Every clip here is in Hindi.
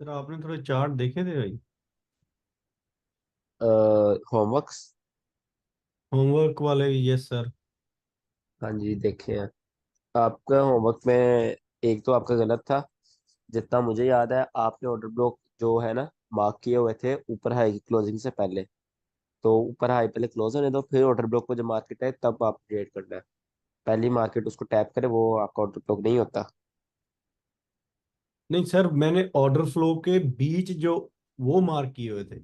सर आपने थोड़े चार्ट देखे थे भाई। होमवर्क्स। होमवर्क वाले, यस सर। हाँ जी, देखे हैं। आपका होमवर्क में एक तो आपका गलत था। जितना मुझे याद है, आपने ऑर्डर ब्लॉक जो है ना मार्क किए हुए थे ऊपर हाई की क्लोजिंग से पहले। तो ऊपर हाई पहले क्लोज होने दो, फिर ऑर्डर ब्लॉक को जब मार्केट है तब आप ट्रेड करना है। पहली मार्केट उसको टैप करे, वो आपका ऑर्डर ब्लॉक नहीं होता। नहीं सर, मैंने ऑर्डर फ्लो के बीच जो वो मार्क किए हुए थे।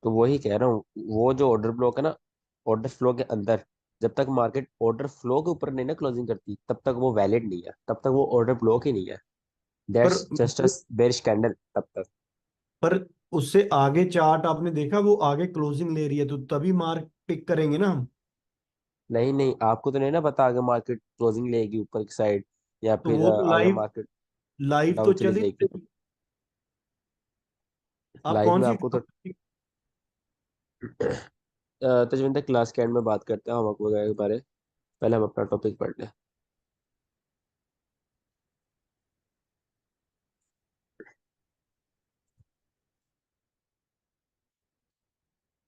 तो वही कह रहा हूँ, वो जो ऑर्डर ब्लॉक है ना, ऑर्डर फ्लो के अंदर, जब तक मार्केट ऑर्डर फ्लो के ऊपर नहीं ना क्लोजिंग करती तब तक वो वैलिड नहीं है, तब तक वो ऑर्डर ब्लॉक ही नहीं है। पर that's just a bearish candle तब तक। पर उससे आगे चार्ट आपने देखा, वो आगे क्लोजिंग ले रही है तो तभी मार्क पिक करेंगे ना हम। नहीं नहीं, आपको तो नहीं ना पता आगे मार्केट क्लोजिंग लेगी ऊपर की साइड, या तो फिर वो तो आगे लाइव मार्केट लाइव तो डाउन चली चली जाएगी। आप लाइफ कौन में सी आपको तो तजविंदर क्लास के एंड में बात करते हैं हम वगैरह के बारे। पहले हम अपना टॉपिक पढ़ लें।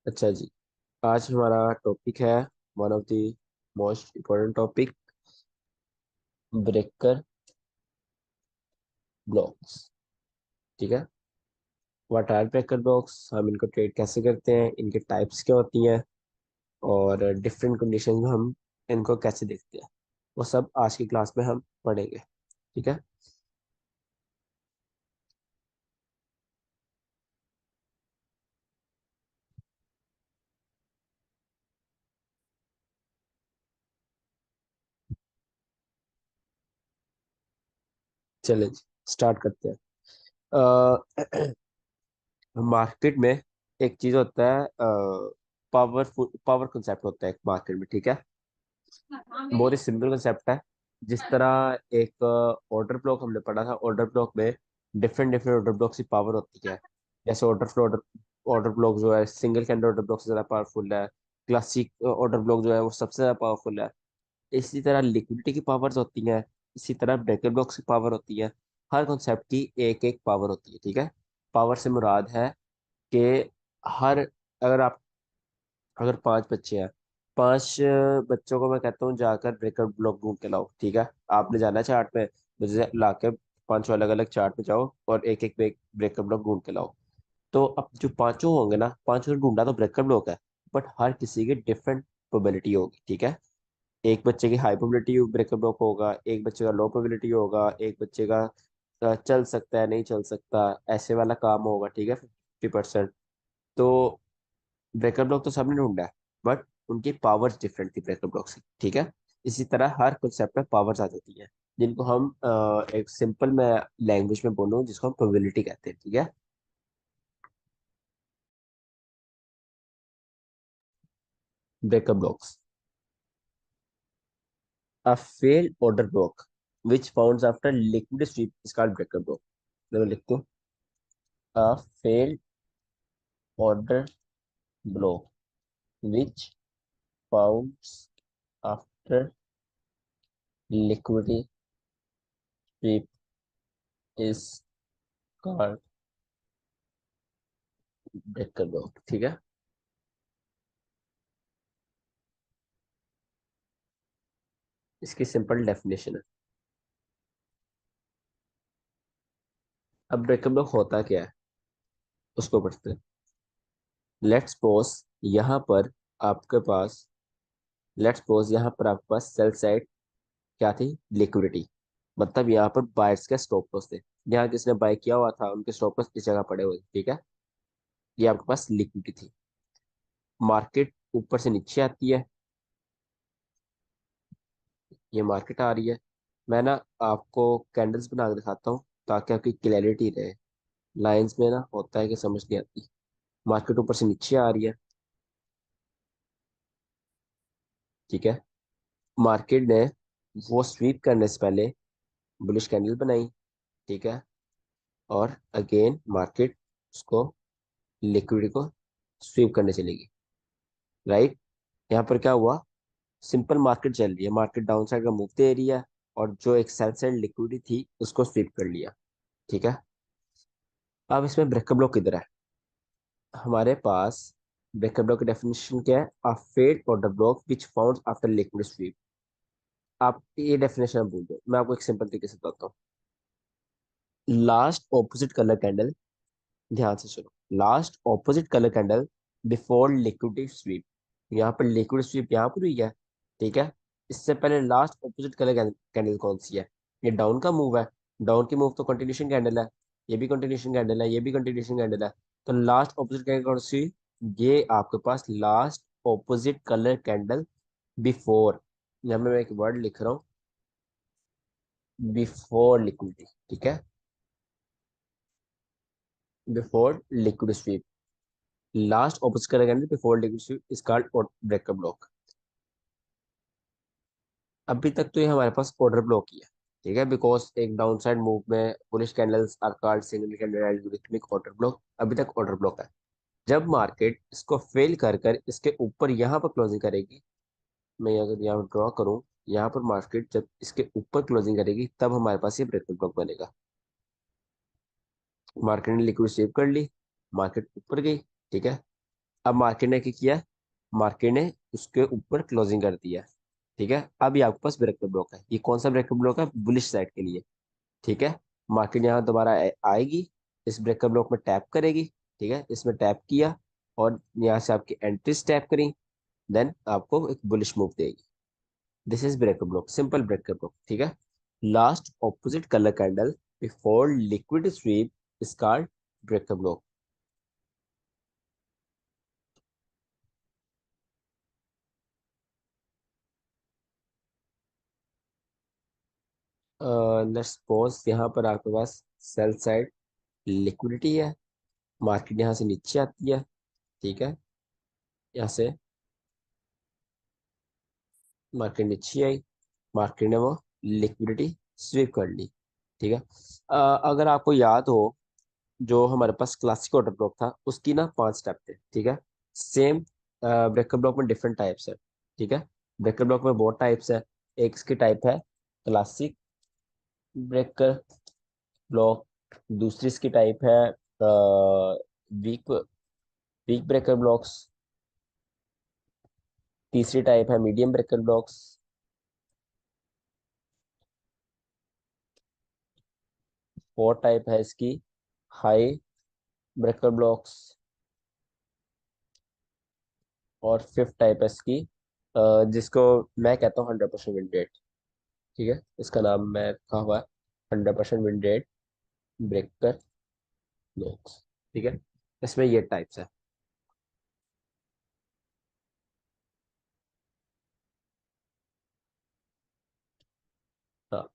अच्छा जी, आज हमारा टॉपिक है one of the most important topic, breaker blocks. ठीक है। व्हाट आर ब्रेकर ब्लॉक्स, हम इनको ट्रेड कैसे करते हैं, इनके टाइप्स क्या होती हैं, और डिफरेंट कंडीशन में हम इनको कैसे देखते हैं, वो सब आज की क्लास में हम पढ़ेंगे। ठीक है। चलिए जी, स्टार्ट करते हैं। मार्केट में एक चीज होता है, पावरफुल पावर कंसेप्ट होता है एक मार्केट में। ठीक है। बहुत ही सिंपल कंसेप्ट है। जिस तरह एक ऑर्डर ब्लॉक हमने पढ़ा था, ऑर्डर ब्लॉक में डिफरेंट डिफरेंट ऑर्डर ब्लॉक की पावर होती है। जैसे ऑर्डर ऑर्डर ब्लॉक जो है सिंगल कैंडल ऑर्डर ब्लॉक से ज्यादा पावरफुल है। क्लासिक ऑर्डर ब्लॉक जो है वो सबसे ज्यादा पावरफुल है। इसी तरह लिक्विडिटी की पावर्स होती हैं। इसी तरह ब्रेकर ब्लॉक्स की पावर होती है। हर कॉन्सेप्ट की एक एक पावर होती है। ठीक है। पावर से मुराद है कि हर, अगर आप, अगर पांच बच्चे हैं, पांच बच्चों को मैं कहता हूँ जाकर ब्रेकर ब्लॉक ढूंढ के लाओ। ठीक है। आपने जाना है चार्ट में, मुझे ला के पांचों अलग अलग चार्ट में जाओ और एक एक ब्रेकर ब्लॉक ढूंढ के लाओ। तो अब जो पांचों होंगे ना, पांचों ने ढूंढा तो ब्रेकर ब्लॉक है, बट हर किसी की डिफरेंट प्रोबेबिलिटी होगी। ठीक है। एक बच्चे की हाई प्रोबेबिलिटी ब्रेकर ब्लॉक होगा, एक बच्चे का लो प्रोबेबिलिटी होगा, एक बच्चे का चल सकता है नहीं चल सकता, ऐसे वाला काम होगा। ठीक है, 50%। तो ब्रेकर ब्लॉक तो सबने ढूंढा है, बट उनकी पावर्स डिफरेंट थी ब्रेकर ब्लॉक से। ठीक है। इसी तरह हर कंसेप्ट में पावर्स आ जाती हैं, जिनको हम एक सिंपल मैं लैंग्वेज में बोलूँ जिसको हम प्रोबेबिलिटी कहते हैं। ठीक है। Breaker blocks, a failed order block which founds after liquid sweep is called breaker block। मैं लिखता हूँ, a failed order block which founds after liquidity sweep is called breaker block। ठीक है। इसकी सिंपल डेफिनेशन है। अब ब्रेकर ब्लॉक होता क्या है उसको पढ़ते हैं। लेट्स सपोज यहाँ पर आपके पास लेट्स सपोज यहाँ पर आपके पास सेल साइड क्या थी, लिक्विडिटी। मतलब यहाँ पर बायर्स के स्टॉप लॉस थे। यहाँ किसने बाय किया हुआ था उनके स्टॉप लॉस इस जगह पड़े हुए थे। ठीक है। ये आपके पास लिक्विडिटी थी। मार्केट ऊपर से नीचे आती है, ये मार्केट आ रही है। मैं ना आपको कैंडल्स बना के दिखाता हूँ ताकि आपकी क्लैरिटी रहे। लाइंस में ना होता है कि समझ नहीं आती। मार्केट ऊपर से नीचे आ रही है। ठीक है। मार्केट ने वो स्वीप करने से पहले बुलिश कैंडल बनाई। ठीक है। और अगेन मार्केट उसको, लिक्विडिटी को स्वीप करने चलेगी। राइट। यहाँ पर क्या हुआ, सिंपल मार्केट चल रही है, मार्केट डाउन साइड का मूव दे रही है, और जो एक सेल साइड लिक्विडिटी थी उसको स्वीप कर लिया। ठीक है। अब इसमें ब्रेकअप ब्लॉक किधर है हमारे पास? ब्रेकअप ब्लॉक की डेफिनेशन क्या है? A fed order block which found after liquid sweep. आप ये डेफिनेशन भूल दो, मैं आपको एक सिंपल तरीके से बताता हूँ। लास्ट ऑपोजिट कलर कैंडल, ध्यान से सुनो, last opposite colour candle before liquid sweep. यहाँ पर लिक्विड स्वीप यहाँ पर हुई है, ठीक है। इससे पहले लास्ट ऑपोजिट कलर कैंडल कौन सी है? ये डाउन का मूव है। डाउन की मूव तो कंटिन्यूशन कैंडल है, ये भी कंटिन्यूशन कैंडल है, ये भी कंटिन्यूशन कैंडल है। तो लास्ट ऑपोजिट कैंडल कौन सी? ये आपके पास last opposite colour candle before, यहाँ में मैं एक वर्ड लिख रहा हूँ, बिफोर लिक्विडिटी, ठीक है, before liquid sweep. Last opposite colour candle before liquid sweep is called breakup block. अभी तक तो ये हमारे पास ऑर्डर ब्लॉक ही है, ठीक है, बिकॉज एक डाउन साइड मूव में bullish candles are called single candle algorithmic order block. अभी तक ऑर्डर ब्लॉक है। जब मार्केट इसको फेल कर कर इसके ऊपर यहाँ पर क्लोजिंग करेगी, मैं अगर यहाँ ड्रॉ करूँ, यहाँ पर मार्केट जब इसके ऊपर क्लोजिंग करेगी तब हमारे पास ये ब्रेकअप ब्लॉक बनेगा। मार्केट ने लिक्विड सेव कर ली, मार्केट ऊपर गई, ठीक है। अब मार्केट ने क्या किया? मार्केट ने उसके ऊपर क्लोजिंग कर दिया, ठीक है। अब ये आपके पास ब्रेकअप ब्लॉक है। ये कौन सा ब्रेकअप ब्लॉक है? बुलिश साइड के लिए, ठीक है। मार्केट यहाँ दोबारा आएगी, इस ब्रेकअप ब्लॉक में टैप करेगी, ठीक है, इसमें टैप किया और यहाँ से आपकी एंट्रीज टैप करी, देन आपको एक बुलिश मूव देगी। This is breakup block, simple breakup block, ठीक है। Last opposite colour candle before liquid sweep is called breakup block. Let's suppose यहाँ पर आपके पास सेल साइड लिक्विडिटी है, मार्केट यहाँ से नीचे आती है, ठीक है, यहाँ से मार्केट नीचे आई, मार्केट ने वो लिक्विडिटी स्वीप कर ली, ठीक है। अगर आपको याद हो, जो हमारे पास क्लासिक ऑर्डर ब्लॉक था उसकी ना 5 स्टेप थे, ठीक है। सेम ब्रेकअप ब्लॉक में डिफरेंट टाइप्स है, ठीक है। ब्रेकअप ब्लॉक में बहुत टाइप्स है। एक इसकी टाइप है क्लासिक ब्रेकर ब्लॉक, दूसरी इसकी टाइप है वीक वीक ब्रेकर ब्लॉक्स, तीसरी टाइप है medium breaker blocks, fourth type है इसकी हाई ब्रेकर ब्लॉक्स, और फिफ्थ टाइप है इसकी जिसको मैं कहता हूँ 100% विन रेट, ठीक है। इसका नाम मैं रखा हुआ है 100% विन रेट ब्रेकर ब्लॉक्स, ठीक है। इसमें ये टाइप्स है। हाँ,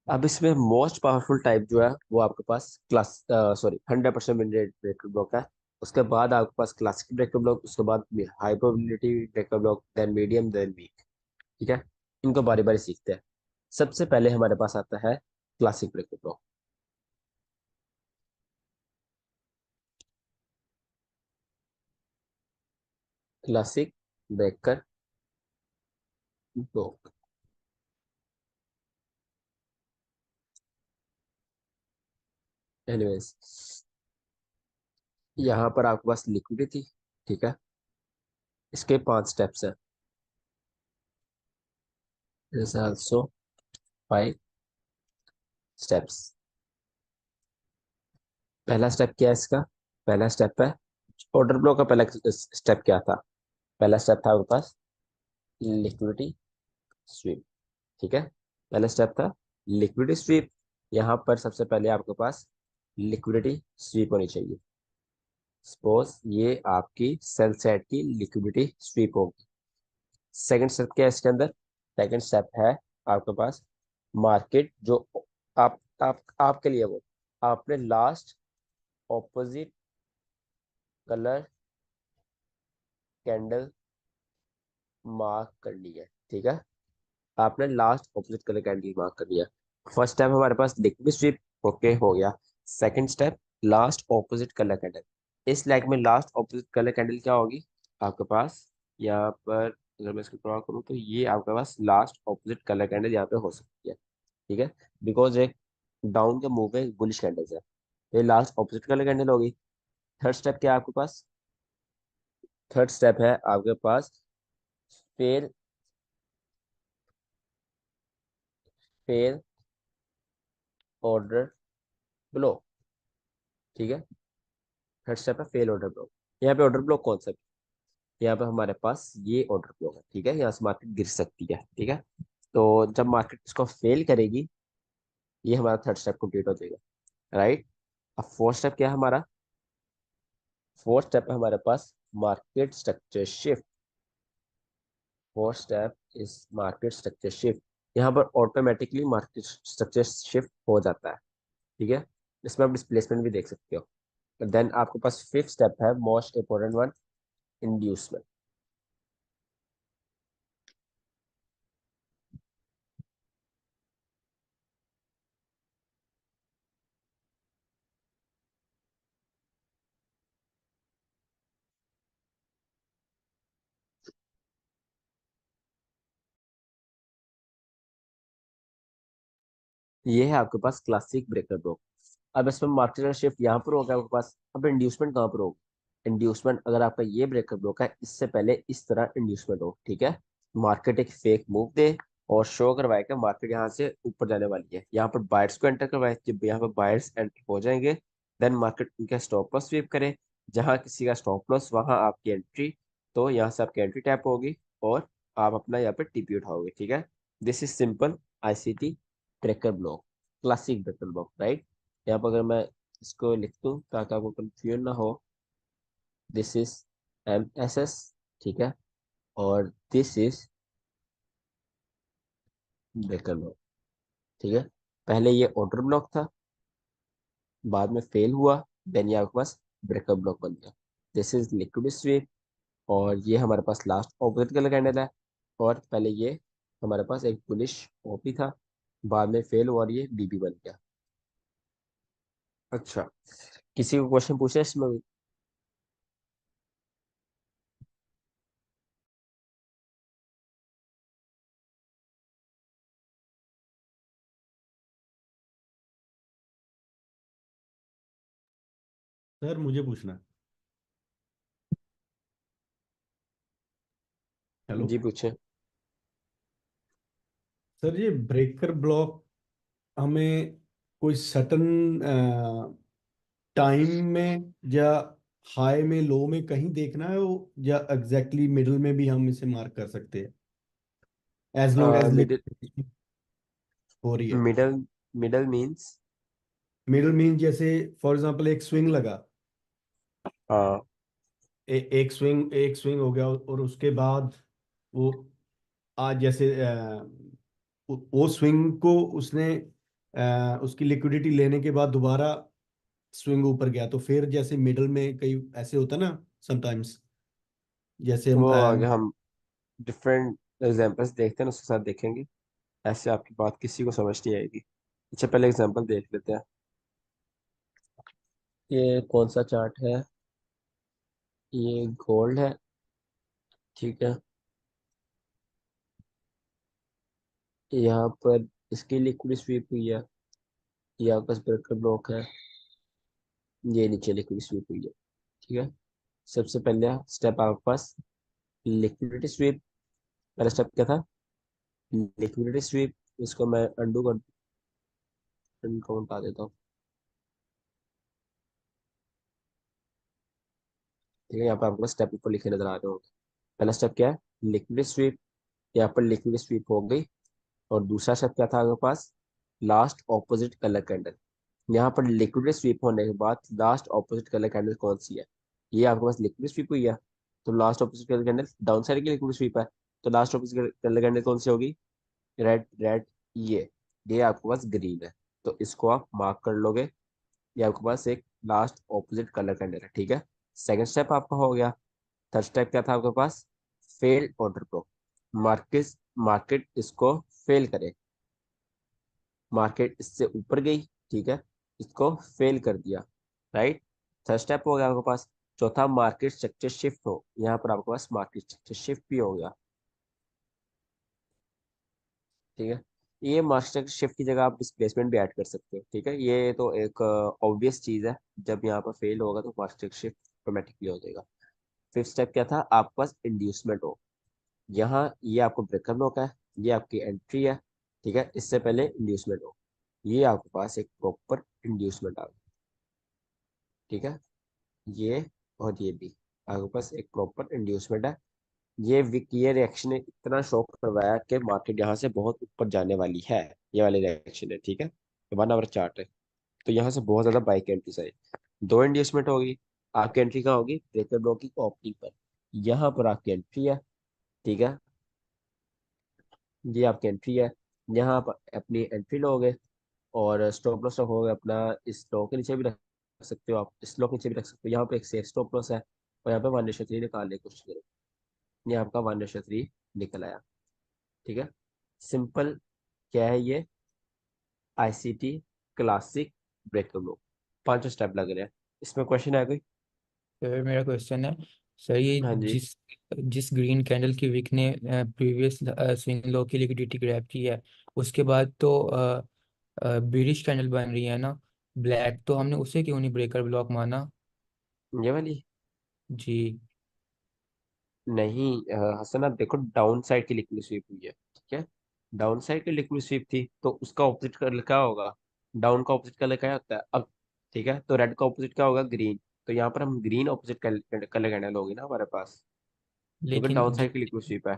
अब इसमें मोस्ट पावरफुल टाइप जो है वो आपके पास class sorry 100% win rate breaker block है। उसके बाद आपके पास क्लासिक ब्रेकर ब्लॉक, उसके बाद high probability breaker block, then medium, then weak, ठीक है। इनको बारी बारी सीखते हैं। सबसे पहले हमारे पास आता है classic breaker block. Classic breaker block, anyways, यहाँ पर आपके पास लिक्विडिटी थी, ठीक है। इसके 5 स्टेप्स हैं, ऑल्सो 5 स्टेप्स। पहला स्टेप क्या है इसका? पहला स्टेप है ऑर्डर ब्लॉक का। पहला स्टेप क्या था? पहला स्टेप था आपके पास लिक्विडिटी स्वीप, ठीक है। पहला स्टेप था लिक्विडिटी स्वीप। यहाँ पर सबसे पहले आपके पास लिक्विडिटी स्वीप होनी चाहिए। सपोज ये आपकी सेल साइड की लिक्विडिटी स्वीप होगी। सेकंड स्टेप क्या है इसके अंदर? सेकंड स्टेप है आपके पास मार्केट जो आप आपके लिए वो आपने last opposite colour candle mark कर ली है, ठीक है। आपने last opposite colour candle mark कर लिया। फर्स्ट स्टेप हमारे पास लिक्विड स्वीप, ओके हो गया। Second step last opposite colour candle. इस लाइक में लास्ट ऑपोजिट कलर कैंडल क्या होगी आपके पास? यहाँ पर अगर मैं इसको ड्रॉ करूँ तो ये आपके पास लास्ट ऑपोजिट कलर कैंडल यहाँ पे हो सकती है, ठीक है। बिकॉज एक डाउन का मूव है, बुलिश कैंडल्स है, ये लास्ट ऑपोजिट कलर कैंडल होगी। थर्ड स्टेप क्या है आपके पास? थर्ड स्टेप है आपके पास फेल फेल ऑर्डर ब्लॉक। ठीक है, थर्ड स्टेप है फेल ऑर्डर ब्लॉक। यहाँ पे ऑर्डर ब्लॉक कौन सा है? यहाँ पे हमारे पास ये ऑर्डर ब्लॉक है, ठीक है, यहाँ से मार्केट गिर सकती है, ठीक है। तो जब मार्केट इसको फेल करेगी, ये हमारा थर्ड स्टेप कंप्लीट हो जाएगा, राइट। अब फोर्थ स्टेप क्या है हमारा? फोर्थ स्टेप है हमारे पास market structure shift. Fourth step is market structure shift. यहाँ पर ऑटोमेटिकली मार्केट स्ट्रक्चर शिफ्ट हो जाता है, ठीक है। इसमें आप डिस्प्लेसमेंट भी देख सकते हो। देन आपके पास फिफ्थ स्टेप है मोस्ट इंपॉर्टेंट वन, इंड्यूसमेंट। ये है आपके पास क्लासिक ब्रेकर ब्लॉक। अब इसमें मार्केट शिफ्ट यहाँ पर होगा आपके पास। अब इंड्यूसमेंट कहाँ पर होगा? इंड्यूसमेंट अगर आपका ये ब्रेकर ब्लॉक है, इससे पहले इस तरह इंड्यूसमेंट हो, ठीक है। मार्केट एक फेक मूव दे और शो करवाए कि मार्केट यहाँ से ऊपर जाने वाली है, यहाँ पर बायर्स को एंटर करवाए। जब यहाँ पर बायर्स एंटर हो जाएंगे, देन मार्केट उनका स्टॉप लॉस स्वीप करे। जहाँ किसी का स्टॉप लॉस वहाँ आपकी एंट्री। तो यहाँ से आपकी एंट्री टैप होगी और आप अपना यहाँ पे टीपी उठाओगे, ठीक है। This is simple ICT breaker block, classic breaker block, right. यहाँ पर अगर मैं इसको लिख दूँ ताकि आपको कंफ्यूजन ना हो, दिस इज MSS, ठीक है, और दिस इज ब्रेकर ब्लॉक, ठीक है। पहले ये ऑर्डर ब्लॉक था, बाद में फेल हुआ, देन ये आपके पास ब्रेकर ब्लॉक बन गया। दिस इज लिक्विड स्वीप, और ये हमारे पास लास्ट ऑपोजिट कलर कैंडल है। और पहले ये हमारे पास एक बुलिश ओपी था, बाद में फेल हुआ और ये बीबी बन गया। अच्छा, किसी को क्वेश्चन पूछे इसमें? सर मुझे पूछना है। हेलो। जी पूछे। सर ये ब्रेकर ब्लॉक हमें कोई सटन टाइम में या हाई में लो में कहीं देखना है वो, या एग्जैक्टली मिडल में भी हम इसे मार्क कर सकते हैं एज लॉन्ग एज मिडिल हो रही है? Middle middle means? Middle mean जैसे फॉर एग्जांपल एक स्विंग लगा, हाँ। एक स्विंग हो गया और उसके बाद वो आज जैसे वो स्विंग को उसने उसकी लिक्विडिटी लेने के बाद दोबारा स्विंग ऊपर गया, तो फिर जैसे मिडल में कई ऐसे होता है ना समटाइम्स, जैसे हम वो आगे हम डिफरेंट एग्जांपल्स देखते हैं ना, उसके साथ देखेंगे। ऐसे आपकी बात किसी को समझ नहीं आएगी। अच्छा, पहले एग्जांपल देख लेते हैं। ये कौन सा चार्ट है? ये गोल्ड है, ठीक है। यहाँ पर इसकी लिक्विड स्वीप हुई है, ये आपका ब्रेकर ब्लॉक है, ये नीचे लिक्विड स्वीप हुई है, ठीक है। सबसे पहले स्टेप आपके पास लिक्विडिटी स्वीप। पहला स्टेप क्या था? Liquidity SVEEP. इसको मैं अंडू कर इनको हटा देता हूँ, ठीक है। यहाँ पर आपको स्टेप ऊपर लिखे नजर आ रहे होंगे। पहला स्टेप क्या है? Liquid sweep. यहाँ पर लिक्विड स्वीप हो गई। और दूसरा स्टेप क्या था आपके पास? Last opposite colour candle. यहाँ पर लिक्विड स्वीप होने के बाद लास्ट ऑपोजिट कलर कैंडल कौन सी है? ये आपके पास लिक्विड स्वीप हुई है, तो last opposite colour candle down side की लिक्विड स्वीप है। तो लास्ट ऑपोजिट कलर कैंडल कौन सी होगी? रेड रेड, ये आपके पास ग्रीन है। तो इसको आप मार्क कर लोगे। ये आपके पास एक लास्ट ऑपोजिट कलर कैंडल है, ठीक है। सेकंड स्टेप आपका हो गया। थर्ड स्टेप क्या था आपके पास? Fail order flow. Market market इसको फेल करे, मार्केट इससे ऊपर गई, ठीक है, इसको फेल कर दिया, राइट। थर्ड स्टेप हो गया आपके पास। चौथा, मार्केट स्ट्रक्चर शिफ्ट हो। यहाँ पर आपके पास मार्केट स्ट्रक्चर शिफ्ट भी हो गया, ठीक है। ये मास्टर शिफ्ट की जगह आप डिस्प्लेसमेंट भी ऐड कर सकते हो, ठीक है। ये तो एक ऑब्वियस चीज है, जब यहाँ पर फेल होगा तो मास्टर शिफ्ट ऑटोमेटिकली हो जाएगा। फिफ्थ स्टेप क्या था, आपके पास इंड्यूसमेंट हो। यहाँ ये आपको ब्रेकर ब्लॉक है, ये आपकी एंट्री है, ठीक है। इससे पहले इंड्यूसमेंट हो, ये आपके पास एक प्रॉपर इंड्यूसमेंट आ गया, ठीक है। ये और ये भी आपके पास एक प्रॉपर इंड्यूसमेंट है। ये रिएक्शन ने इतना शॉक करवाया कि मार्केट यहाँ से बहुत ऊपर जाने वाली है। ये वाली रिएक्शन है, ठीक है। 1 आवर चार्ट है, तो यहाँ से बहुत ज्यादा बाइक एंट्रीज आई। दो इंड्यूसमेंट होगी, आपकी एंट्री कहाँ होगी, ब्रेकर ब्लॉक की ओपनिंग पर। यहाँ पर आपकी एंट्री है, ठीक है। ये आपकी एंट्री है, यहाँ आप अपनी एंट्री लोगे, और स्टॉप लॉस रखोगे अपना। इस लो के नीचे भी रख सकते हो आप, इस लो के नीचे भी रख सकते हो। यहाँ पे एक सेफ स्टॉप लॉस है, और यहाँ पे 1:3 निकालने की कोशिश करो। ये आपका 1:3 निकल आया, ठीक है। सिंपल क्या है ये, आईसीटी क्लासिक ब्रेकर लो, पांचों स्टेप लग रहे हैं। इसमें क्वेश्चन है कोई? सर मेरा क्वेश्चन है, सर ये हाँ जी। जिस जिस ग्रीन कैंडल की विक ने प्रीवियस स्विंग लो की लिक्विडिटी ग्रैब की है, उसके बाद तो बिरिश कैंडल बन रही है ना, ब्लैक, तो हमने उसे क्यों नहीं ब्रेकर ब्लॉक माना? ये वाली जी। नहीं, हसन आप देखो, डाउन साइड की लिक्विड स्वीप हुई है, ठीक है। डाउन साइड की लिक्विड स्वीप थी, तो उसका ऑपोजिट कलर क्या होगा, डाउन का ऑपोजिट कलर क्या होता है अब, ठीक है। तो रेड का ऑपोजिट क्या होगा, ग्रीन। तो यहाँ पर हम ग्रीन ऑपोजिट कलर कैंडल होगी ना हमारे पास, क्योंकि लेकिन डाउन साइड की लिक्विड स्वीप है।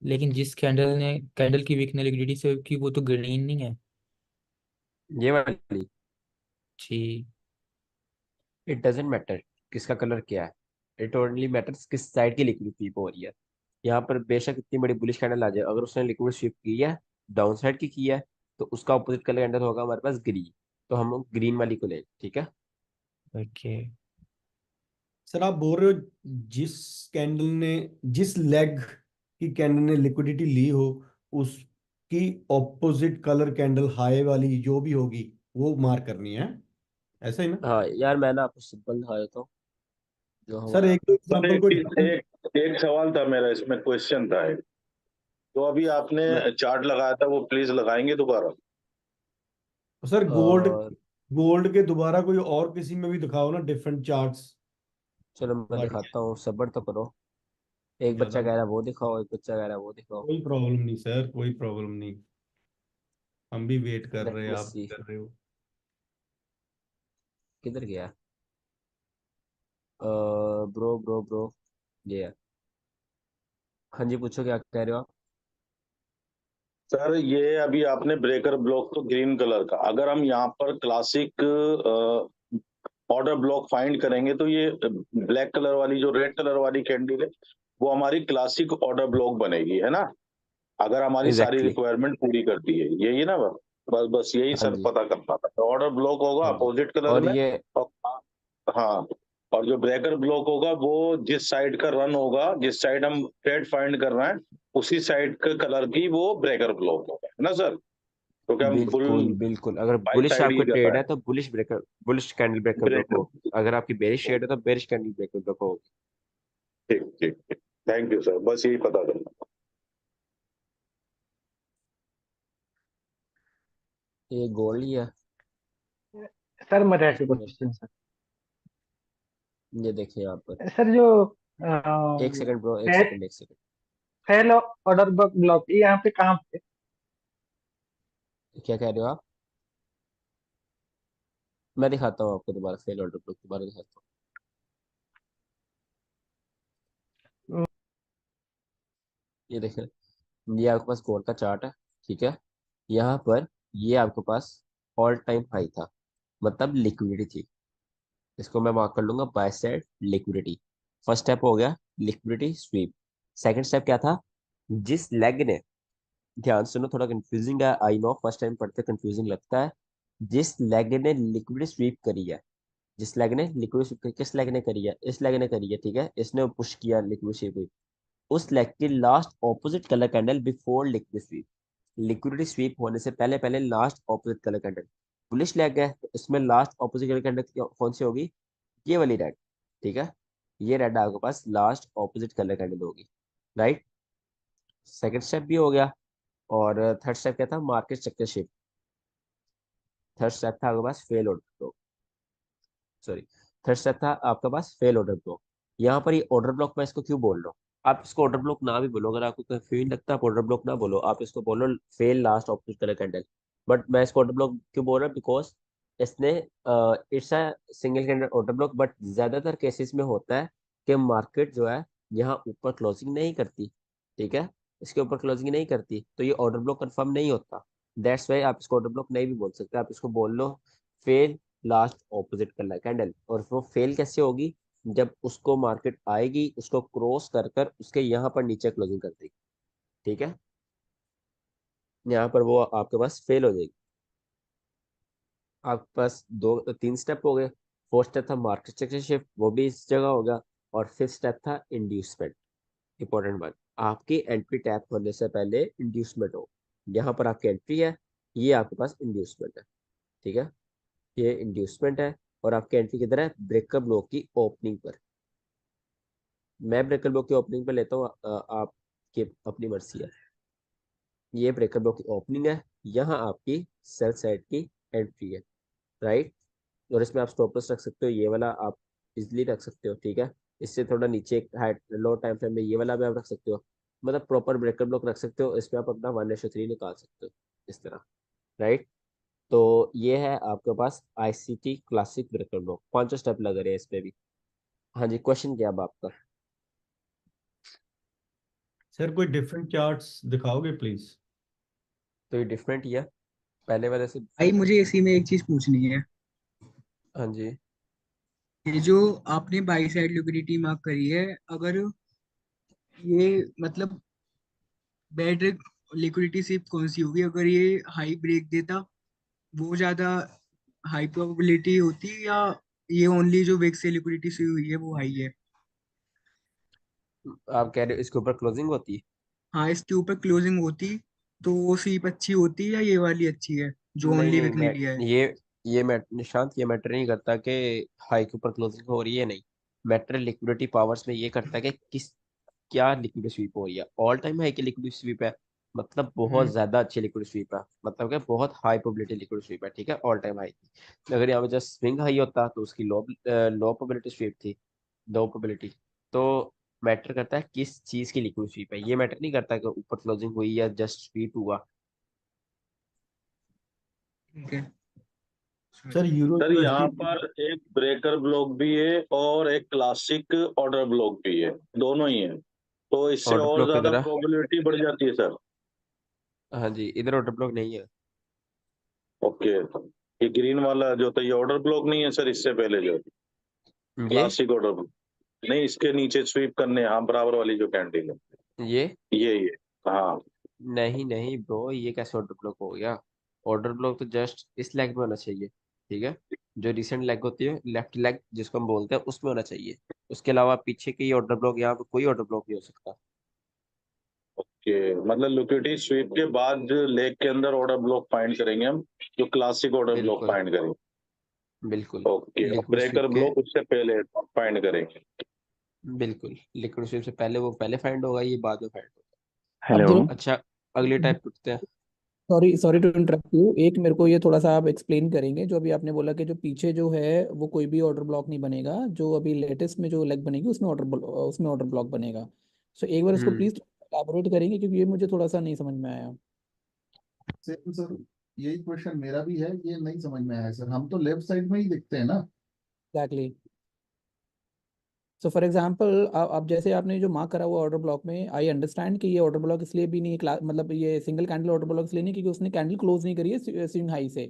लेकिन जिस कैंडल की विक ने लिक्विडिटी से की, वो तो ग्रीन नहीं है। ये वाली, जी। इट डजेंट मैटर किसका कलर क्या है, इट ओनली मैटर्स किस साइड की लिक्विड स्वीप हो रही है। यहाँ पर बेशक इतनी बड़ी बुलिश कैंडल आ जाए, अगर उसने लिक्विड स्वीप की है, डाउन साइड की है, तो उसका ऑपोजिट कलर कैंडल होगा हमारे पास ग्रीन। तो हम ग्रीन वाली को ले, ठीक है। ओके। सर आप बोल रहे हो जिस कैंडल ने जिस लेग की कैंडल ने लिक्विडिटी ली हो, उसकी ऑपोजिट कलर कैंडल हाई वाली जो भी होगी वो मार्क करनी है, ऐसा ही ना? हाँ यार, मैं ना आपको सिंपल दिखा देता हूँ जो सर हमारा। एक तो सर एग्जांपल कोई एक सवाल था मेरा, इसमें क्वेश्चन था एक। तो अभी आपने मैं चार्ट लगाया था, वो प्लीज लगाएंगे दोबारा। सर गोल्ड और गोल्ड के दोबारा कोई और किसी में भी दिखाओ ना, डिफरेंट चार्ट्स। चलो मैं दिखाता हूँ, सब्र तो करो। एक ज्यादा बच्चा कह रहा है वो दिखाओ, एक बच्चा कह रहा है वो दिखाओ। कोई प्रॉब्लम नहीं सर, कोई प्रॉब्लम नहीं। हम भी वेट कर लेट रहे हैं, मी आप भी सी, कर रहे हो। किधर गया? ब्रो ब्रो ब्रो, ये है। हाँ जी, पूछो क्या कह रहे हो आप? सर ये अभी आपने ब्रेकर ब्लॉक तो ग्रीन कलर का, अगर हम यहाँ पर क्लासिक ऑर्डर ब्लॉक फाइंड करेंगे तो ये ब्लैक कलर वाली जो रेड कलर वाली कैंडल है, वो हमारी क्लासिक ऑर्डर ब्लॉक बनेगी, है ना? अगर हमारी सारी एग्जैक्टली exactly. रिक्वायरमेंट पूरी करती है, यही ना? बस बस बस यही हाँ सर जी, पता करना था। ऑर्डर ब्लॉक होगा हाँ जी। अपोजिट कलर और में। ये और हाँ, और जो ब्रेकर ब्लॉक होगा वो जिस साइड का रन होगा, जिस साइड हम ट्रेड फाइंड कर रहे हैं, उसी साइड का कलर की वो ब्रेकर ब्लॉक होगा, है ना सर? क्योंकि हम फुल बिल्कुल बिल्कुल, अगर बाई बुलिश साइड आपको ही कर ट्रेड रहे है तो बुलिश कैंडल ब्रेकर हैं। ब्रेक हो। अगर आपकी बेरिश ट्रेड है तो बेरिश कैंडल ब्रेकर ब्रेक हो। ठीक ठीक ठीक, थैंक यू सर, बस यही पता करना। ये गोल्ड ही है। सर मेरा एक ये क्वेश्चन सर। ये देखिए यहाँ पर। सर जो एक सेकंड ब्रो, एक फेल सेकंड, एक सेकंड। फेल ऑर्डर ब्लॉक ये यहाँ पे कहाँ पे? क्या कह रहे हो आप? मैं दिखाता हूँ आपको दोबारा, फेल ऑर्डर ब्लॉक दोबारा दिखाता हम्म, हूँ। ये देखिए, ये आपके पास गोल्ड का चार्ट है, ठीक है। यहाँ पर ये आपके पास ऑल टाइम हाई था, मतलब लिक्विडिटी थी। इसको मैं मार्क कर लूंगा by side liquidity. First step हो गया लिक्विडिटी स्वीप। सेकंड स्टेप क्या था, जिस लेग ने, ध्यान सुनो, थोड़ा कंफ्यूजिंग है, आई नो, फर्स्ट टाइम पढ़ते कंफ्यूजिंग लगता है। जिस लेग ने लिक्विड स्वीप करी है, जिस लेग ने लिक्विड स्वीप, किस लेग ने करी है, इस लेग ने करी है, ठीक है। इसने पुश किया लिक्विड स्वीप हुई, उस लेग की last opposite colour candle before liquid sweep. Liquidity sweep होने से पहले पहले last opposite colour candle, bullish leg है तो इसमें लास्ट ऑपोजिट कलर कैंडल कौन सी होगी, ये वाली रेड, ठीक है। ये रेड आपके पास लास्ट ऑपोजिट कलर कैंडल होगी, राइट। सेकंड स्टेप भी हो गया। और थर्ड स्टेप क्या था, market structure shift. Third step था आपके पास fail order block, sorry, third step था आपके पास फेल ऑर्डर ब्लॉक। यहाँ पर ये ऑर्डर ब्लॉक मैं इसको क्यों बोल रहा हूँ, आप इसको ऑर्डर ब्लॉक ना भी बोलो, अगर आपको कंफ्यूजन लगता है आप ऑर्डर ब्लॉक ना बोलो, आप इसको बोलो fail last optic colour candle. But मैं इसको ऑर्डर ब्लॉक क्यों बोल रहा हूँ, बिकॉज इसने it's a single candle order block, but ज्यादातर केसेस में होता है कि मार्केट जो है यहाँ ऊपर क्लोजिंग नहीं करती, ठीक है, इसके ऊपर क्लोजिंग नहीं करती, तो ये ऑर्डर ब्लॉक कंफर्म नहीं होता। दैट्स वाई आप इसको ऑर्डर ब्लॉक नहीं भी बोल सकते, आप इसको बोल लो fail last opposite colour candle. और वो फेल कैसे होगी, जब उसको मार्केट आएगी, उसको क्रॉस कर कर उसके यहाँ पर नीचे क्लोजिंग कर देगी, ठीक है, यहाँ पर वो आपके पास फेल हो जाएगी। आपके पास दो तीन स्टेप हो गए। फोर्थ स्टेप था मार्केट स्ट्रक्चर शिफ्ट, वो भी इस जगह होगा। और फिफ्थ स्टेप था इंड्यूसमेंट। इंपॉर्टेंट बात, आपकी एंट्री टैप होने से पहले इंड्यूसमेंट हो, यहाँ पर आपकी एंट्री है, ये आपके पास इंड्यूसमेंट है, ठीक है, ये इंड्यूसमेंट है। और आपकी एंट्री किधर है, ब्रेकर ब्लॉक की ओपनिंग पर। मैं ब्रेकर ब्लॉक की ओपनिंग पर लेता हूँ, आपकी अपनी मर्जी है। ये ब्रेकर ब्लॉक की ओपनिंग है, यहाँ आपकी सेल साइड की एंट्री है, राइट। और इसमें आप स्टॉप लॉस रख सकते हो, ये वाला आप इजिली रख सकते हो, ठीक है। इससे थोड़ा नीचे हाइट लो टाइम फ्रेम में ये वाला भी आप रख सकते हो, मतलब प्रॉपर ब्रेकर ब्लॉक रख सकते हो। इसमें आप अपना 1:3 निकाल सकते हो इस तरह, राइट। तो ये है आपके पास आईसीटी क्लासिक ब्रेकर ब्लॉक, पांचों स्टेप लग रहे हैं इस पे भी। हाँ जी, क्वेश्चन क्या अब आपका। सर कोई डिफरेंट चार्ट्स दिखाओगे प्लीज? तो ये डिफरेंट ही है पहले वाले से। भाई मुझे इसी में एक चीज पूछनी है। हाँ जी। ये जो आपने बाई साइड लिक्विडिटी मार्क करी है, अगर ये मतलब बेड लिक्विडिटी सिर्फ कौन सी होगी, अगर ये हाई ब्रेक देता वो ज्यादा हाई प्रोबेबिलिटी होती, या ये ओनली जो वेक्स से लिक्विडिटी से हुई है वो हाई है? आप कह रहे हो इसके ऊपर क्लोजिंग होती है। हाँ, इसके ऊपर क्लोजिंग होती तो वो सीप अच्छी होती या ये वाली अच्छी है जो नहीं ओनली नहीं, विक ने मैं लिया है? ये निशांत, ये मैटर नहीं करता कि हाई के ऊपर क्लोजिंग हो रही है, नहीं। मैटर लिक्विडिटी पावर्स में ये करता है कि किस क्या लिक्विडिटी स्वीप हो रही है। ऑल टाइम हाई की लिक्विडिटी स्वीप है, मतलब बहुत हम्म। ज्यादा अच्छी लिक्विडिटी स्वीप है, मतलब कि बहुत हाई प्रोबेबिलिटी लिक्विडिटी स्वीप है, ठीक है, ऑल टाइम हाई की। अगर यहाँ पे जस्ट स्विंग हाई होता तो उसकी लो लो प्रोबेबिलिटी स्वीप थी, लो प्रोबेबिलिटी। तो मैटर करता है किस चीज की लिक्विडिटी स्वीप है, ये मैटर नहीं करता कि ऊपर क्लोजिंग हुई या जस्ट स्वीप हुआ। ठीक है। सर यूरो सर यहाँ यूएसडी। पर एक ब्रेकर ब्लॉक भी है और एक क्लासिक ऑर्डर ब्लॉक भी है, दोनों ही है, तो इससे ऑर्डर और ब्लॉक ज्यादा किधर है। प्रोबेबिलिटी बढ़ जाती है सर। हाँ जी, इधर ऑर्डर ब्लॉक नहीं है। ओके, ये ग्रीन वाला जो था ये ऑर्डर ब्लॉक नहीं है सर, इससे पहले जो ये क्लासिक ऑर्डर ब्लॉक नहीं, इसके नीचे स्वीप करने, हाँ बराबर वाली जो कैंडल है ये ये हाँ। नहीं नहीं ब्रो, ये कैसे ऑर्डर ब्लॉक हो गया। ऑर्डर ब्लॉक तो जस्ट इस लेग में होना चाहिए, ठीक है, जो रिसेंट लेग होती है लेफ्ट लेग जिसको हम बोलते हैं उसमें होना चाहिए। उसके अलावा पीछे की ऑर्डर ब्लॉक, यहाँ पे कोई ऑर्डर ब्लॉक नहीं हो सकता। कि मतलब लिक्विडिटी स्वीप के बाद लेग के अंदर ऑर्डर ब्लॉक फाइंड करेंगे हम, जो क्लासिक ऑर्डर ब्लॉक बिल्कुल फाइंड करेंगे। बिल्कुल। ओके, लिक्विड ब्रेकर स्विप के, ब्लॉक उससे पहले फाइंड करेंगे। बिल्कुल लिक्विड स्विप से पहले वो पहले फाइंड होगा, ये बाद में फाइंड होगा। अब हेलो। देखो, अच्छा, अगली टाइप पूछते हैं। Sorry sorry to interrupt you, एक मेरे को ये थोड़ा सा आप एक्सप्लेन करेंगे जो अभी आपने बोला कि जो पीछे जो है वो कोई भी ऑर्डर ब्लॉक नहीं बनेगा, जो अभी लेटेस्ट में जो लेग बनेगी उसमें ऑर्डर ब्लॉक बनेगा। सो एक बार इसको हम्म प्लीज एलाबोरेट करेंगे क्योंकि ये मुझे थोड़ा सा नहीं समझ में आया। सेम सर, यही क्वेश्चन मेरा भी है, ये नहीं समझ में आया है सर। हम तो लेफ्ट साइड में ही दिखते हैं ना। एग्जैक्टली। सो फॉर एग्जांपल अब जैसे आपने जो मार्क करा हुआ ऑर्डर ब्लॉक में, आई अंडरस्टैंड कि ये ऑर्डर ब्लॉक इसलिए भी नहीं है मतलब ये सिंगल कैंडल ऑर्डर ब्लॉक इसलिए नहीं क्योंकि उसने कैंडल क्लोज नहीं करी है स्विंग हाई से,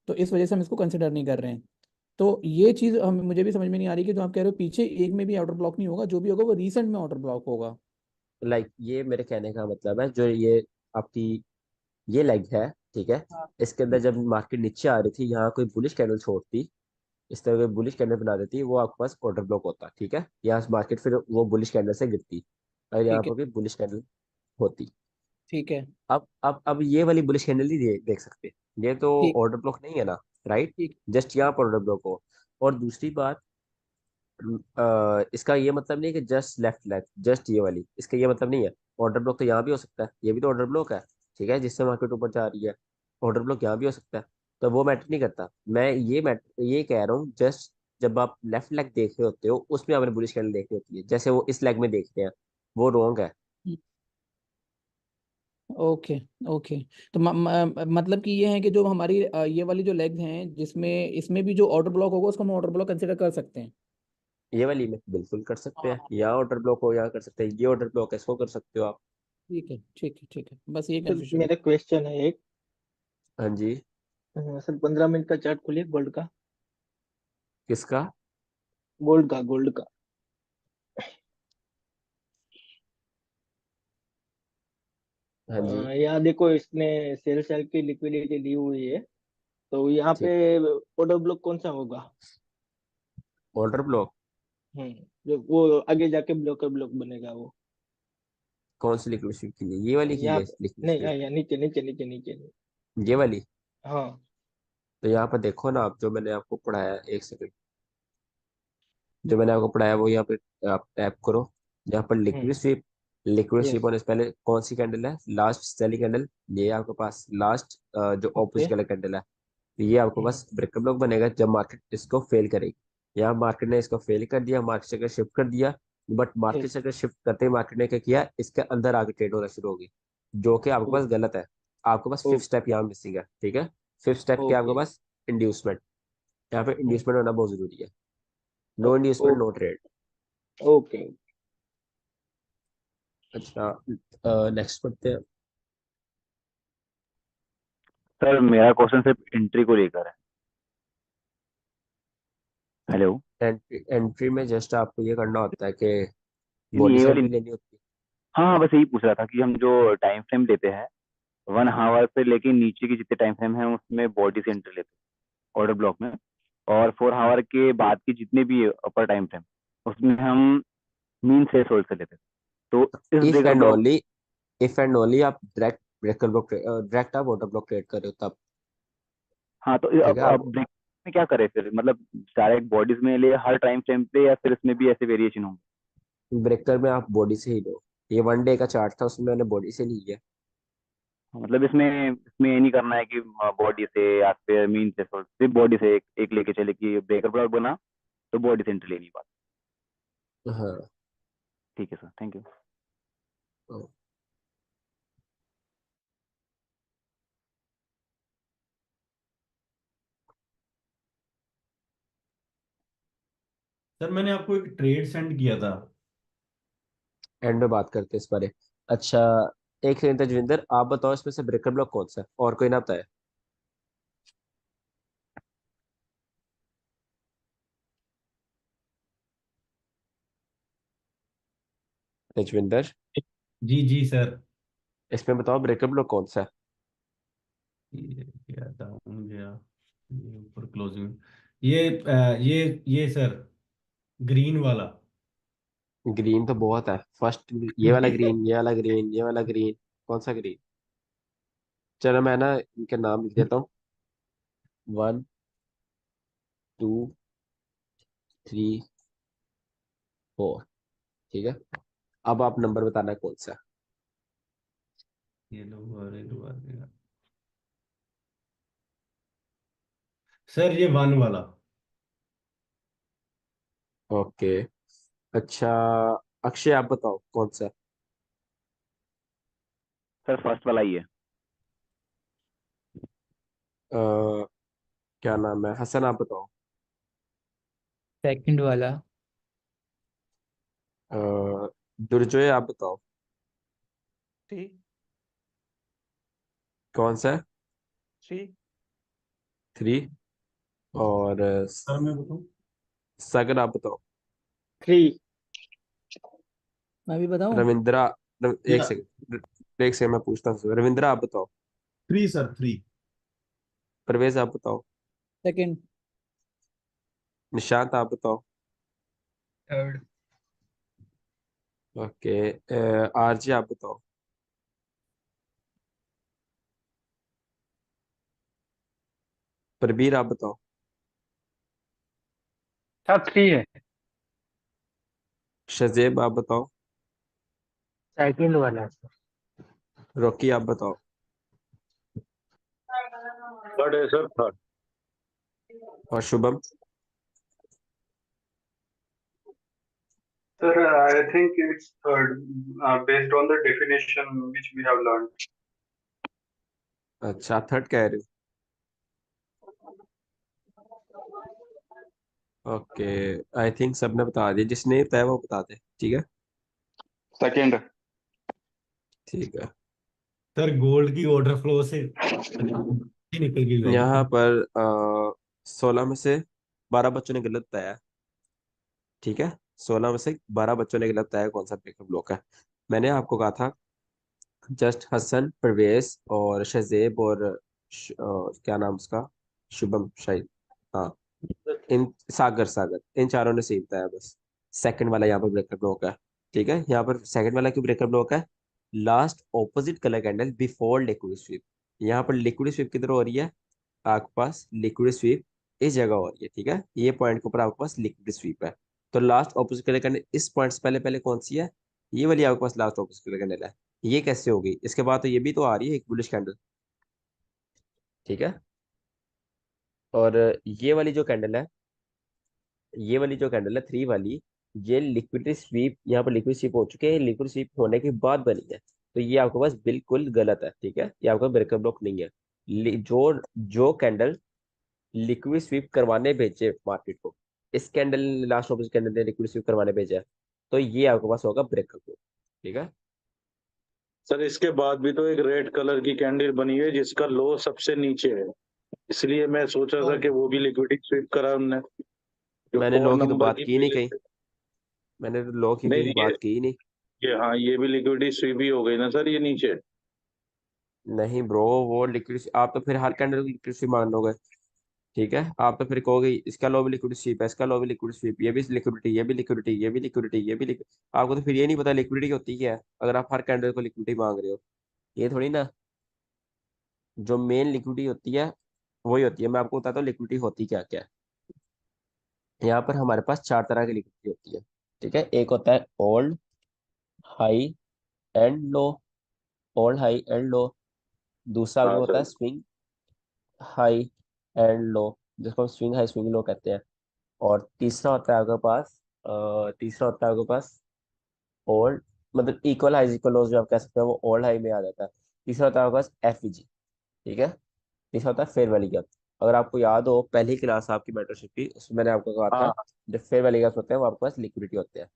तो इस वजह से हम इसको कंसिडर नहीं कर रहे हैं। तो ये चीज़ हम मुझे भी समझ में नहीं आ रही कि जो आप कह रहे हो पीछे एक में भी ऑर्डर ब्लॉक नहीं होगा, जो भी होगा वो रीसेंट में ऑर्डर ब्लॉक होगा। लाइक ये मेरे कहने का मतलब है, जो ये आपकी ये लेग है, ठीक है, हाँ। इसके अंदर जब मार्केट नीचे आ रही थी, यहाँ कोई बुलिश कैंडल छोड़ती, इस तरह के बुलिश कैंडल बना देती, वो आपके पास ऑर्डर ब्लॉक होता, ठीक है, यहाँ मार्केट फिर वो बुलिश कैंडल से गिरती, और यहाँ ठीक है। पर भी बुलिश कैंडल होती। ठीक है। अब ये वाली बुलिश कैंडल नहीं देख सकते, ये तो ठीक। ऑर्डर ब्लॉक नहीं है ना, राइट। ठीक। जस्ट यहाँ पर ऑर्डर ब्लॉक हो। और दूसरी बात, इसका ये मतलब नहीं है कि जस्ट लेफ्ट लेग, जस्ट ये वाली, इसका ये मतलब नहीं है। ऑर्डर ब्लॉक तो यहाँ भी हो सकता है, ये भी तो ऑर्डर ब्लॉक है, ठीक है, जिससे मार्केट ऊपर जा रही है। ऑर्डर ब्लॉक यहाँ भी हो सकता है, तो वो मैटर नहीं करता। मैं ये कह रहा हूँ, जस्ट जब आप लेफ्ट लेग देख रहे होते हो उसमें आपने बुलिश कैंडल देखनी होती है, जैसे वो इस लेग में देखते हैं, वो रॉन्ग है। Okay okay. तो मतलब कि ये है कि जो हमारी ये वाली जो लेग्स हैं जिसमें इसमें भी जो ऑर्डर ब्लॉक होगा उसको हम ऑर्डर ब्लॉक कंसिडर कर सकते हैं। ये वाली में बिल्कुल कर सकते हैं, यहाँ ऑर्डर ब्लॉक हो यहाँ कर सकते हैं, ये ऑर्डर ब्लॉक है इसको कर सकते हो आप। ठीक है ठीक है ठीक है, बस ये सर कंफ्यूजन है। मेरा क्वेश्चन है एक। हाँ जी। सर 15 मिनट का चार्ट खोलिए गोल्ड का। किसका? गोल्ड का। हाँ जी। यहाँ देखो इसने सेल सेल की लिक्विडिटी दी हुई है, तो यहाँ पे ठीक। ऑर्डर ब्लॉक कौन सा होगा? ऑर्डर ब्लॉक हम्म जो वो आगे जाके ब्लॉकर ब्लॉक बनेगा वो। कौन सी लिक्विड स्वीप के लिए? ये वाली की यहाँ है पे लिक्विड नहीं, स्वीप? यहाँ नीचे नीचे नीचे नीचे नीचे। ये वाली? हाँ। तो यहाँ पर देखो ना, आप जो मैंने आपको पढ़ाया, एक सेकंड, जो मैंने आपको पढ़ाया वो यहाँ पे आप टैप करो, यहाँ पर liquid hmm. Sweep. Liquid sweep yes. होने से पहले कौन सी कैंडल है? Last selling candle. ये आपके पास लास्ट जो ओके। ऑपोजिट कलर कैंडल है। तो ये आपको हम्म। बस ब्रेकर ब्लॉक बनेगा जब मार्केट इसको फेल करेगी। यहाँ मार्केट ने इसको फेल कर दिया, मार्केट से अगर शिफ्ट कर दिया, बट मार्केट यस। से अगर शिफ्ट करते ही मार्केट ने क्या किया, इसके अंदर आगे ट्रेड होना शुरू होगी, जो कि आपके पास गलत है। आपके पास ओ फिफ्थ स्टेप यहाँ मिसिंग है, ठीक है। फिफ्थ स्टेप क्या है आपके ओके। पास? इंड्यूसमेंट। यहाँ पे हम्म। इंड्यूसमेंट होना बहुत जरूरी है। नो ओ इंड्यूसमेंट नो ट्रेड। ओके। अच्छा, नेक्स्ट पढ़ते हैं। सर मेरा क्वेश्चन सिर्फ एंट्री को लेकर है। हेलो। एंट्री एंट्री में जस्ट आपको ये करना होता है कि नहीं बॉडी ये से वाली। एंट्री लेनी होती हाँ हाँ, बस यही पूछ रहा था कि हम जो टाइम फ्रेम लेते हैं 1 आवर से लेके नीचे की जितने टाइम फ्रेम है उसमें बॉडी से एंट्री लेते हैं ऑर्डर ब्लॉक में, और 4 आवर के बाद की जितने भी अपर टाइम फ्रेम उसमें हम मीन से सोल्ड से लेते हैं। तो इस है। Breaker block. If and only आप डायरेक्ट ब्रेकर ब्लॉक, डायरेक्ट आप ऑर्डर ब्लॉक ट्रेड कर रहे हो तब। हाँ तो ठीक है। अब ब्रेक में क्या करें फिर, मतलब डायरेक्ट बॉडीज में ले हर टाइम फ्रेम पे, या फिर इसमें भी ऐसे वेरिएशन होंगे? ब्रेकर में आप बॉडी से ही लो। ये 1 डे का चार्ट था, उसमें मैंने बॉडी से ली है। मतलब इसमें इसमें ये नहीं करना है कि बॉडी से या फिर मीन से सोल्ड, सिर्फ बॉडी से एक लेके चले कि ब्रेकर ब्लॉक बना तो बॉडी से एंट्री लेनी बात। हाँ। ठीक है सर, थैंक यू। तो सर मैंने आपको एक ट्रेड सेंड किया था। एंड में बात करते हैं इस बारे। अच्छा, एक सेकंड तजविंदर, आप बताओ इसमें से ब्रेकर ब्लॉक कौन सा है, और कोई ना बताए? तजविंदर, जी जी सर। इसमें बताओ ब्रेकर ब्लॉक कौन सा है? ये क्या डाउन गया, ये ऊपर क्लोजिंग, ये सर, ग्रीन वाला। ग्रीन तो बहुत है। फर्स्ट ये वाला ग्रीन, ये वाला ग्रीन, ये वाला ग्रीन। कौन सा ग्रीन? चलो मैं ना इनके नाम लिख देता हूँ। 1 2 3 4। ठीक है, अब आप नंबर बताना है कौन सा है। ये लोग ये लोग सर, ये वन वाला। ओके। अच्छा, अक्षय आप बताओ कौन सा है? सर फर्स्ट वाला ही है। क्या नाम है? हसन आप बताओ। सेकंड वाला। अ, दुर्जोय आप बताओ। थ्री। कौन सा है? थ्री। 3। और सर मैं बताऊं? सागर आप बताओ। 3। मैं भी बताऊं? रविंद्रा, एक या सेकंड, एक सेकंड मैं पूछता हूँ। रविंद्रा आप बताओ। 3 सर, 3। परवेज आप बताओ। सेकंड। निशांत आप बताओ। थर्ड। ओके। आरजे आप बताओ। प्रबीर आप बताओ। सर 3 है। शजेब आप बताओ। सेकंड वाला। रॉकी आप बताओ। थर्ड है सर, थर्ड। और Shubham? Sir, I think it's third, based on the definition which we have learned. अच्छा, थर्ड कह रहे हो? ओके, आई थिंक सबने बता दिया, जिसने बताया वो बता दे। ठीक है, Second. ठीक है। सर गोल्ड की ऑर्डर फ्लो से ही निकल गई भाई। यहाँ पर 16 में से 12 बच्चों ने गलत बताया। ठीक है, 16 में से 12 बच्चों ने गलत बताया कौन सा ब्रेकअप ब्लॉक है। मैंने आपको कहा था जस्ट हसन, परवेज और शहजेब और क्या नाम उसका, शुभम शायद, हाँ, इन सागर सागर इन चारों ने सही बताया बस। सेकंड वाला यहाँ पर ब्रेकअप ब्लॉक है। ठीक है, यहाँ पर सेकंड वाला क्यों ब्रेकअप ब्लॉक है? Last opposite colour candle before liquid sweep. यहाँ पर लिक्विड स्वीप किधर हो रही है? आपके पास लिक्विड स्वीप इस जगह हो रही है। ठीक है, ये पॉइंट के ऊपर आपके पास लिक्विड स्वीप है। तो लास्ट ऑपोजिट कलर कैंडल इस पॉइंट से पहले पहले कौन सी है? ये वाली आपके पास लास्ट ऑपोजिट कलर कैंडल है। ये कैसे होगी? इसके बाद तो ये भी तो आ रही है एक बुलिश कैंडल। ठीक है, और ये वाली जो कैंडल है, ये वाली जो कैंडल है 3 वाली, ये लिक्विड स्वीप, यहाँ पर लिक्विड स्वीप हो चुके हैं, लिक्विड स्वीप होने के बाद बनी है। तो ये आपके पास बिल्कुल गलत है। ठीक है, ये आपका ब्रेकअप ब्लॉक नहीं है। जो जो कैंडल लिक्विड स्वीप करवाने भेजे मार्केट को, इस कैंडल ने, लास्ट ऑपोजिट कैंडल ने लिक्विड स्वीप करवाने भेजा है, तो ये आपके पास होगा ब्रेकअप ब्लॉक। ठीक है, सर इसके बाद भी तो एक रेड कलर की कैंडल बनी है जिसका लो सबसे नीचे है, इसलिए मैं सोच रहा था कि वो भी लिक्विडिटी स्वीप करा हमने, जो मैंने 4 लो की तो नंबर बात की की नहीं कहीं, प्लेस। मैंने तो लो की नहीं कहीं ये बात की ही नहीं। ये हाँ, ये भी लिक्विडिटी स्वीप ही हो गई ना सर, ये नीचे। नहीं ब्रो, वो लिक्विड आप तो फिर हर कैंडल को लिक्विड स्वीप मान लोगे। ठीक है, आप तो फिर कहोगे इसका लो भी लिक्विड स्वीप है, इसका लो भी लिक्विड स्वीप, ये भी लिक्विडिटी, ये भी लिक्विडिटी, ये भी लिक्विडिटी, ये भी लिक्विड। आपको तो फिर ये नहीं पता लिक्विडिटी होती क्या है, अगर आप हर कैंडल को लिक्विडिटी मांग रहे हो। ये थोड़ी ना, जो मेन लिक्विडिटी होती है वही होती है। मैं आपको बताता हूँ लिक्विडिटी होती क्या क्या है। यहाँ पर हमारे पास 4 तरह की लिक्विडिटी होती है। ठीक है, एक होता है old, high and low. Old, high and low. दूसरा जो हाँ होता है sir. Swing high and low, जिसको हम स्विंग हाई स्विंग लो कहते हैं। और तीसरा होता है आपके पास तीसरा होता है आपके पास ओल्ड, मतलब इक्वल हाई इक्वल लो जो आप कह सकते हैं, वो ओल्ड हाई में आ जाता है। तीसरा होता है आपके पास एफईजी। ठीक है, तीसरा होता है फेयर वैली गैप। अगर आपको याद हो पहली क्लास आपकी मेंटरशिप की, उसमें मैंने आपको कहा था हाँ जो फेयर वैली गैप होते हैं वो आपके पास लिक्विडिटी होते हैं।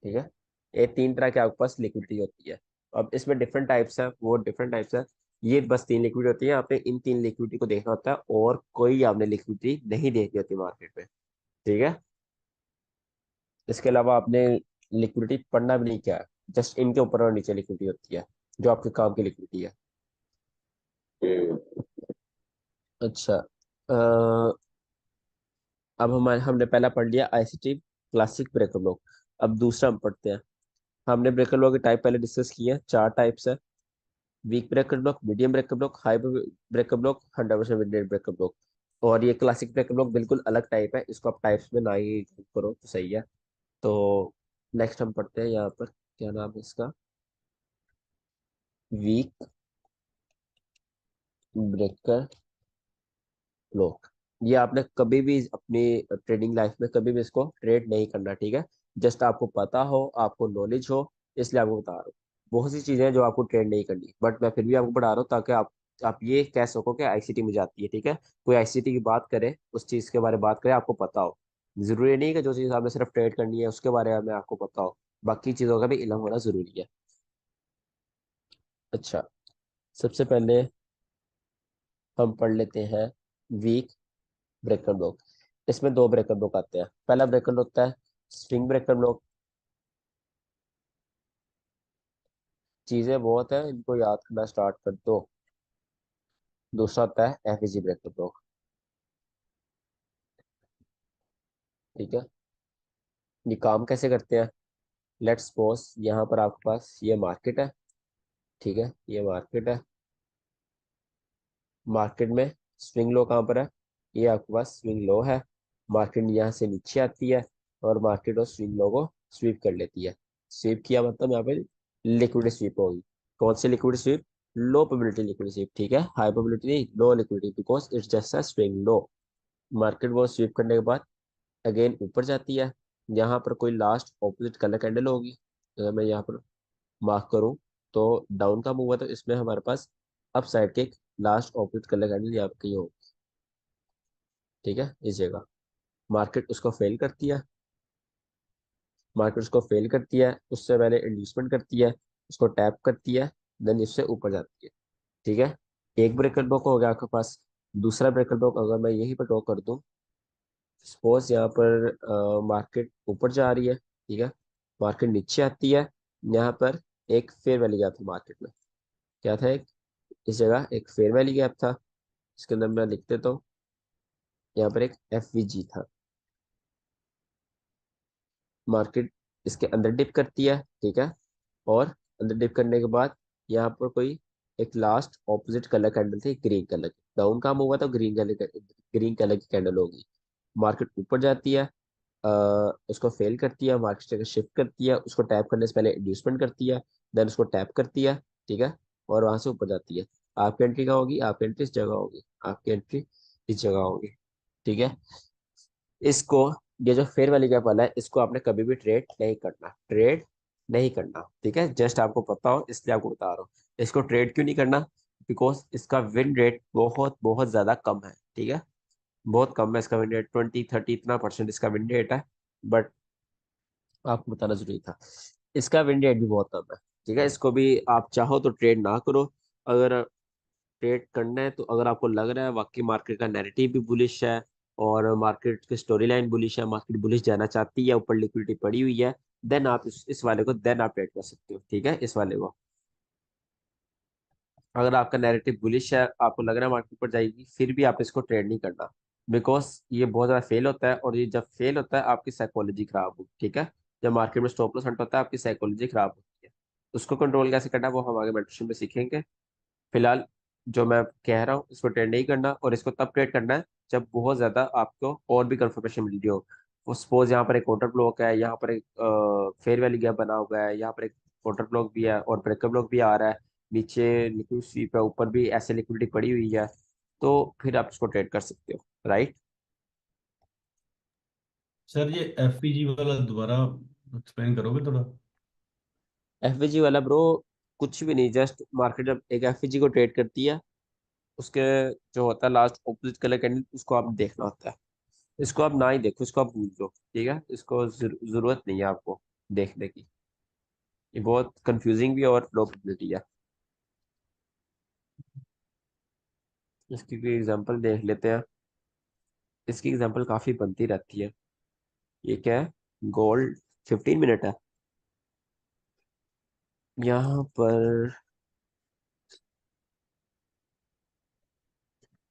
ठीक है, ये 3 तरह के आपके पास लिक्विडिटी होती है। अब इसमें डिफरेंट टाइप्स है, वो डिफरेंट टाइप्स है। ये बस 3 लिक्विडिटी होती है, आपने इन 3 लिक्विडिटी को देखना होता है, और कोई आपने लिक्विडिटी नहीं देखनी होती मार्केट में। ठीक है, इसके अलावा आपने लिक्विडिटी पढ़ना भी नहीं, क्या है, जस्ट इनके ऊपर और नीचे लिक्विडिटी होती है जो आपके काम की लिक्विडिटी है। अच्छा, अब हमने पहला पढ़ लिया आईसीटी क्लासिक ब्रेकर ब्लॉक। अब दूसरा हम पढ़ते हैं। हमने ब्रेकर ब्लॉक के टाइप पहले डिस्कस किए हैं, 4 टाइप्स है। Weak breaker block, medium breaker block, high breaker block, 100% winded breaker block. और ये क्लासिक ब्रेकर ब्लॉक बिल्कुल अलग टाइप है, इसको आप टाइप्स में ना ही group करो तो सही है। तो नेक्स्ट हम पढ़ते हैं यहाँ पर, क्या नाम है इसका, वीक ब्रेकर ब्लॉक। ये आपने कभी भी अपनी ट्रेडिंग लाइफ में कभी भी इसको ट्रेड नहीं करना। ठीक है, जस्ट आपको पता हो, आपको नॉलेज हो, इसलिए आपको बता रहा हूँ। बहुत सी चीजें हैं जो आपको ट्रेड नहीं करनी, बट मैं फिर भी आपको पढ़ा रहा हूँ ताकि आप ये कह सको कि आईसीटी मुझे आती है। ठीक है, कोई आईसीटी की बात करे, उस चीज के बारे में बात करे, आपको पता हो। जरूरी नहीं कि जो चीज आपने सिर्फ ट्रेड करनी है उसके बारे में आपको पता हो, बाकी चीजों का भी इल्म होना जरूरी है। अच्छा, सबसे पहले हम पढ़ लेते हैं वीक ब्रेकर ब्लॉक। इसमें 2 ब्रेकर ब्लॉक आते हैं। पहला ब्रेकर ब्लॉक होता है स्विंग ब्रेकर ब्लॉक। चीजें बहुत है, इनको याद करना स्टार्ट कर दो। दूसरा होता है एफईजी ब्रेकर ब्लॉक। ठीक है, ये काम कैसे करते हैं? लेट्स सपोज यहाँ पर आपके पास ये मार्केट है। ठीक है, ये मार्केट है। मार्केट में स्विंग लो कहाँ पर है? ये आपके पास स्विंग लो है। मार्केट यहाँ से नीचे आती है और मार्केट और स्विंग लो को स्वीप कर लेती है। स्वीप किया मतलब यहाँ पे लिक्विड स्वीप होगी। कौन सी liquid sweep? Low probability liquidity sweep, ठीक है, हाई प्रोबेबिलिटी नहीं, low liquidity, because it's just a swing low. Market वो स्वीप करने के बाद अगेन ऊपर जाती है, यहाँ पर कोई लास्ट ऑपोजिट कलर कैंडल होगी। अगर मैं यहाँ पर मार्क करूँ तो डाउन का मूव है, तो इसमें हमारे पास अप साइड के लास्ट ऑपोजिट कलर कैंडल यहाँ पे कहीं होगी, ठीक है, इस जगह। मार्केट उसको फेल करती है, मार्केट उसको फेल करती है, उससे पहले इंड्यूसमेंट करती है, उसको टैप करती है, देन इससे ऊपर जाती है, ठीक है। एक ब्रेकर ब्लॉक हो गया आपके पास। दूसरा ब्रेकर ब्लॉक अगर मैं यहीं पर ड्रॉ कर दूं, सपोज यहाँ पर मार्केट ऊपर जा रही है, ठीक है, मार्केट नीचे आती है, यहाँ पर एक फेयर वैली गैप था मार्केट में। क्या था? एक इस जगह एक फेयर वैली गैप था, इसके अंदर मैं लिख देता हूँ, यहाँ पर एक एफ था। मार्केट इसके अंदर डिप करती है, ठीक है, और अंदर डिप करने के बाद यहाँ पर कोई एक लास्ट ऑपोजिट कलर कैंडल थी, ग्रीन कलर की। डाउन काम हुआ तो ग्रीन कलर की कैंडल होगी। मार्केट ऊपर जाती है, उसको फेल करती है, मार्केट जगह शिफ्ट करती है, उसको टैप करने से पहले इंड्यूसमेंट करती है, देन उसको टैप करती है, ठीक है, और वहां से ऊपर जाती है। आपकी एंट्री कहाँ होगी? आपकी एंट्री इस जगह होगी, आपकी एंट्री इस जगह होगी, ठीक है। इसको, ये जो फेयर वैल्यू गैप वाला है, इसको आपने कभी भी ट्रेड नहीं करना, ट्रेड नहीं करना, ठीक है, जस्ट आपको पता हो इसलिए आपको बता रहा हूँ। इसको ट्रेड क्यों नहीं करना? बिकॉज इसका विन रेट बहुत बहुत ज्यादा कम है, ठीक है, बहुत कम है इसका विन रेट, 20 30 इतना परसेंट इसका विन रेट है। बट आपको बताना जरूरी था, इसका विन रेट भी बहुत कम है, ठीक है। इसको भी आप चाहो तो ट्रेड ना करो। अगर ट्रेड करना है तो अगर आपको लग रहा है वाकई मार्केट का नैरेटिव भी बुलिश है और मार्केट की स्टोरी लाइन बुलिश है, मार्केट बुलिश जाना चाहती है, ऊपर लिक्विडिटी पड़ी हुई है, देन आप इस वाले को देन आप ट्रेड कर सकते हो, ठीक है, इस वाले को। अगर आपका नैरेटिव बुलिश है, आपको लग रहा है मार्केट ऊपर जाएगी, फिर भी आप इसको ट्रेड नहीं करना, बिकॉज ये बहुत ज़्यादा फेल होता है, और ये जब फेल होता है आपकी साइकोलॉजी खराब होगी, ठीक है। जब मार्केट में स्टॉप लॉस हंट होता है आपकी साइकोलॉजी खराब होती है। उसको कंट्रोल कैसे करना है वो हम आगे मेडिटेशन में सीखेंगे। फिलहाल जो मैं कह रहा हूँ, इसको ट्रेड नहीं करना, और इसको तब ट्रेड करना है जब बहुत ज्यादा आपको और भी कंफर्मेशन मिल रही हो। सपोज यहाँ पर एक काउंटर ब्लॉक है, यहाँ पर एक फेयर वैली गैप बना हुआ है, यहाँ पर एक काउंटर ब्लॉक भी है और ब्रेकर ब्लॉक भी आ रहा है, नीचे लिक्विड स्वीप है, ऊपर भी ऐसे लिक्विडिटी पड़ी हुई है, तो फिर आप इसको ट्रेड कर सकते हो, राइट। सर ये एफपीजी वाला दोबारा एक्सप्लेन करोगे थोड़ा? एफवीजी वाला ब्रो कुछ भी नहीं, जस्ट मार्केट जब एक एफवीजी को ट्रेड करती है, उसके जो होता है लास्ट ऑपोजिट कलर कैंडल, उसको आप देखना होता है। इसको आप ना ही देखो, इसको आप भूल दो, ठीक है, इसको जरूरत नहीं है आपको देखने की। ये बहुत कंफ्यूजिंग भी है और लो प्रोबेबिलिटी है। इसकी कोई एग्जांपल देख लेते हैं। इसकी एग्जांपल काफी बनती रहती है। ये क्या है? गोल्ड 15 मिनट है। यहाँ पर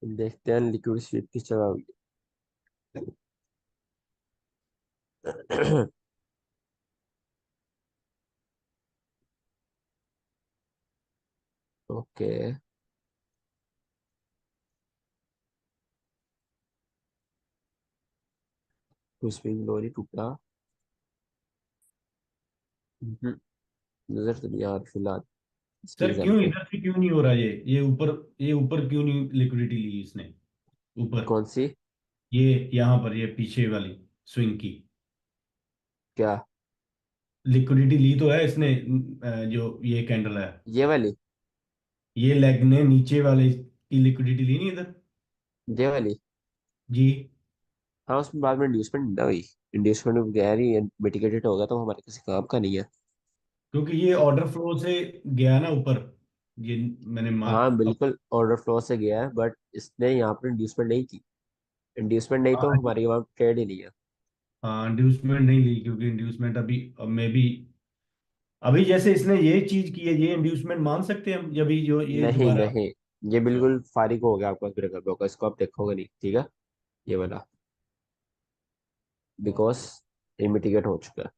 देखते हैं लिक्विड स्वीप किस जगह हुई है। ओके, स्विंग लोरी टुकड़ा। हम्म, नजर तो नहीं आ रही फिलहाल इसकी सर क्यों एग्जांपल। इधर से क्यों नहीं हो रहा ये ऊपर क्यों नहीं लिक्विडिटी ली इसने ऊपर? कौन सी? ये यहाँ पर ये पीछे वाली स्विंग की क्या? लिक्विडिटी ली तो है इसने, जो ये कैंडल है, ये वाली? ये लेग ने नीचे वाले की लिक्विडिटी ली नहीं इधर। ये वाली? जी। हाँ, उसमें बाद में इंड्यूसमेंट ना हुई। इंड्यूसमेंट गैर ही मिटिगेटेड होगा तो हमारे किसी काम का नहीं है। क्योंकि ये ऑर्डर फ्लो से गया ना ऊपर, ये मैंने हाँ मार्क। बिल्कुल ऑर्डर फ्लो से गया है, बट इसने यहाँ पर इंड्यूसमेंट नहीं की। इंड्यूसमेंट नहीं तो हमारी वहाँ ट्रेड ही नहीं है। हाँ इंड्यूसमेंट नहीं ली, क्योंकि इंड्यूसमेंट अभी अब मे भी अभी जैसे इसने ये चीज की है, ये इंड्यूसमेंट मान सकते हैं हम जब जो ये नहीं दोबारा। नहीं, ये अच्छा। बिल्कुल फारिग हो गया आपका ब्रेकर ब्लॉक, इसको आप देखोगे नहीं, ठीक है, ये वाला, बिकॉज ये मिटिगेट हो चुका है।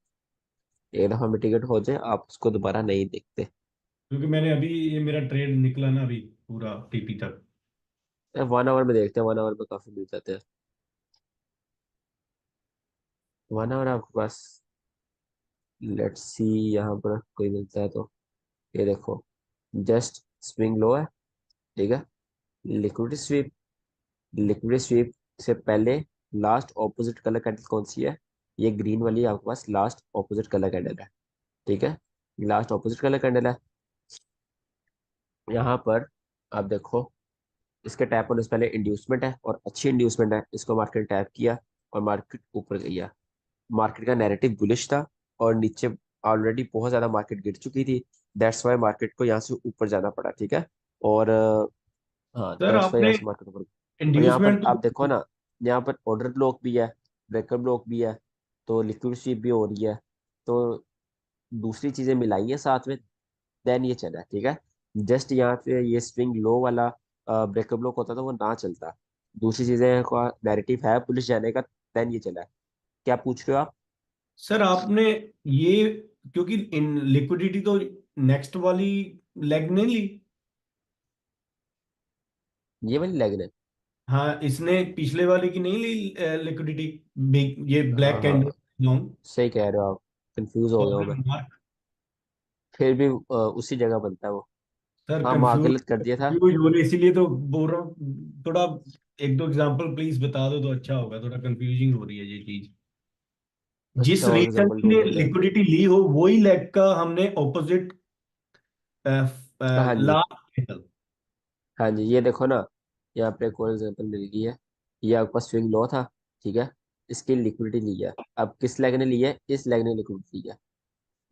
एक दफा मिटिगेट हो जाए आप उसको दोबारा नहीं देखते। क्योंकि मैंने अभी ये मेरा ट्रेड निकला ना अभी पूरा टीपी तक। 1 आवर में देखते हैं, 1 आवर में काफी मिल जाते हैं। 1 आवर आपके पास, लेट्स सी, यहाँ पर कोई मिलता है तो ये देखो, जस्ट स्विंग लो है, ठीक है। लिक्विडिटी स्वीप से पहले लास्ट ऑपोजिट कलर कैंडल कौन सी है? ये ग्रीन वाली आपके पास लास्ट ऑपोजिट कलर कैंडल है, ठीक है। लास्ट ऑपोजिट कलर कैंडल है। यहाँ पर आप देखो, इसके टैप होने से पहले इंड्यूसमेंट है और अच्छी इंड्यूसमेंट है, इसको मार्केट टैप किया और मार्केट ऊपर गया। मार्केट का नैरेटिव बुलिश था और नीचे ऑलरेडी बहुत ज्यादा मार्केट गिर चुकी थी। दैट्स वाई मार्केट को यहाँ से ऊपर जाना पड़ा, ठीक है। और हाँ, सर दैट्स वाई आपने यहाँ से मार्केट ऊपर। और यहाँ पर इंड्यूसमेंट आप देखो तो ना, यहाँ पर ऑर्डर ब्लॉक भी है, ब्रेकर ब्लॉक भी है, तो लिक्विड स्वीप भी हो रही है। तो दूसरी चीजें मिलाई है साथ में, देन ये चला, ठीक है। जस्ट यहाँ पे ये स्विंग लो वाला ब्रेकर ब्लॉक होता तो वो ना चलता। दूसरी चीजें का नैरेटिव है पुलिस जाने का, देन ये चला है। क्या पूछ रहे हो आप? सर आपने ये, क्योंकि इन लिक्विडिटी तो नेक्स्ट वाली लेग ने ली। ये वाली लेग है। हाँ, इसने पिछले वाले की नहीं ली लिक्विडिटी, ये ब्लैक हाँ हाँ, कैंडल लॉन्ग। सही कह रहे हो आप, कंफ्यूज हो तो गया हूँ मैं। अगर मार्क, फिर भी उसी जगह बनता है वो। सर हाँ, मार्क कंफ्यूज गलत कर दिया था। कंफ्यूज हो रहे, इसीलिए तो बोल रहा हूँ थोड़ा। एक दो एग्जांपल प्लीज बता दो तो अच्छा होगा, थोड़ा कंफ्यूजिंग हो रही है ये चीज। जिस अच्छा, और रीजन एग्जाम्पल ने ढूंढ लेते हैं। लिक्विडिटी ली हो वही लेग का हमने ऑपोजिट हाँ जी, लास्ट कैंडल। हाँ जी, ये देखो ना, यहाँ पे एक और एग्जाम्पल मिल गई है। ये आपका स्विंग लो था, ठीक है। इसकी लिक्विडिटी ली है। अब किस लेग ने ली है? इस लेग ने लिक्विडिटी ली है।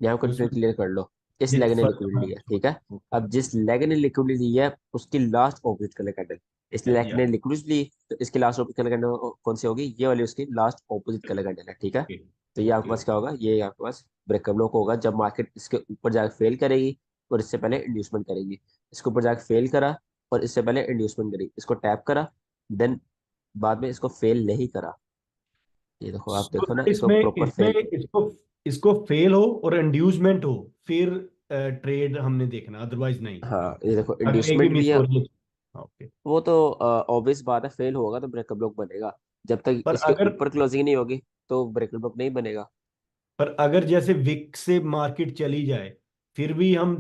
यहाँ कंफ्यूजन उसमें क्लियर कर लो। इस ये लेग ने फर्स्ट लिक्विडिटी ली है, ठीक है। ओके अब जिस लेग ने लिक्विडिटी ली है उसकी लास्ट ऑपोजिट कलर कैंडल, इस लेग या ने लिक्विडिटी ली तो इसकी लास्ट ऑपोजिट कलर कैंडल कौन सी होगी? ये वाली उसकी लास्ट ऑपोजिट कलर कैंडल है, ठीक है। ओके तो ये आपके ओके पास क्या होगा? ये आपके पास ब्रेकअप ब्लॉक होगा जब मार्केट इसके ऊपर जाकर फेल करेगी और इससे पहले इंड्यूसमेंट करेगी। इसके ऊपर जाकर फेल करा और इससे पहले इंड्यूसमेंट करी, इसको टैप करा, देन बाद में इसको फेल नहीं करा। ये देखो, आप तो देखो ना, सर इसको इसमें प्रॉपर इसमें फेल। इसको इसको फेल हो और इंड्यूसमेंट हो, फिर ट्रेड हमने देखना, अदरवाइज नहीं। हाँ, ये देखो अगर एक भी इंड्यूसमेंट भी मिस है। हो रही है ओके। वो तो ऑब्वियस बात है, फेल होगा तो ब्रेकअप ब्लॉक बनेगा। जब तक पर इसके अगर ऊपर क्लोजिंग नहीं होगी तो ब्रेकअप ब्लॉक नहीं बनेगा। पर अगर जैसे विक से मार्केट चली जाए, फिर भी हम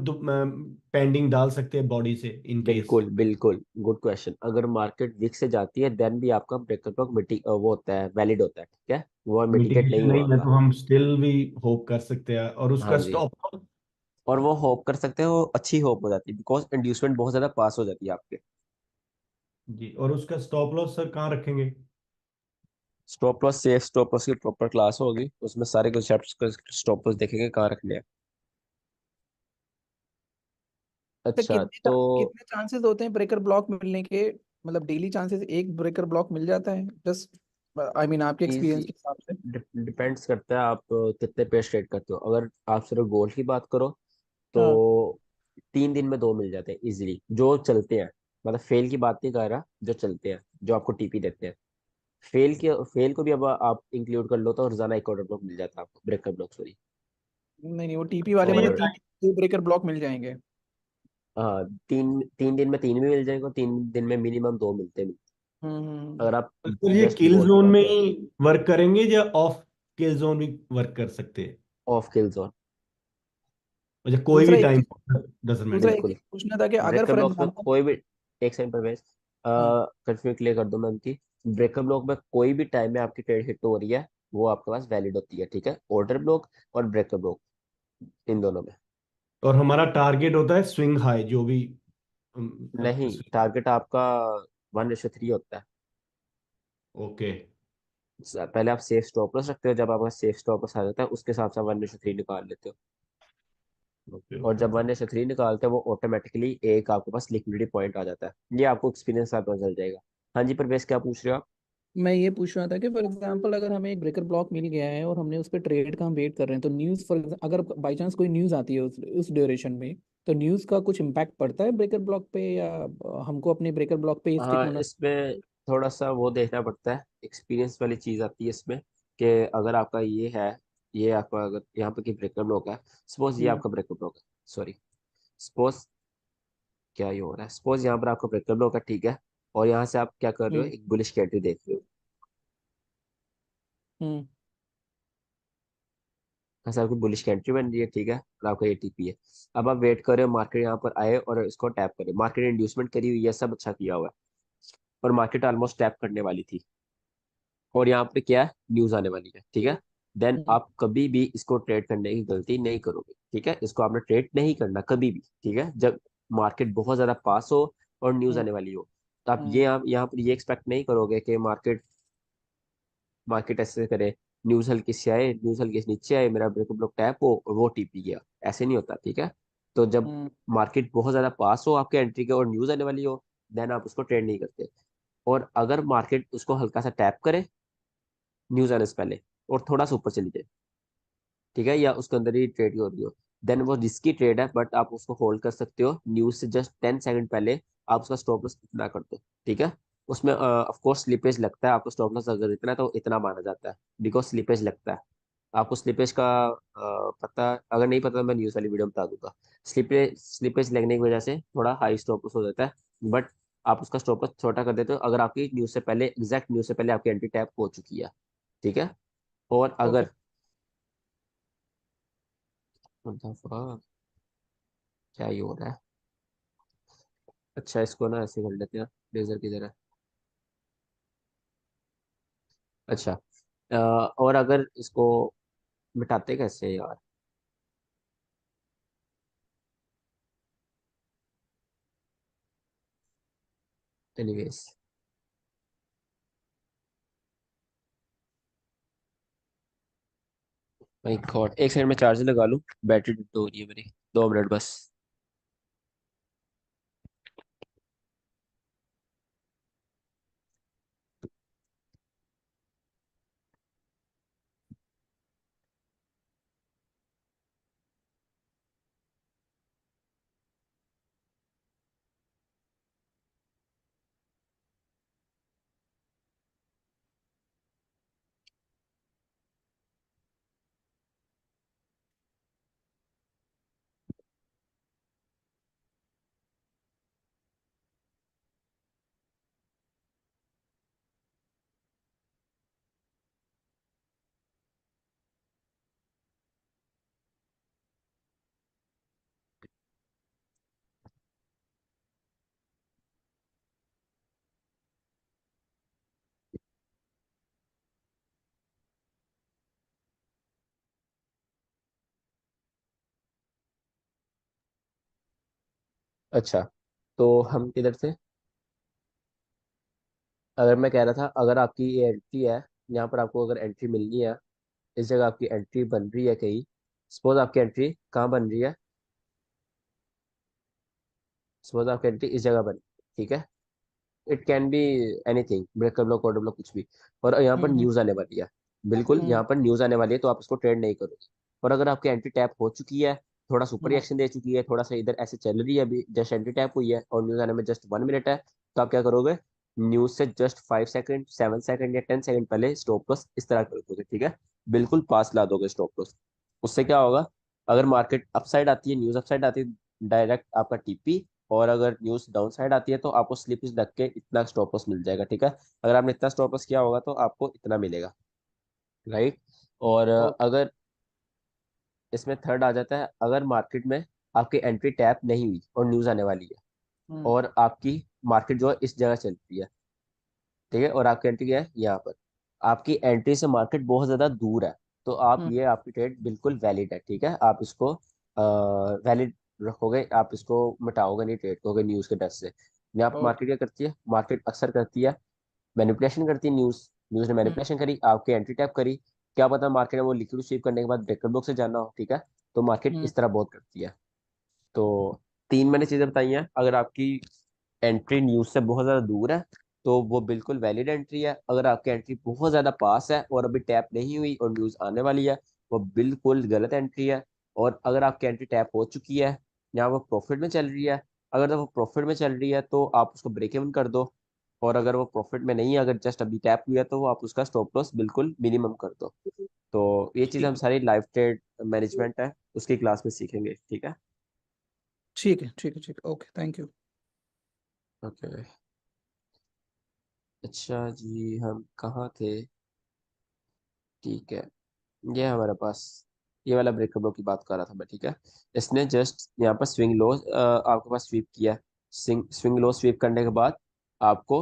पेंडिंग डाल सकते हैं बॉडी से इन केस। बिल्कुल बिल्कुल, गुड क्वेश्चन। अगर मार्केट वीक से जाती है देन भी आपका ब्रेकअप ब्लॉक वो होता है, वैलिड होता है, ठीक है। वो मिटिगेट नहीं मिटिगेशन हुआ नहीं है होता। तो हम स्टिल भी होप कर सकते हैं, और हाँ उसका जी, स्टॉप। और वो होप कर सकते हैं, वो अच्छी होप हो जाती है बिकॉज इंड्यूसमेंट बहुत ज्यादा पास हो जाती है आपके। जी, और उसका स्टॉप लॉस सर कहाँ रखेंगे? Stop loss, safe stop loss की प्रॉपर क्लास होगी, उसमें सारे कॉन्सेप्ट्स स्टॉप लॉस देखेंगे कहाँ रखने हैं। तो अच्छा तो कितने चांसेस होते हैं ब्रेकर ब्लॉक मिलने के? मतलब डेली चांसेस एक ब्रेकर ब्लॉक मिल जाता है जस्ट, आई मीन आपके एक्सपीरियंस इजी के हिसाब से? डिपेंड्स करता है आप कितने पेज ट्रेड करते हो। अगर आप सिर्फ गोल्ड की बात करो तो हाँ। 3 दिन में 2 मिल जाते हैं इजीली, जो चलते हैं। मतलब फेल की बात नहीं कर रहा, जो चलते हैं, जो आपको टीपी देते हैं। फेल को भी अब आप इंक्लूड कर लो तो रोजाना एक ऑर्डर ब्लॉक मिल जाता है आपको, ब्रेकअप ब्लॉक, सॉरी। नहीं नहीं, वो टीपी वाले अच्छा, ये मतलब और 3 ब्रेकर ब्लॉक मिल जाएंगे? हाँ, 3 दिन में 3 भी मिल जाएंगे और 3 दिन में मिनिमम 2 मिलते हैं। हम्म। अगर आप सर ये जस्ट किल गोल्ड की जोन बात में करो, ही वर्क करेंगे या ऑफ किल जोन भी वर्क कर सकते हैं? Of kill zone. अच्छा, कोई भी दूसरा एक टाइम चीज डजंट दूसरा मैटर। एक बिल्कुल, चीज पूछना था कि अगर ब्रेकअप फॉर ब्लॉक में एग्जांपल। कोई भी, एक सेकंड पर वेज, हाँ। कंफ्यूज क्लियर कर दूं मैं उनकी। ब्रेकअप ब्लॉक में कोई भी टाइम में आपकी ट्रेड हिट हो रही है वो आपके पास वैलिड होती है, ठीक है। ऑर्डर ब्लॉक और ब्रेकअप ब्लॉक, इन दोनों में। और हमारा टारगेट होता है स्विंग हाई जो भी नहीं, टारगेट आपका 1:3 होता है। ओके पहले आप सेफ स्टॉप लॉस रखते हो, जब आपका सेफ स्टॉप लॉस आ जाता है उसके हिसाब से 1:3 निकाल लेते हो। ओके और ओके जब ओके। 1:3 निकालते हैं वो ऑटोमेटिकली एक आपके पास लिक्विडिटी पॉइंट आ जाता है। ये आपको एक्सपीरियंस साथ पता चल जाएगा। हाँ जी, प्रवेश क्या पूछ रहे हो आप? मैं ये पूछ रहा था कि फॉर एग्जांपल अगर हमें एक ब्रेकर ब्लॉक मिल गया है और हमने उस पर ट्रेड का हम वेट कर रहे हैं, तो न्यूज़ फॉर अगर बाई चांस कोई न्यूज़ आती है उस ड्यूरेशन में, तो न्यूज़ का कुछ इम्पैक्ट पड़ता है ब्रेकर ब्लॉक पे, या हमको अपने ब्रेकर ब्लॉक पे स्टिक हाँ, होना? इसमें थोड़ा सा वो देखना पड़ता है, एक्सपीरियंस वाली चीज़ आती है इसमें, कि अगर आपका ये है, ये आपका अगर यहाँ पे की ब्रेकअप ब्लॉक है, सपोज ये हम्म। आपका ब्रेकअप ब्लॉक है, सॉरी, सपोज क्या ये हो रहा है, सपोज यहाँ पर आपका ब्रेकअप ब्लॉक है, ठीक है। और यहाँ से आप क्या कर रहे हो, हम्म। एक बुलिश कैंडल देख रहे हो। हम्म। ऐसा आपकी बुलिश की एंट्री बन रही है, ठीक है, और आपका ये टीपी है। अब आप वेट करें मार्केट यहाँ पर आए और इसको टैप करें, मार्केट इंड्यूसमेंट करी हुई है, सब अच्छा किया हुआ है, और मार्केट ऑलमोस्ट टैप करने वाली थी, और यहाँ पे क्या है, न्यूज आने वाली है, ठीक है। देन आप कभी भी इसको ट्रेड करने की गलती नहीं करोगे, ठीक है, इसको आपने ट्रेड नहीं करना कभी भी, ठीक है। जब मार्केट बहुत ज्यादा पास हो और न्यूज आने वाली हो, तो आप ये आप यहाँ पर ये एक्सपेक्ट नहीं करोगे कि मार्केट मार्केट ऐसे करे, न्यूज हल्की से आए, न्यूज हल्की से नीचे आए, मेरा ब्रेकअप ब्लॉक टैप हो और वो टीपी गया, ऐसे नहीं होता, ठीक है। तो जब मार्केट बहुत ज्यादा पास हो आपके एंट्री के और न्यूज आने वाली हो, देन आप उसको ट्रेड नहीं करते। और अगर मार्केट उसको हल्का सा टैप करे न्यूज आने से पहले और थोड़ा सा ऊपर चली जाए, ठीक है, या उसके अंदर ही ट्रेड हो रही हो, देन वो रिस्की ट्रेड है, बट आप उसको होल्ड कर सकते हो। न्यूज से जस्ट 10 सेकंड पहले आप उसका स्टॉप लॉस इतना कर दो, ठीक है। उसमें ऑफ कोर्स स्लिपेज लगता है, आपको स्टॉप लॉस अगर इतना है तो इतना माना जाता है, बिकॉज स्लिपेज लगता है। आपको स्लिपेज का पता, अगर नहीं पता तो मैं न्यूज वाली वीडियो में बता दूंगा। स्लिपेज लगने की वजह से थोड़ा हाई स्टॉप लॉस हो जाता है, बट आप उसका स्टॉप लॉस छोटा कर देते हो अगर आपकी न्यूज से पहले, एग्जैक्ट न्यूज से पहले आपकी एंट्री टैप हो चुकी है, ठीक है। और ओके। अगर मतलब क्या ही हो रहा है, अच्छा इसको ना ऐसे कर लेते हैं लेजर की तरह। अच्छा और अगर इसको मिटाते कैसे यार, एनीवेज, माय गॉड, एक सेकंड में चार्ज लगा लूं, बैटरी डेड हो रही है मेरी, 2 मिनट बस। अच्छा, तो हम किधर से, अगर मैं कह रहा था अगर आपकी ये एंट्री है, यहाँ पर आपको अगर एंट्री मिलनी है, इस जगह आपकी एंट्री बन रही है कहीं, सपोज आपकी एंट्री कहाँ बन रही है, सपोज आपकी एंट्री इस जगह बन रही है, ठीक है, it can be anything, breaker block, order block, कुछ भी, और यहाँ पर न्यूज आने वाली है, बिल्कुल यहाँ पर न्यूज आने वाली है, तो आप इसको ट्रेड नहीं करोगे। और अगर आपकी एंट्री टैप हो चुकी है, थोड़ा सुपर रिएक्शन दे चुकी है, थोड़ा सा इधर ऐसे चल रही है, अभी जस्ट एंट्री टैप हुई है और न्यूज आने में जस्ट 1 मिनट है, तो आप क्या करोगे, न्यूज से जस्ट 5 सेकंड, 7 सेकंड या 10 सेकंड पहले स्टॉप लॉस इस तरह कर दोगे, ठीक है, बिल्कुल पास ला दोगे स्टॉप लॉस। उससे क्या होगा, अगर मार्केट अपसाइड आती है, न्यूज अपसाइड आती है, डायरेक्ट आपका टीपी, और अगर न्यूज डाउन साइड आती है तो आपको स्लिप लग के इतना स्टॉप लॉस मिल जाएगा, ठीक है। अगर आपने इतना स्टॉप लॉस किया होगा तो आपको इतना मिलेगा, राइट। और ओके। अगर इसमें थर्ड आ जाता है, अगर मार्केट में आपकी एंट्री टैप नहीं हुई और न्यूज आने वाली है, और आपकी मार्केट जो है इस जगह चल रही है, ठीक है, और आपकी एंट्री क्या है यहाँ पर, आपकी एंट्री से मार्केट बहुत ज्यादा दूर है, तो आप ये आपकी ट्रेड बिल्कुल वैलिड है, ठीक है, आप इसको वैलिड रखोगे, आप इसको मिटाओगे नहीं ट्रेड को न्यूज के डर से। यहाँ पर ओके। मार्केट क्या करती है, मार्केट अक्सर करती है मैनिपुलेशन करती है, न्यूज न्यूज ने मैनिपुलेशन करी, आपकी एंट्री टैप करी, क्या पता मार्केट में वो लिक्विड स्वीप करने के बाद ब्रेकर ब्लॉक से जाना हो, ठीक है, तो मार्केट इस तरह बहुत करती है। तो 3 मैंने चीजें बताई हैं, अगर आपकी एंट्री न्यूज से बहुत ज्यादा दूर है तो वो बिल्कुल वैलिड एंट्री है, अगर आपकी एंट्री बहुत ज्यादा पास है और अभी टैप नहीं हुई और न्यूज आने वाली है, वो बिल्कुल गलत एंट्री है। और अगर आपकी एंट्री टैप हो चुकी है या वो प्रॉफिट में चल रही है, अगर तो वो प्रॉफिट में चल रही है तो आप उसको ब्रेक इवन कर दो, और अगर वो प्रॉफिट में नहीं है, अगर जस्ट अभी टैप हुआ है, तो वो आप उसका स्टॉप लॉस बिल्कुल मिनिमम कर दो। तो ये चीज़ हम ठीक सारी लाइव ट्रेड मैनेजमेंट है उसकी क्लास में सीखेंगे, ठीक है। ठीक है ठीक है ठीक है, ओके, थैंक यू। ओके, अच्छा जी, हम कहाँ थे, ठीक है, ये हमारे पास ये वाला ब्रेकर ब्लॉक की बात कर रहा था मैं, ठीक है। इसने जस्ट यहाँ पर स्विंग लो आपके पास स्वीप किया। स्विंग लो स्वीप करने के बाद आपको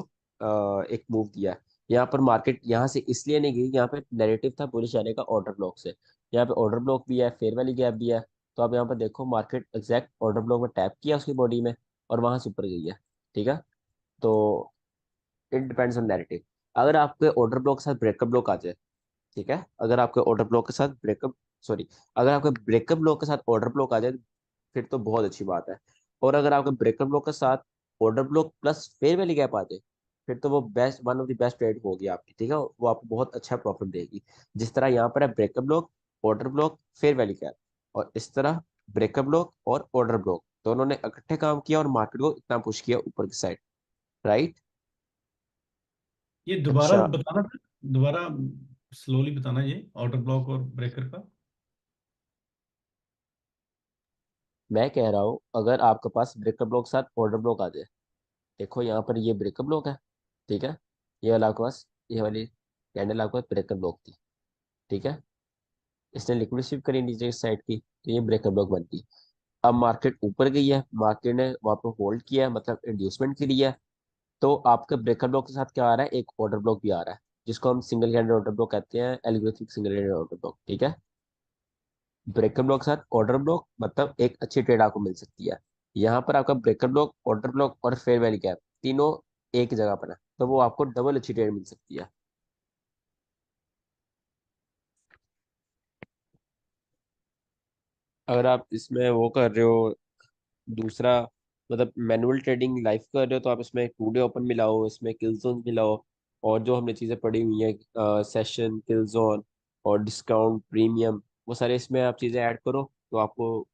एक मूव दिया। यहाँ पर मार्केट यहाँ से इसलिए नहीं गई, यहाँ पे नैरेटिव था बुलिश आने का ऑर्डर ब्लॉक से। यहाँ पे ऑर्डर ब्लॉक भी है, फेयर वैल्यू गैप भी है। तो आप यहाँ पर देखो मार्केट एग्जैक्ट ऑर्डर ब्लॉक में टैप किया उसकी बॉडी में और वहां से ऊपर गई है, ठीक है। तो इट डिपेंड्स ऑन नैरेटिव। अगर आपके ऑर्डर ब्लॉक के साथ ब्रेकअप ब्लॉक आ जाए, ठीक है, अगर आपके ऑर्डर ब्लॉक के साथ ब्रेकअप सॉरी अगर आपके ब्रेकअप ब्लॉक के साथ ऑर्डर ब्लॉक आ जाए फिर तो बहुत अच्छी बात है। और अगर आपके ब्रेकअप ब्लॉक के साथ order block plus fair value gap आ जाए फिर तो वो best one of the best trade होगी आपकी, ठीक है, वो आपको बहुत अच्छा प्रॉफिट देगी। जिस तरह यहाँ पर है breakup block, order block, fair value gap, और इस तरह ब्रेकअप ब्लॉक और ऑर्डर ब्लॉक दोनों ने इकट्ठे काम किया और मार्केट को इतना पुश किया ऊपर की साइड, राइट। ये दोबारा अच्छा, बताना था, दोबारा स्लोली बताना ये ऑर्डर ब्लॉक और ब्रेकर का। मैं कह रहा हूँ अगर आपके पास ब्रेकअप ब्लॉक के साथ ऑर्डर ब्लॉक आ जाए, देखो यहाँ पर ये ब्रेकअप ब्लॉक है, ठीक है, ये वाला आपके पास ये वाली कैंडल आपके पास ब्रेकअप ब्लॉक थी, ठीक है। इसने लिक्विड शिफ्ट करी नीचे की साइड की तो ये ब्रेकअप ब्लॉक बनती। अब मार्केट ऊपर गई है, मार्केट ने वहां पर होल्ड किया है मतलब इंड्यूसमेंट के लिए है। तो आपके ब्रेकअप ब्लॉक के साथ क्या आ रहा है, एक ऑर्डर ब्लॉक भी आ रहा है जिसको हम सिंगल कैंडल ऑर्डर ब्लॉक कहते हैं, algorithmic single candle order block, ठीक है। ब्रेकअप ब्लॉक के साथ ऑर्डर ब्लॉक मतलब एक अच्छी ट्रेड आपको मिल सकती है। यहाँ पर आपका ब्रेकअप ब्लॉक, ऑर्डर ब्लॉक और फेयर वैल्यू गैप तीनों एक जगह पर है तो वो आपको डबल अच्छी ट्रेड मिल सकती है। अगर आप इसमें वो कर रहे हो दूसरा मतलब मैनुअल ट्रेडिंग लाइव कर रहे हो तो आप इसमें 2 डे ओपन मिलाओ, इसमें किल जोन मिलाओ, और जो हमने चीज़ें पढ़ी हुई हैं सेशन, किल जोन और डिस्काउंट प्रीमियम, वो सारे इसमें आप चीज़ें ऐड करो तो आपको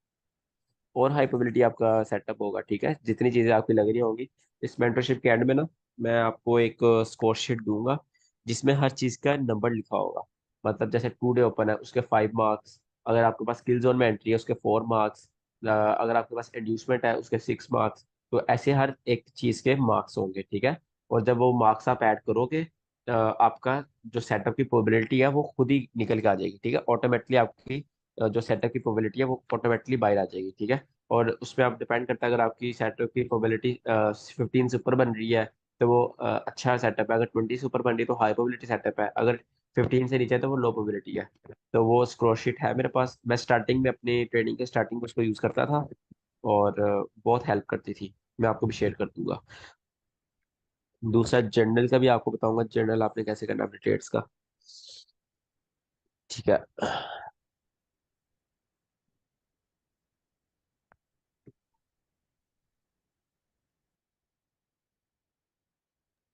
और हाई प्रोबेबिलिटी आपका सेटअप होगा, ठीक है। जितनी चीज़ें आपकी लग रही होंगी इस मेंटरशिप के एंड में ना मैं आपको एक स्कोर शीट दूंगा जिसमें हर चीज़ का नंबर लिखा होगा। मतलब जैसे 2 डे ओपन है उसके 5 मार्क्स, अगर आपके पास किल जोन में एंट्री है उसके 4 मार्क्स, अगर आपके पास इंड्यूसमेंट है उसके 6 मार्क्स। तो ऐसे हर एक चीज़ के मार्क्स होंगे, ठीक है। और जब वो मार्क्स आप ऐड करोगे आपका जो सेटअप की प्रोबेबिलिटी है वो खुद ही निकल के आ जाएगी, ठीक है। ऑटोमेटिकली आपकी जो सेटअप की प्रोबेबिलिटी है वो ऑटोमेटिकली बाहर आ जाएगी, ठीक है। और उसमें आप डिपेंड करता है अगर आपकी सेटअप की प्रोबेबिलिटी 15 से ऊपर बन रही है तो वो अच्छा सेटअप है, अगर 20 से ऊपर बन रही है तो हाई प्रोबेबिलिटी सेटअप है, अगर 15 से नीचे है तो वो लो प्रोबेबिलिटी है। तो वो स्क्रोशीट है मेरे पास, मैं स्टार्टिंग में अपनी ट्रेडिंग के स्टार्टिंग में उसको यूज़ करता था और बहुत हेल्प करती थी। मैं आपको भी शेयर कर दूंगा। दूसरा जर्नल का भी आपको बताऊंगा, जर्नल आपने कैसे करना है अपने ट्रेड्स का, ठीक है।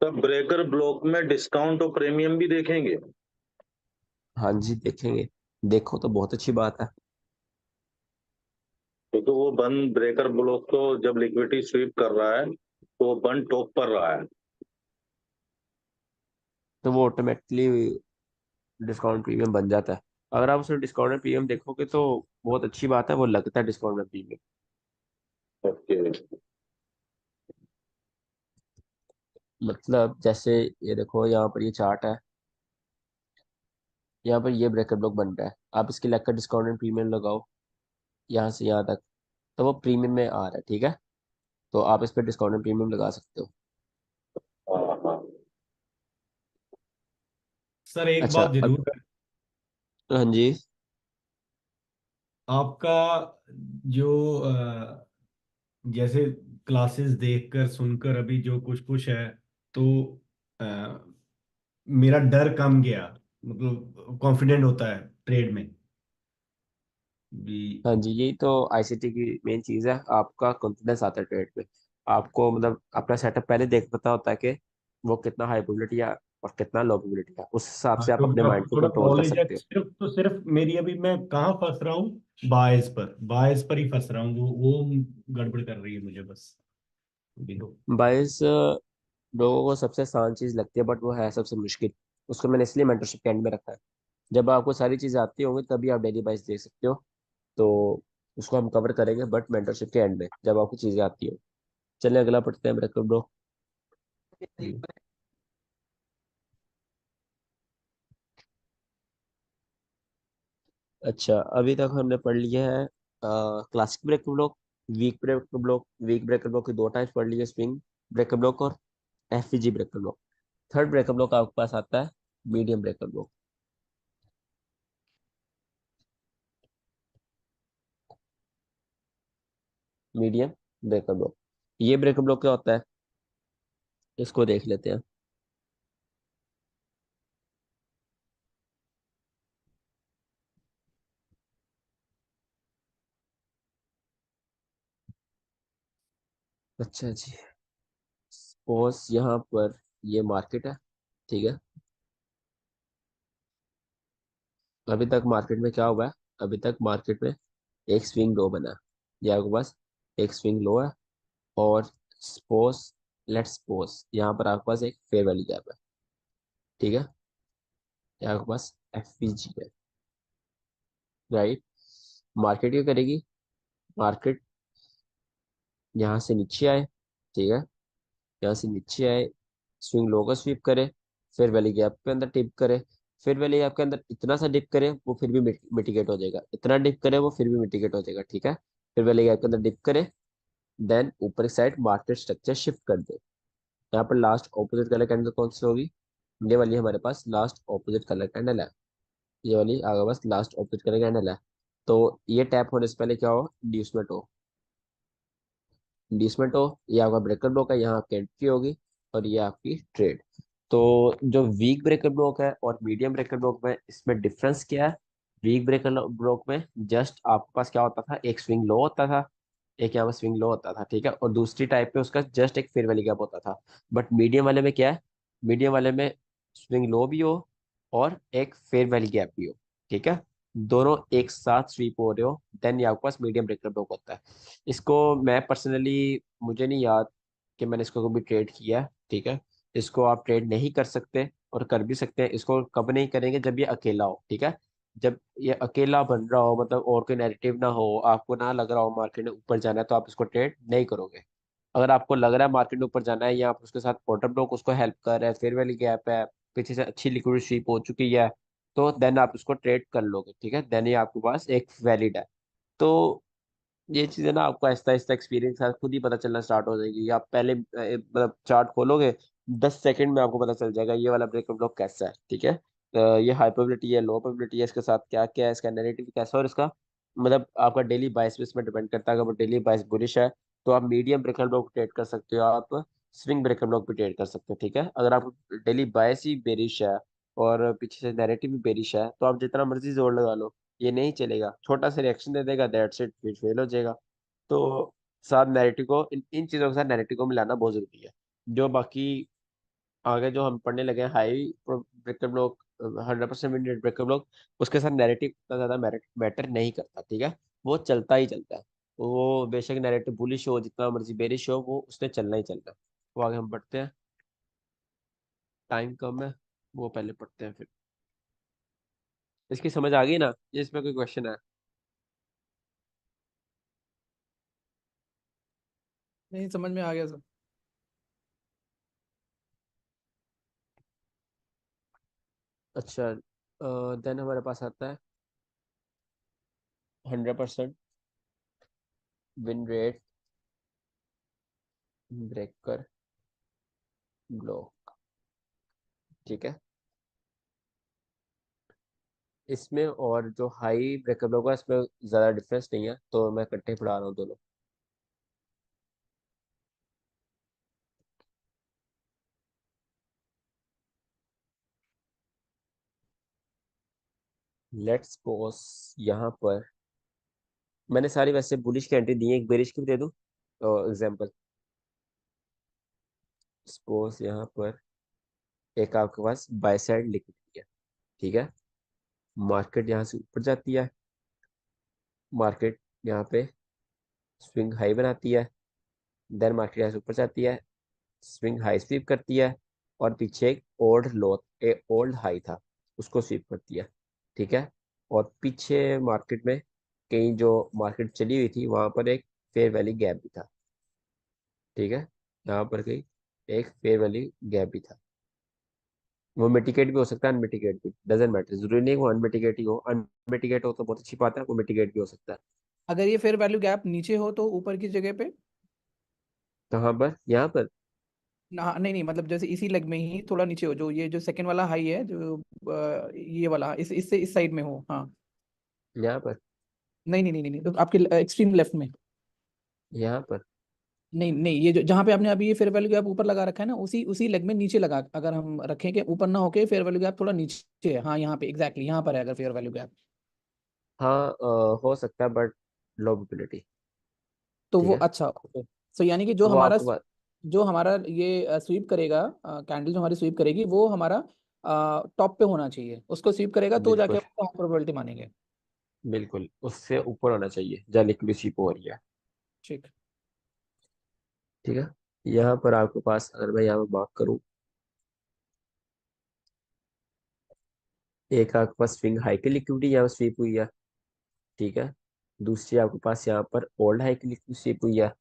तो ब्रेकर ब्लॉक में डिस्काउंट और प्रीमियम भी देखेंगे? हाँ जी देखेंगे, देखो तो बहुत अच्छी बात है। क्योंकि वो बन ब्रेकर ब्लॉक तो जब लिक्विडिटी स्वीप कर रहा है तो वो बन टॉप पर रहा है। तो वो ऑटोमेटिकली डिस्काउंट प्रीमियम बन जाता है। अगर आप उसमें डिस्काउंट में प्रीमियम देखोगे तो बहुत अच्छी बात है, वो लगता है डिस्काउंट में प्रीमियम। ओके। मतलब जैसे ये देखो यहाँ पर ये चार्ट है, यहाँ पर ये ब्रेकर ब्लॉक बन रहा है, आप इसके लगकर डिस्काउंट एंड प्रीमियम लगाओ यहाँ से यहाँ तक तो वो प्रीमियम में आ रहा है, ठीक है। तो आप इस पर डिस्काउंट एंड प्रीमियम लगा सकते हो। हाँ हाँ। सर एक अच्छा बात जरूर है, हाँ जी। आपका जो जैसे क्लासेस देखकर सुनकर अभी जो कुछ कुछ है, तो अ, मेरा डर कम गया, मतलब कॉन्फिडेंट होता है ट्रेड में भी। हाँ जी, यही तो आईसीटी की मेन चीज़ है, आपका कॉन्फिडेंस आता है ट्रेड में। आपको मतलब अपना सेटअप पहले देख पता होता है कि वो कितना हाई प्रोबेबिलिटी है और कितना लो प्रोबेबिलिटी है, उस हिसाब हाँ, से आप अपने क्योंकि माइंड आपको को थोड़ा कंट्रोल कर नॉलेज है, सकते हो। सिर्फ तो सिर्फ मेरी अभी मैं कहाँ फंस रहा हूँ, बायस पर ही फंस रहा हूँ, वो गड़बड़ कर रही है मुझे बस। देखो, बाइस लोगों को सबसे आसान चीज़ लगती है बट वो है सबसे मुश्किल। उसको मैंने इसलिए मेंटरशिप के एंड में रखा है। जब आपको सारी चीज़ें आती होंगी तभी आप डेली बाइस देख सकते हो। तो उसको हम कवर करेंगे बट मेंटरशिप के एंड में जब आपको चीज़ें आती हो। चलिए अगला पढ़ते हैं मेरे को ब्रो। अच्छा, अभी तक हमने पढ़ लिया है classic breaker block, weak breaker block की दो टाइप्स पढ़ लिए, स्विंग ब्रेकर ब्लॉक और FVG breaker block. Third breaker block आपके पास आता है medium breaker block. Medium breaker block, ये ब्रेकर ब्लॉक क्या होता है, इसको देख लेते हैं। अच्छा जी, सपोज यहाँ पर ये मार्केट है, ठीक है। अभी तक मार्केट में क्या हुआ है, अभी तक मार्केट में एक स्विंग लो बना है, ये आपके पास एक स्विंग लो है। और सपोज, लेट्स सपोज यहाँ पर आपके पास एक फेयर वैल्यू गैप है, ठीक है। यहाँ आपके पास एफवीजी है, राइट। मार्केट क्या करेगी, मार्केट यहाँ से नीचे आए, ठीक है, यहाँ से नीचे आए, स्विंग लो का स्वीप करे, फिर वैली गैप के अंदर डिप करे, फिर वैली गैप के अंदर इतना सा डिप करे वो फिर भी मिटिगेट हो जाएगा, इतना डिप करे वो फिर भी मिटिगेट हो जाएगा, ठीक है। फिर वैली गैप के अंदर डिप करे, देन ऊपर की साइड मार्केट स्ट्रक्चर शिफ्ट कर दे। यहाँ पर लास्ट ऑपोजिट कलर कैंडल कौन सी होगी, ये वाली हमारे पास लास्ट ऑपोजिट कलर कैंडल है, ये वाली आगे बस लास्ट ऑपोजिट कलर कैंडल है। तो ये टैप होने से पहले क्या हो, इंड्यूसमेंट हो, इंड्यूसमेंट हो, ये आपका ब्रेकर ब्लॉक है, यहाँ आपकी एंट्री होगी और ये आपकी ट्रेड। तो जो वीक ब्रेकर ब्लॉक है और मीडियम ब्रेकर ब्लॉक में इसमें डिफरेंस क्या है, वीक ब्रेकर ब्लॉक में जस्ट आपके पास क्या होता था, एक स्विंग लो होता था, एक यहाँ पर स्विंग लो होता था, ठीक है, और दूसरी टाइप पे उसका जस्ट एक फेयर वैली गैप होता था। बट मीडियम वाले में क्या है, मीडियम वाले में स्विंग लो भी हो और एक फेयर वैली गैप भी हो, ठीक है, दोनों एक साथ स्वीप हो रहे हो, देन ये आपके पास मीडियम ब्रेकर ब्लॉक होता है। इसको मैं पर्सनली, मुझे नहीं याद कि मैंने इसको कभी ट्रेड किया है, ठीक है। इसको आप ट्रेड नहीं कर सकते और कर भी सकते हैं, इसको कब नहीं करेंगे, जब ये अकेला हो, ठीक है। जब ये अकेला बन रहा हो, मतलब और कोई नैरेटिव ना हो, आपको ना लग रहा हो मार्केट में ऊपर जाना है, तो आप इसको ट्रेड नहीं करोगे। अगर आपको लग रहा है मार्केट में ऊपर जाना है या आप उसके साथ ऑर्डर ब्लॉक उसको हेल्प कर रहे हैं, फेयर वैली गैप है, पीछे से अच्छी लिक्विड स्वीप हो चुकी है, तो देन आप उसको ट्रेड कर लोगे, ठीक है, देन ये आपके पास एक वैलिड है। तो ये चीजें ना आपको आहिस्ता आहिस्ता एक्सपीरियंस है खुद ही पता चलना स्टार्ट हो जाएगी। आप पहले मतलब चार्ट खोलोगे, 10 सेकंड में आपको पता चल जाएगा ये वाला ब्रेकअप ब्लॉक कैसा है, ठीक है। ये हाई प्रोबेबिलिटी है, लो प्रोबेबिलिटी है, इसके साथ क्या क्या है, इसका नैरेटिव कैसा है, और इसका मतलब आपका डेली बायस पे इसमें डिपेंड करता है। अगर डेली बायस बुलिश है तो आप मीडियम ब्रेकअप ब्लॉक ट्रेड कर सकते हो, आप स्विंग ब्रेकअप ब्लॉक भी ट्रेड कर सकते हो, ठीक है। अगर आप डेली बायस ही बेरिश है और पीछे से नैरेटिव भी बेरिश है तो आप जितना मर्जी जोर लगा लो, ये नहीं चलेगा, छोटा सा रिएक्शन दे देगा, दैट्स इट, फिर फेल हो जाएगा। तो साथ नैरेटिव को इन चीज़ों के साथ नैरेटिव को मिलाना बहुत जरूरी है। जो बाकी आगे जो हम पढ़ने लगे हैं, high breaker block, 100% minute breaker block, उसके साथ नैरेटिव इतना ज़्यादा मैटर नहीं करता, ठीक है, वो चलता ही चलता है। वो बेशक नैरेटिव बुलिश हो, जितना मर्जी बेरिश हो, वो उसने चलना ही चलना है। वो आगे हम पढ़ते हैं, टाइम कम है, वो पहले पढ़ते हैं फिर। इसकी समझ आ गई ना, ये इसमें कोई क्वेश्चन है। नहीं, समझ में आ गया सर। अच्छा, देन हमारे पास आता है 100% विन रेट ब्रेकर ब्लॉक, ठीक है। इसमें और जो हाई ब्रेकअप होगा इसमें ज़्यादा डिफरेंस नहीं है, तो मैं इकट्ठे ही पढ़ा रहा हूँ दोनों। लेट्स सपोज यहाँ पर मैंने सारी वैसे बुलिश की एंट्री दी है, एक बेरिश की भी दे दूँ एग्जांपल। सपोज यहाँ पर एक आपके पास बाय साइड लिक्विडिटी है, ठीक है। मार्केट यहाँ से ऊपर जाती है, मार्केट यहाँ पे स्विंग हाई बनाती है, देन मार्केट यहाँ से ऊपर जाती है, स्विंग हाई स्वीप करती है, और पीछे एक ओल्ड हाई था उसको स्वीप करती है, ठीक है। और पीछे मार्केट में कहीं जो मार्केट चली हुई थी वहां पर एक फेयर वैली गैप भी था, ठीक है, यहाँ पर कहीं एक फेयर वैली गैप भी था। वो मिटिगेट भी हो सकता है, अनमिटिगेट भी, डजेंट मैटर, जरूरी नहीं वो अनमिटिगेट ही हो, अनमिटिगेट हो तो बहुत अच्छी बात है, वो मिटिगेट भी हो सकता है। अगर ये फेयर वैल्यू गैप नीचे हो तो ऊपर की जगह पे कहाँ पर, यहाँ पर? ना, नहीं नहीं, मतलब जैसे इसी लेग में ही थोड़ा नीचे हो, जो ये जो सेकंड वाला हाई है, जो ये वाला इससे इस साइड में हो, हाँ। यहाँ पर, नहीं नहीं नहीं नहीं, तो आपके एक्सट्रीम लेफ्ट में। यहाँ पर। नहीं नहीं, ये जो जहाँ पे आपने अभी ये फेयर वैल्यू गैप ऊपर लगा रखा है ना, उसी उसी लेग में नीचे लगा, अगर हम रखें कि ऊपर ना होके फेयर वैल्यू गैप थोड़ा नीचे है, हाँ यहाँ पे एग्जैक्टली यहाँ पर है अगर फेयर वैल्यू गैप। हाँ हो सकता है बट लो प्रोबेबिलिटी। तो ठीक वो है, अच्छा, ओके। सो यानी कि जो वो हमारा आपको बात। ये स्वीप करेगा, कैंडल जो हमारी स्वीप करेगी वो हमारा टॉप पे होना चाहिए, उसको स्वीप करेगा तो जाके बिल्कुल, हम प्रोबेबिलिटी मानेंगे। बिल्कुल उससे ऊपर होना चाहिए जहाँ लिक्विड शिप हो रही है। ठीक। ठीक है, यहाँ पर आपके पास अगर मैं यहाँ पर बात करूँ, एक आपके पास स्विंग हाई की लिक्विडिटी यहाँ स्वीप हुई है। ठीक है, दूसरी आपके पास यहाँ पर ओल्ड हाई की लिक्विड स्वीप हुई है,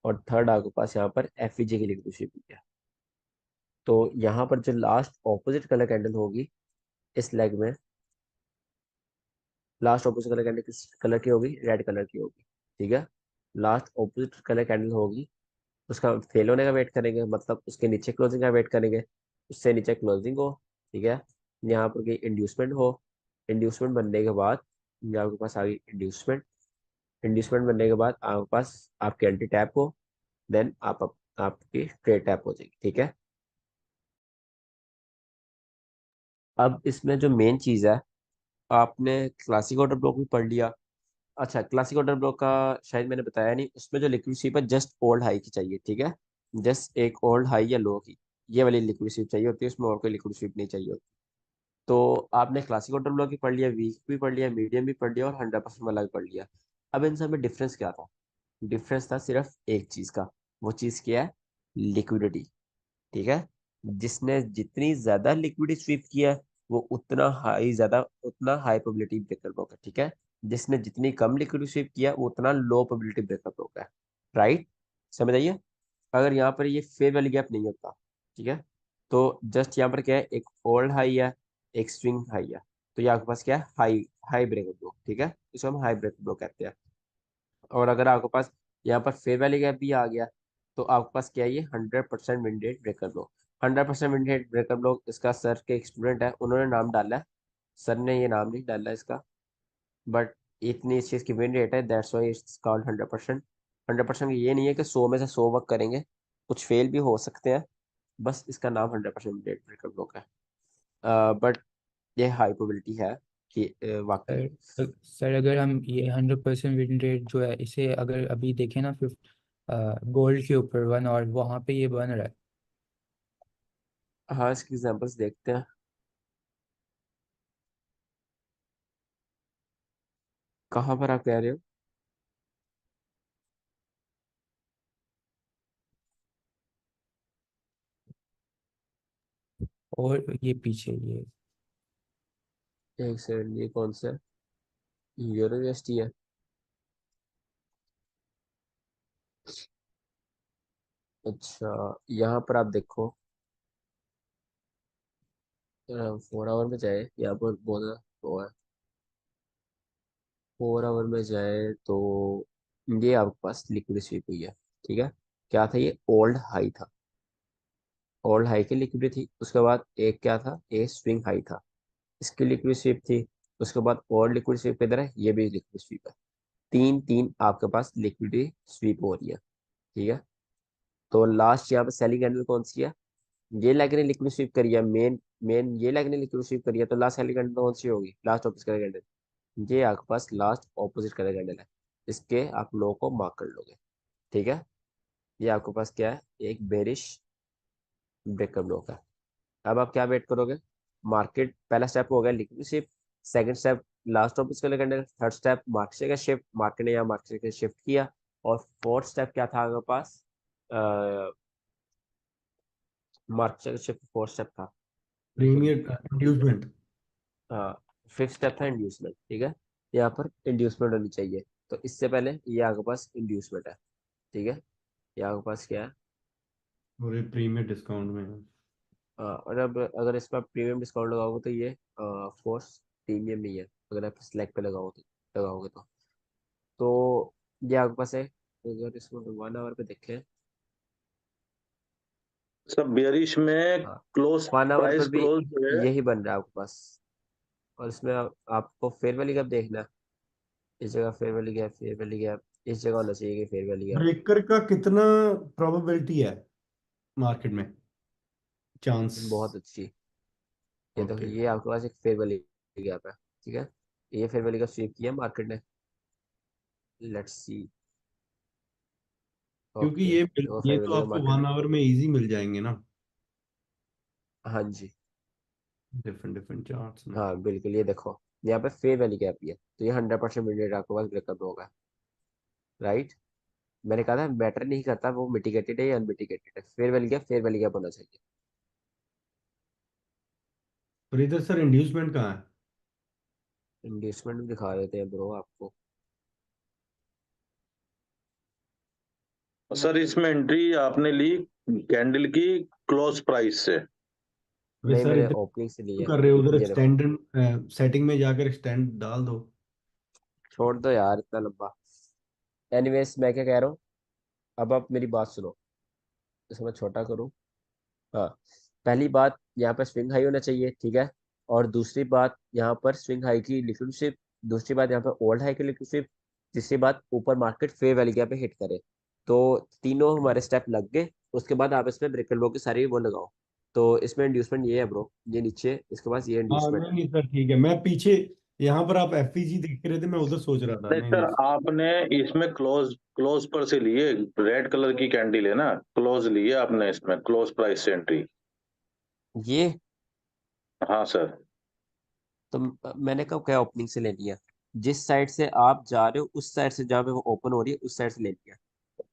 और थर्ड आपके पास यहाँ पर एफईजी की लिक्विड स्वीप हुई है। तो यहाँ पर जो लास्ट ऑपोजिट कलर कैंडल होगी इस लेग में, लास्ट ऑपोजिट कलर कैंडल किस कलर की होगी? रेड कलर की होगी। ठीक है, लास्ट ऑपोजिट कलर कैंडल होगी, उसका फेल होने का वेट करेंगे, मतलब उसके नीचे क्लोजिंग का वेट करेंगे, उससे नीचे क्लोजिंग हो। ठीक है, यहाँ पर कोई इंड्यूसमेंट हो, इंड्यूसमेंट बनने के बाद यहाँ आपके पास आ गई इंड्यूसमेंट, इंड्यूसमेंट बनने के बाद आपके पास आपकी एंटी टैप हो, देन आपकी ट्रेड टैप हो जाएगी। ठीक है, अब इसमें जो मेन चीज़ है, आपने क्लासिक ऑर्डर ब्लॉक भी पढ़ लिया। अच्छा, क्लासिक ऑर्डर ब्लॉक का शायद मैंने बताया नहीं, उसमें जो लिक्विड स्वीप है जस्ट ओल्ड हाई की चाहिए। ठीक है, जस्ट एक ओल्ड हाई या लो की, ये वाली लिक्विड स्वीप चाहिए होती है, उसमें और कोई लिक्विड स्वीप नहीं चाहिए होती। तो आपने क्लासिक ऑर्डर ब्लॉक भी पढ़ लिया, वीक भी पढ़ लिया, मीडियम भी पढ़ लिया, और 100% वाला भी पढ़ लिया। अब इन सब में डिफरेंस क्या था? डिफरेंस था सिर्फ एक चीज का, वो चीज क्या है? लिक्विडिटी। ठीक है, जिसने जितनी ज्यादा लिक्विडिटी स्वीप किया वो उतना हाई प्रोबेबिलिटी ब्रेकर ब्लॉक है। ठीक है, जिसने जितनी कम लिक्विडिटी स्वीप किया वो उतना लो प्रोबेबिलिटी ब्रेकर ब्लॉक है। राइट, समझ आइए। अगर यहाँ पर ये फेयर वैल्यू गैप नहीं होता, ठीक है, तो जस्ट यहाँ पर क्या है, एक ओल्ड हाई है, एक स्विंग हाई है, तो ये आपके पास क्या है? High high breaker block. ठीक है, इसको हम हाई ब्रेकर ब्लॉक कहते हैं। और अगर आपके पास यहाँ पर फेयर वैल्यू गैप भी आ गया, तो आपके पास क्या है? ये 100% winded breaker block. 100% winded breaker block, इसका सर के एक स्टूडेंट है, उन्होंने नाम डाला है, सर ने ये नाम नहीं डाला इसका, बट इतनी इस चीज़ की विन रेट है, दैट्स वाई इट्स कॉल्ड 100%। 100% ये नहीं है कि 100 में से 100 वर्क करेंगे, कुछ फेल भी हो सकते हैं, बस इसका नाम 100% विंडेड ब्रेकर ब्लॉक है। बट ये हाई प्रोबेबिलिटी है कि वाकई। सर अगर हम ये 100% विन रेट जो है, इसे अगर अभी देखें ना, फिफ्थ गोल्ड के ऊपर वन, और वहाँ पे ये बन रहा है। हाँ, इसकी एग्जांपल्स देखते हैं। कहाँ पर आप कह रहे हो? और ये पीछे ये एक सेकंड, ये कौन सा यूरो यूएसटी है? अच्छा, यहाँ पर आप देखो, 4 आवर में जाए, यहाँ पर बहुत वो है, 4 आवर में जाए तो ये आपके पास लिक्विड स्वीप हुई है। ठीक है, क्या था? ये ओल्ड हाई था, ओल्ड हाई की लिक्विड थी, उसके बाद एक क्या था? एक स्विंग हाई था, इसकी लिक्विड स्वीप थी, उसके बाद और लिक्विड स्वीप किधर है? ये भी लिक्विड स्वीप है। तीन तीन आपके पास लिक्विडिटी स्वीप हो रही है। ठीक है, तो लास्ट यहाँ पे सेलिंग कैंडल कौन सी है? ये लेग ने लिक्विड स्वीप करी है, मेन मेन ये लेग ने लिक्विड स्वीप करी है, तो लास्ट सेलिंग कैंडल कौन सी होगी? लास्ट ऑपोजिट कलर कैंडल, ये आपके पास लास्ट ऑपोजिट कलर कैंडल है, इसके आप लोगों को मार्क कर लोगे। ठीक है, ये आपके पास क्या है? एक बेरिश ब्रेकअप ब्लॉक है। अब आप क्या वेट करोगे? मार्केट, पहला स्टेप हो गया liquid shift, second step last of इसके कैंडल, थर्ड स्टेप मार्केट का शिफ्ट, मार्केट ने यहाँ मार्केट का शिफ्ट किया, और फोर्थ स्टेप क्या था आपके पास? मार्केट का शिफ्ट फोर्थ स्टेप था। Premier inducement. हाँ, फिफ्थ स्टेप था इंड्यूसमेंट। ठीक है, यहाँ पर इंड्यूसमेंट होनी चाहिए, तो इससे पहले ये आपके पास इंड्यूसमेंट है। ठीक है, ये आपके पास क्या है? और ये प्रीमियर डिस्काउंट में है। हाँ, और अब अगर इस पर प्रीमियम डिस्काउंट लगाओगे तो ये फोर्स प्रीमियम नहीं है, अगर आप सिलेक्ट पे लगाओगे तो ये आपके पास है। अगर इसको 1 आवर पे देखें, सब बेयरिश में हाँ, क्लोज 1 आवर पर प्राइस भी क्लोज है। यही बन रहा है आपके पास। और इसमें आपको फेयर वैल्यू गैप देखना है। इस जगह fair value gap, fair value gap इस जगह होना चाहिए कि फेयर वैल्यू गैप। ब्रेकर का कितना प्रोबेबिलिटी है मार्केट में, चांस? बहुत अच्छी। ये देखो, ओके। ये आपके पास एक फेयर वैल्यू गैप है, ठीक है। ये फेयर वैल्यू का स्वीप किया मार्केट ने। Let's see. क्योंकि ओके, देखो ये फेयर तो वैल्यू का आपको मार्केट। 1 आवर में इजी मिल जाएंगे ना, हाँ जी, डिफरेंट डिफरेंट चार्ट्स में। हाँ बिल्कुल। ये देखो, यहाँ पे फेयर वैल्यू गैप ही है, तो ये 100% मिड आपके पास ब्रेकअप होगा, राइट। मैंने कहा था मैटर नहीं करता वो मिटिगेटेड है या अनमिटिगेटेड है, फेयर वैल्यू गैप होना चाहिए। और इधर सर इंड्यूसमेंट कहाँ है? इंड्यूसमेंट भी दिखा देते हैं ब्रो आपको। सर इसमें एंट्री आपने ली कैंडल की क्लोज प्राइस से। वे नहीं, सर मैंने इधर ओपनिंग से ली क्यों है। कर रहे हो? उधर ये देखो, एक्सटेंड सेटिंग में जाकर एक्सटेंड डाल दो। छोड़ दो यार इतना लंबा। एनीवेज, मैं क्या कह रहा हूँ, अब आप मेरी बात सुनो। इसको मैं छोटा करूँ। हाँ, पहली बात, यहाँ पर स्विंग हाई होना चाहिए, ठीक है। और दूसरी बात, यहाँ पर स्विंग हाई की लिक्विड स्विप। दूसरी बात, यहाँ पर ओल्ड हाई की लिक्विड स्विप। तीसरी बात, ऊपर मार्केट फेयर वैल्यू गैप पे हिट करे। तो तीनों हमारे स्टेप लग गए। उसके बाद आप इसमें ब्रेकर लो की सारी वो लगाओ। तो इसमें इंड्यूसमेंट ये है ब्रो, ये नीचे इसके पास ये हाँ इंड्यूसमेंट नहीं है। नहीं सर, ठीक है। मैं पीछे यहाँ पर आप एफईजी देख रहे थे, मैं उधर सोच रहा था। नहीं नहीं सर, नहीं। आपने इसमें क्लोज क्लोज पर से लिए, रेड कलर की कैंडल है ना, क्लोज लिए आपने इसमें क्लोज प्राइस से एंट्री। ये हाँ सर। तो मैंने कब क्या ओपनिंग से ले लिया। जिस साइड से आप जा रहे हो उस साइड से, जहाँ पे वो ओपन हो रही है उस साइड से ले लिया।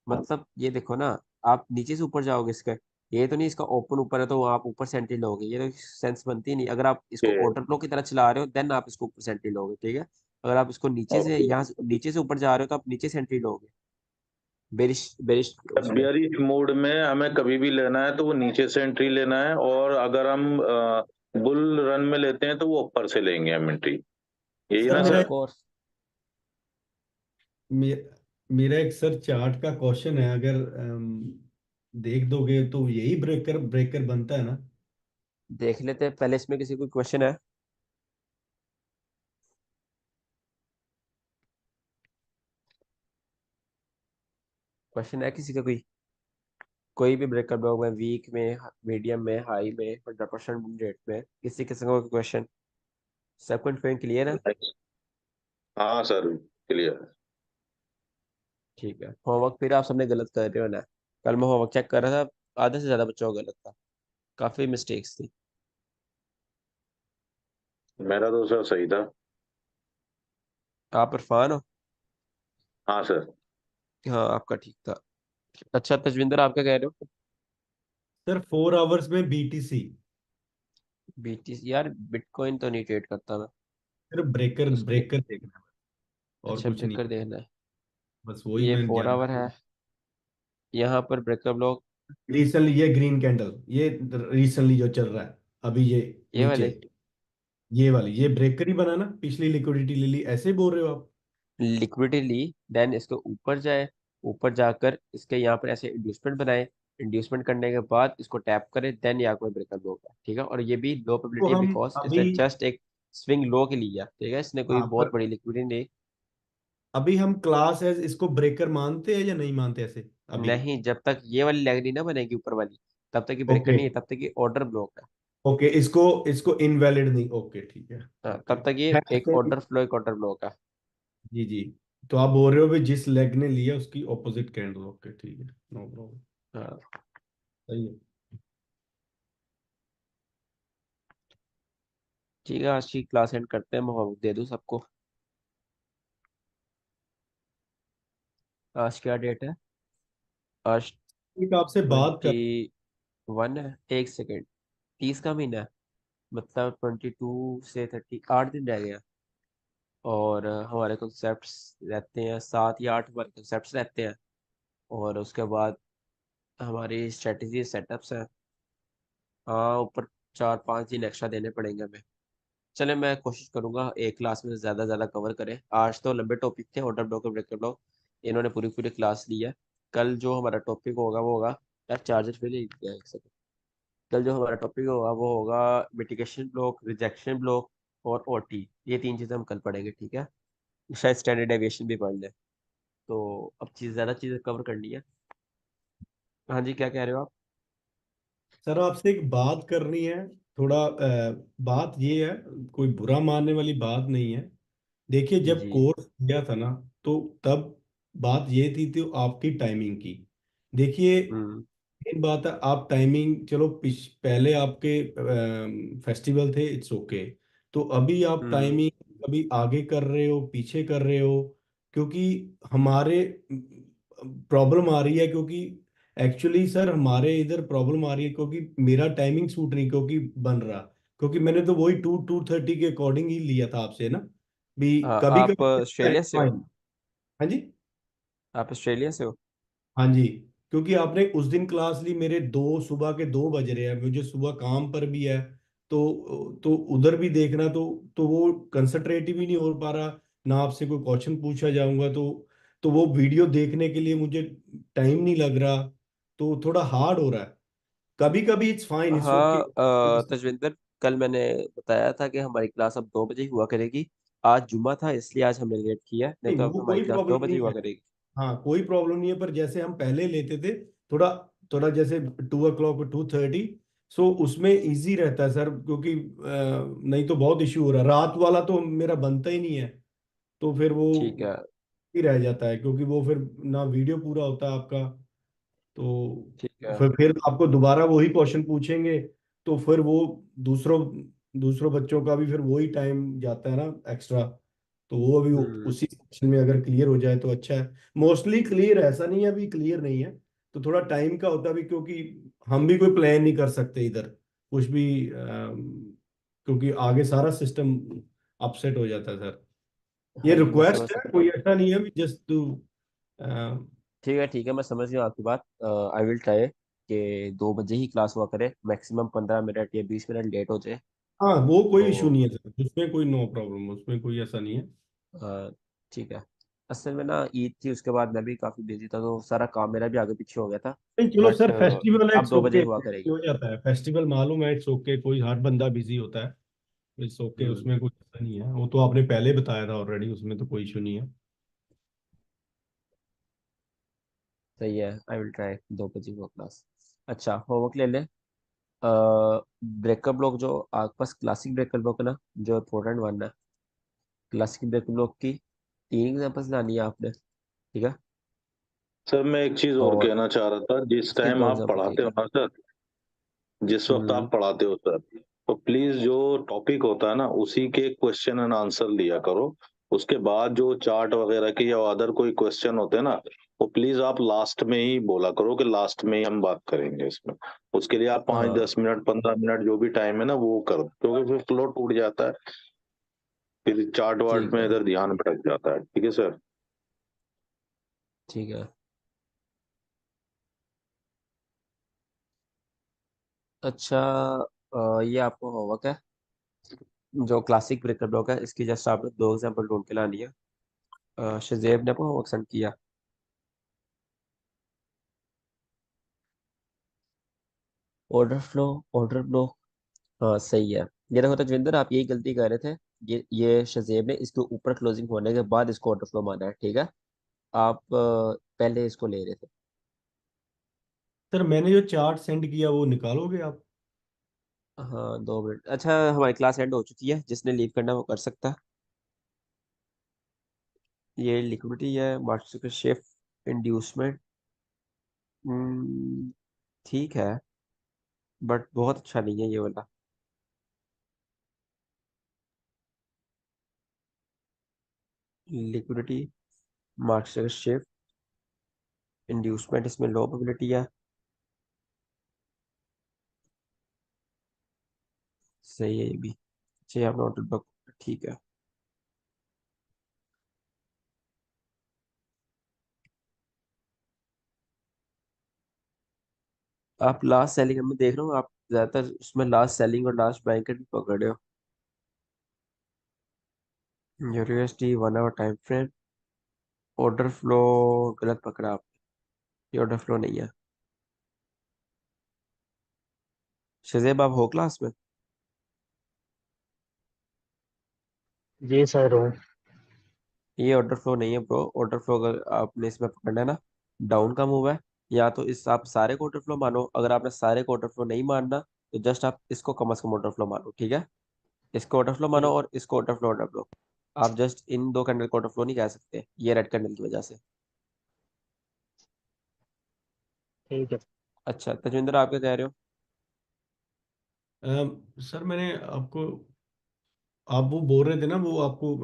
मतलब ये देखो ना, आप नीचे से ऊपर जाओगे इसका। ये तो नहीं इसका ओपन ऊपर है तो आप ऊपर से एंट्री लोगे, ये तो सेंस बनती ही नहीं। अगर आप इसको ओके ऑर्डर फ्लो की तरह चला रहे हो देन आप इसको ऊपर से एंट्री लोगे, ठीक है। अगर आप इसको नीचे से, ओके। यहाँ नीचे से ऊपर जा रहे हो तो आप नीचे से एंट्री लोगे, बेरिश बेरिश उसमें। बियरिश मोड में हमें कभी भी लेना है तो वो नीचे से एंट्री लेना है, और अगर हम बुल रन में लेते हैं तो वो ऊपर से लेंगे हम एंट्री। यही सर ना मेरा ऑफ सर? कोर्स। मे, मेरा एक सर चार्ट का क्वेश्चन है। अगर देख दोगे तो यही ब्रेकर ब्रेकर बनता है ना? देख लेते हैं पहले, इसमें किसी कोई क्वेश्चन है? क्वेश्चन है किसी का कोई भी ब्रेकर ब्लॉक में, वीक में, मीडियम में, हाई में, 100% रेट में, किसी किस्म का क्वेश्चन? सब कुछ क्लियर है? हाँ सर, क्लियर। ठीक है। होमवर्क फिर आप सबने गलत कर रहे हो ना। कल मैं होमवर्क चेक कर रहा था, आधे से ज्यादा बच्चों का गलत था, काफी मिस्टेक्स थी। मेरा तो सर सही था। आप इरफान हो? हाँ सर। हाँ, आपका ठीक था। अच्छा तजविंदर, आप क्या कह रहे हो? सर 4 आवर्स में बीटीसी। बीटीसी यार, बिटकॉइन तो नहीं ट्रेड करता मैं। सिर्फ ब्रेकर उसमें ब्रेकर देखना है, और अच्छा कुछ नहीं। ब्रेकर देखना है। बस वही ये मैं 4 आवर है। यहाँ पर ब्रेकर ब्लॉक, रिसेंटली ये ग्रीन कैंडल, ये रिसेंटली जो चल रहा है अभी, ये ये नीचे, वाले ये वाली, ये ब्रेकर ही बना ना? पिछली लिक्विडिटी ले ली, ऐसे बोल रहे हो आप? लिक्विडिटी ली, देन इसके ऊपर जाए, ऊपर जाकर इसके यहाँ पर ऐसे इंड्यूसमेंट बनाए। इंड्यूसमेंट करने के बाद इसको टैप करे, देन यहाँ कोई ब्रेकर ब्लॉक है, ठीक है। और ये भी लो तो प्रोबेबिलिटी है हम बिकॉज अभी, इसने जस्ट एक स्विंग लो के लिया, ठीक है। इसने कोई हाँ बहुत पर बड़ी लिक्विडिटी नहीं। अभी हम क्लास है इसको ब्रेकर मानते हैं या नहीं मानते ऐसे अभी? नहीं, जब तक ये वाली लेग नहीं ना बनेगी ऊपर वाली, तब तक ये ब्रेकर ओके नहीं है, तब तक ये ऑर्डर ब्लॉक है। ओके, इसको इसको इनवैलिड नहीं, ओके ठीक है। हाँ, ओके तब तक ये है एक तो। ऑर्डर फ्लो, एक ऑर्डर ब्लॉक है। जी जी। तो आप बोल रहे हो भी जिस लेग ने लिया उसकी ऑपोजिट कैंडल, ओके ठीक है, नो प्रॉब्लम। हाँ, सही है। ठीक है। आज की क्लास एंड करते हैं, मैं homework दे दूँ सबको। आज क्या डेट है? आज एक आपसे बात कर। 21 है। एक सेकेंड, 30 का महीना है, मतलब 22 से 30, 8 दिन रह गया। और हमारे कॉन्सेप्ट्स रहते हैं 7 या 8 हमारे कॉन्सेप्ट्स रहते हैं। और उसके बाद हमारी स्ट्रेटजी सेटअप्स हैं। हाँ, ऊपर 4-5 दिन एक्स्ट्रा देने पड़ेंगे हमें। चले, मैं कोशिश करूंगा एक क्लास में ज़्यादा कवर करें। आज तो लंबे टॉपिक थे, ऑर्डर ब्लॉक और ब्रेकर ब्लॉक, इन्होंने पूरी पूरी क्लास ली है। कल जो हमारा टॉपिक होगा वो होगा, यार चार्जर पे ले लिया एक सेकंड। कल जो हमारा टॉपिक होगा वो होगा मिटिगेशन ब्लॉक, रिजेक्शन ब्लॉक और ओटी। ये 3 चीज़ें हम कल पढ़ेंगे, ठीक है। शायद स्टैंडर्ड डेविएशन भी पढ़ लें। तो अब ज़्यादा चीज़ें कवर करनी है। हाँ जी, क्या कह रहे हो आप? सर आपसे एक बात करनी है। थोड़ा बात ये है, कोई बुरा मानने वाली बात नहीं है। देखिए जब जी। कोर्स किया था ना, तो तब बात ये थी तो आपकी टाइमिंग की। देखिए हम्म। मेन बात है, आप टाइमिंग चलो पहले आपके फेस्टिवल थे, इट्स ओके। तो अभी आप हम्म। टाइमिंग अभी आगे कर रहे हो पीछे कर रहे हो, क्योंकि हमारे प्रॉब्लम आ रही है। क्योंकि एक्चुअली सर हमारे इधर प्रॉब्लम आ रही है, क्योंकि मेरा टाइमिंग सूट नहीं क्योंकि बन रहा। क्योंकि मैंने तो वही 2:30 के अकॉर्डिंग ही लिया था आपसे ना, भी हाँ, कभी आप कभी। ऑस्ट्रेलिया से हो? फाइन। हाँ जी। आप ऑस्ट्रेलिया से हो? हाँ जी। क्योंकि आपने उस दिन क्लास ली, मेरे सुबह के 2 बज रहे हैं, मुझे सुबह काम पर भी है। तो उधर भी देखना, तो वो कंसंट्रेटिव ही नहीं हो पा रहा। ना आपसे कोई क्वेश्चन पूछा जाऊंगा, तो वो वीडियो देखने के लिए मुझे टाइम नहीं लग रहा। तो थोड़ा हार्ड हो रहा है। कभी कभी इट्स फाइन, इट्स ओके। हाँ, तजविंदर, कल मैंने बताया था कि हमारी क्लास अब 2 बजे हुआ करेगी। आज जुम्मा था इसलिए आज हमने लेट किया, नहीं नहीं तो अब वो हमारी कोई क्लास दो प्रॉब्लम बजे नहीं हुआ है। करेगी। हाँ कोई प्रॉब्लम नहीं है, पर जैसे हम पहले लेते थे, थोड़ा थोड़ा जैसे 2 o'clock 2:30, सो उसमें इजी रहता है सर। क्योंकि नहीं तो बहुत इश्यू हो रहा है। रात वाला तो मेरा बनता ही नहीं है। तो फिर वो ठीक है। ही रह जाता है, क्योंकि वो फिर ना वीडियो पूरा होता है आपका। तो ठीक है। फिर आपको दोबारा वही क्वेश्चन पूछेंगे। तो फिर वो दूसरों दूसरों बच्चों का भी फिर वही टाइम जाता है ना एक्स्ट्रा। तो वो अभी हम्म। उसी सेक्शन में अगर क्लियर हो जाए तो अच्छा है। मोस्टली क्लियर, ऐसा नहीं है अभी क्लियर नहीं है। तो थोड़ा टाइम का होता भी, क्योंकि हम भी कोई प्लान नहीं कर सकते इधर कुछ भी, क्योंकि आगे सारा सिस्टम अपसेट हो जाता है सर। ये हाँ जी, मैं समझ रिक्वेस्ट है, सकता कोई हूँ। ऐसा नहीं है जस्ट टू। ठीक है, ठीक है, मैं समझ गया आपकी बात। आई विल ट्राई कि 2 बजे ही क्लास हुआ करे, मैक्सिमम 15 मिनट या 20 मिनट लेट हो जाए। हाँ वो कोई इशू तो नहीं है सर, उसमें कोई नो प्रॉब्लम, उसमें कोई ऐसा नहीं है। अ, ठीक है। असल में ना ईद थी, उसके बाद मैं भी काफ़ी बिजी था, तो सारा काम मेरा भी आगे पीछे हो गया था। नहीं चलो बट सर, फेस्टिवल है, अब इट्स 2 बजे ओके, हुआ करेगी। हो जाता है फेस्टिवल, मालूम है, इट्स ओके, कोई हर बंदा बिजी होता है। इट्स ओके, हम्म। उसमें कुछ ऐसा नहीं है। वो तो आपने पहले बताया था ऑलरेडी, उसमें तो कोई इशू नहीं है। सही है, आई विल ट्राई 2 बजे हुआ क्लास। अच्छा, होमवर्क ले ले। ब्रेकअप ब्लॉक जो आपके पास क्लासिक ब्रेकअप ब्लॉक है ना, जो इम्पोर्टेंट वन है, क्लासिक ब्रेकअप ब्लॉक की 3 एग्जाम्पल्स लानी है आपने, ठीक है। सर मैं एक चीज और और कहना चाह रहा था, जिस इसके टाइम दो आप एग्जाम्पल चाहिए पढ़ाते हो थे। ना सर, जिस वक्त हम्म। आप पढ़ाते हो सर, तो प्लीज जो टॉपिक होता है ना उसी के क्वेश्चन एंड आंसर लिया करो। उसके बाद जो चार्ट वगैरह के या अदर कोई क्वेश्चन होते हैं ना, वो प्लीज आप लास्ट में ही बोला करो कि लास्ट में ही हम बात करेंगे इसमें। उसके लिए आप 5-10 मिनट 15 मिनट जो भी टाइम है ना वो कर दो, क्योंकि फिर फ्लो टूट जाता है, फिर चार्ट वार्ट ठीक में है। इधर ध्यान भटक जाता है। ठीक है सर। ठीक है। अच्छा, ये आपको होमवर्क है, जो क्लासिक ब्रेकअप ब्लॉक है, इसकी जस्ट आपने 2 एग्जाम्पल ढूंढ के लानी है। शजेब ने आपको होमवर्क सेंड किया। ऑर्डर फ्लो, ऑर्डर फ्लो, हाँ सही है। ये देखो तजविंदर, आप यही गलती कर रहे थे। ये शजेब ने इसके ऊपर क्लोजिंग होने के बाद इसको ऑर्डर फ्लो माना है, ठीक है। आप पहले इसको ले रहे थे। सर मैंने जो चार्ट सेंड किया वो निकालोगे आप? हाँ, 2 मिनट। अच्छा, हमारी क्लास एंड हो चुकी है, जिसने लीव करना है वो कर सकता है। ये लिक्विडिटी है, मार्केट शिफ्ट, इंड्यूसमेंट, ठीक है, बट बहुत अच्छा नहीं है ये वाला। लिक्विडिटी, मार्केट शिफ्ट, इंड्यूसमेंट, इसमें लो प्रोबेबिलिटी है। सही है ये भी। चाहिए आप नोट, ठीक है। आप लास्ट सेलिंग में देख रहे हो, आप ज्यादातर उसमें लास्ट सेलिंग और लास्ट बाइंग का भी पकड़ रहे हो। USD 1 hour time frame, order flow गलत पकड़ा आप, ये ऑर्डर फ्लो नहीं है। शजेब आप हो क्लास में? जी सर हूँ। ये ऑर्डर फ्लो नहीं है ब्रो। ऑर्डर फ्लो अगर आपने इसमें पकड़ना है ना, डाउन का मूव है, या तो इस आप सारे को ऑर्डर फ्लो मानो। अगर आपने सारे को ऑर्डर फ्लो नहीं मानना तो जस्ट आप इसको कम से कम ऑर्डर फ्लो मानो, ठीक है? इसको ऑर्डर फ्लो मानो और इसको ऑर्डर फ्लो। आप जस्ट इन दो कैंडल को ऑर्डर फ्लो नहीं कह सकते, ये रेड कैंडल की वजह से। ठीक है। अच्छा तजविंदर, आप क्या कह रहे हो? सर मैंने आपको, आप वो बोल रहे थे ना, वो आपको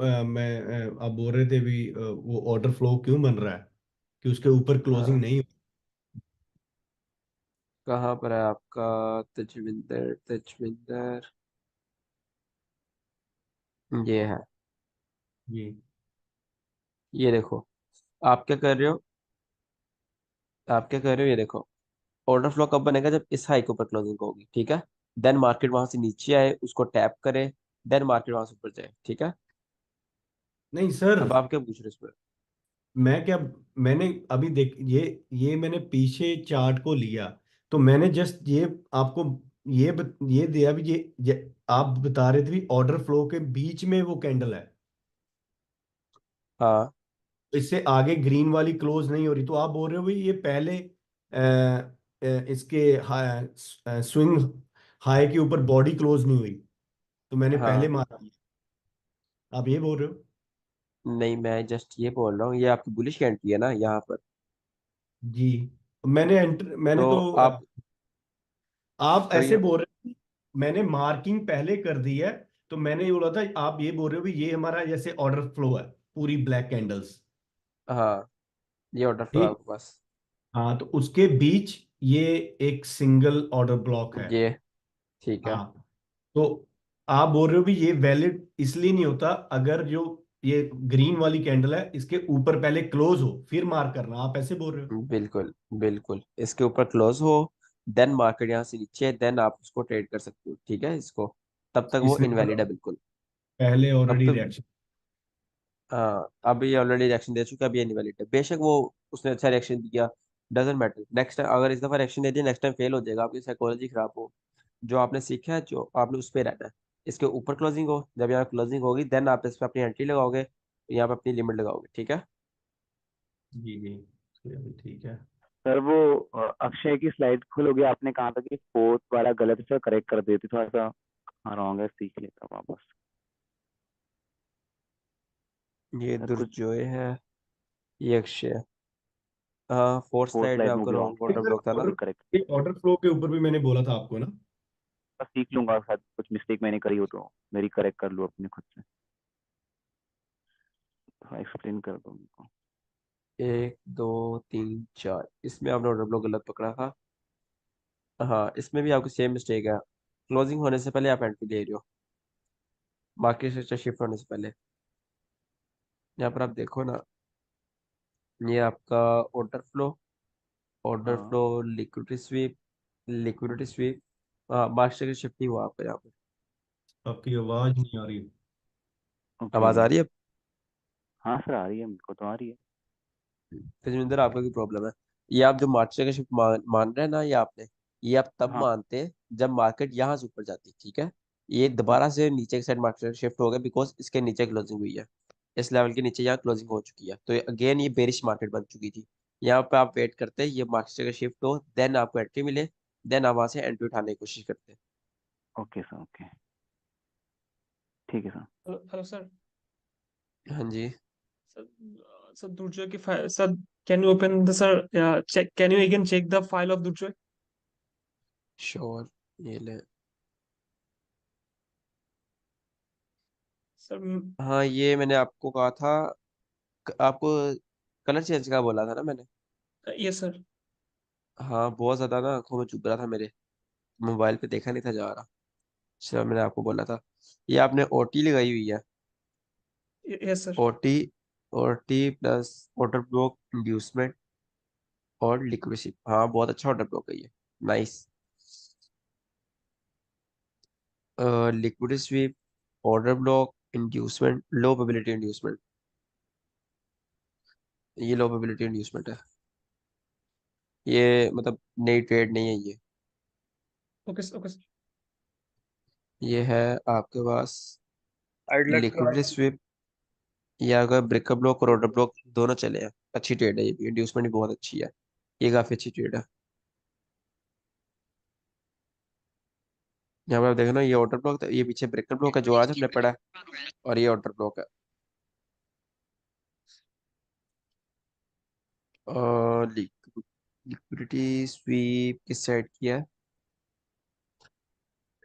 आप बोल रहे थे भी वो ऑर्डर फ्लो क्यों बन रहा है, कि उसके ऊपर क्लोजिंग हाँ, नहीं। कहाँ पर है आपका तजविंदर? तजविंदर ये है, जी। ये देखो। आप क्या कर रहे हो? आप क्या कर रहे हो, ये देखो। ऑर्डर फ्लो कब बनेगा? जब इस हाई के ऊपर क्लोजिंग होगी, ठीक है? देन मार्केट वहां से नीचे आए, उसको टैप करे, देन मार्केट वहां से ऊपर जाए, ठीक है? नहीं सर, अब आप क्या पूछ रहे हो इस पर? मैं क्या, मैंने अभी देख ये मैंने पीछे चार्ट को लिया, तो मैंने जस्ट ये आपको ये दिया भी, आप बता रहे थे भी ऑर्डर फ्लो के बीच में वो कैंडल है, हाँ इससे आगे ग्रीन वाली क्लोज नहीं हो रही, तो आप बोल रहे हो भाई ये पहले इसके स्विंग हाई के ऊपर बॉडी क्लोज नहीं हुई, तो मैंने पहले हाँ। मारा, आप ये बोल रहे हो? नहीं, मैं जस्ट ये बोल रहा हूँ, ये आपकी बुलिश की एंट्री है ना यहाँ पर। जी। मैंने तो तो आप आप तो ऐसे ये बोल रहे हैं, मैंने मार्किंग पहले कर दी है, तो मैंने ये बोला था, आप ये बोल रहे हो भी ये हमारा जैसे ऑर्डर फ्लो है, पूरी ब्लैक कैंडल्स। हाँ, ये ऑर्डर फ्लो है ठीक। आपके पास। हाँ, तो उसके बीच ये एक सिंगल ऑर्डर ब्लॉक है। ये ठीक है। हाँ, तो आप बोल रहे हो भी ये वैलिड इसलिए नहीं होता अगर जो ये ग्रीन वाली कैंडल है इसके ऊपर पहले क्लोज हो फिर मार्क करना, आप ऐसे बोल रहे हो? बिल्कुल बिल्कुल, इसके ऊपर क्लोज हो, देन मार्केट यहाँ से नीचे, देन आप उसको ट्रेड कर सकते हो, ठीक है? इसको तब तक वो इसने इनवैलिड है बिल्कुल। पहले अब ऑलरेडी तो रिएक्शन। हाँ, अब ये ऑलरेडी रिएक्शन दे चुका है, अब ये इनवैलिड है। बेशक वो उसने अच्छा रिएक्शन दिया, डजेंट मैटर। नेक्स्ट टाइम अगर इस दफा रिएक्शन दे दिया, नेक्स्ट टाइम फेल हो जाएगा, आपकी साइकोलॉजी खराब हो। जो आपने सीखा है, जो आपने उस पर रहना है। इसके ऊपर क्लोजिंग हो, जब यहाँ क्लोजिंग होगी देन आप इस पर अपनी एंट्री लगाओगे, यहाँ पे अपनी लिमिट लगाओगे, ठीक है? जी जी, चलिए, ठीक है। सर वो अक्षय की स्लाइड खोलोगे, आपने कहा था कि फोर्थ वाला गलत है, करेक्ट कर देती, थोड़ा सा हाँ रॉन्ग है, सीख लेता हूँ वापस। ये सर कुछ दुर्जोय है, ये अक्षय है। हाँ, फोर्थ फोर्थ स्लाइड में स्लाइड में आपका भी रॉन्ग रॉन्ग ऑर्डर ब्लॉक था ना। ऑर्डर ऑर्डर फ्लो के ऊपर भी मैंने बोला था आपको ना। है, सीख लूंगा, शायद कुछ मिस्टेक मैंने करी हो तो मेरी करेक्ट कर लूँ अपने खुद से। थोड़ा एक्सप्लेन कर दो उनको। 1 2 3 4, इसमें आपने ऑर्डर ब्लॉक गलत पकड़ा था। हाँ, इसमें भी आपकी सेम मिस्टेक है। क्लोजिंग होने से पहले आप एंट्री ले रहे हो, मार्केट से शिफ्ट होने से पहले। यहाँ पर आप देखो ना, ये आपका ऑर्डर फ्लो, ऑर्डर हाँ flow, liquidity SVEEP, liquidity SVEEP. हाँ, मार्केट से शिफ्ट नहीं हुआ आपका यहाँ पे। आपकी आवाज नहीं आ रही। ओके। आवाज आ रही है? हाँ सर आ रही है, मेरे को तो आ रही है। तेजविंदर, आपका की प्रॉब्लम है। ये आप जो मार्केट का शिफ्ट मान रहे हैं ना, ये आपने, ये आप तब हाँ। मानते हैं जब मार्केट यहाँ से ऊपर जाती है, ठीक है? ये दोबारा से नीचे की साइड मार्केट शिफ्ट हो गया, बिकॉज इसके नीचे क्लोजिंग हुई है। इस लेवल के नीचे यहाँ क्लोजिंग हो चुकी है, तो अगेन ये बेरिश मार्केट बन चुकी थी। यहाँ पे आप वेट करते हैं ये मार्केट का शिफ्ट हो, देन आपको एंट्री मिले, देन आप वहां से एंट्री उठाने की कोशिश करते हैं। ओके सर, ओके, ठीक है सर। Hello hello sir. हाँ जी। सर सर दुर्जोय की file sir, can you open the sir check, can you again check the file of Durjoy? Sure, ये ले। सर हाँ, ये मैंने आपको कहा था, आपको कलर चेंज का बोला था ना मैंने। Yes sir. हाँ, बहुत ज्यादा ना आंखों में चुभ रहा था मेरे, मोबाइल पे देखा नहीं था जा रहा। चलो, मैंने आपको बोला था। ये आपने ओटी लगाई हुई है, yes sir. OT, OT plus order block inducement और लिक्विडिटी। हाँ, बहुत अच्छा ऑर्डर ब्लॉक है ये। Nice. Liquid sweep, order block, inducement, low probability inducement. ये लो प्रोबेबिलिटी इंड्यूसमेंट है, ये मतलब नई ट्रेड नहीं है ये। Okay okay. ये है आपके पास I'd like to liquid ask. Sweep, या अगर ब्रेकअप ब्लॉक और ऑर्डर ब्लॉक दोनों चले हैं, अच्छी ट्रेड है ये भी, इंड्यूसमेंट भी बहुत अच्छी है, ये काफी अच्छी ट्रेड है। यहाँ पर आप देखो ना, ये ऑर्डर ब्लॉक था, ये पीछे ब्रेकअप ब्लॉक है जो आज हमने पढ़ा है, और ये ऑर्डर ब्लॉक है। और लिक्विडिटी स्वीप किस साइड की है?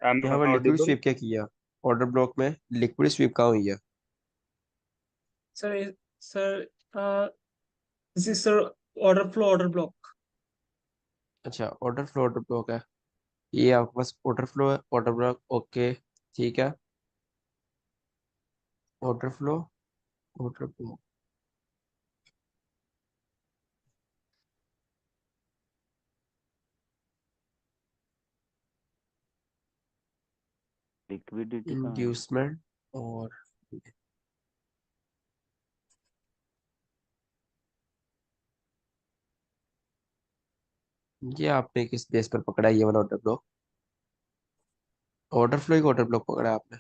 Am यहाँ I पर लिक्विड audible? स्वीप क्या किया ऑर्डर ब्लॉक में, लिक्विड स्वीप कहाँ हुई है? Sir this is sir order block. अच्छा, ऑर्डर फ्लो ऑर्डर ब्लॉक है, ये आपके पास ऑर्डर फ्लो है, ऑर्डर ब्लॉक, ओके ठीक है। Order flow, order block, liquidity कहाँ है? इंड्यूसमेंट, और ये आपने किस बेस पर पकड़ा है ये वाला ऑर्डर ब्लॉक? ऑर्डर फ्लो एक ऑर्डर ब्लॉक पकड़ा है आपने।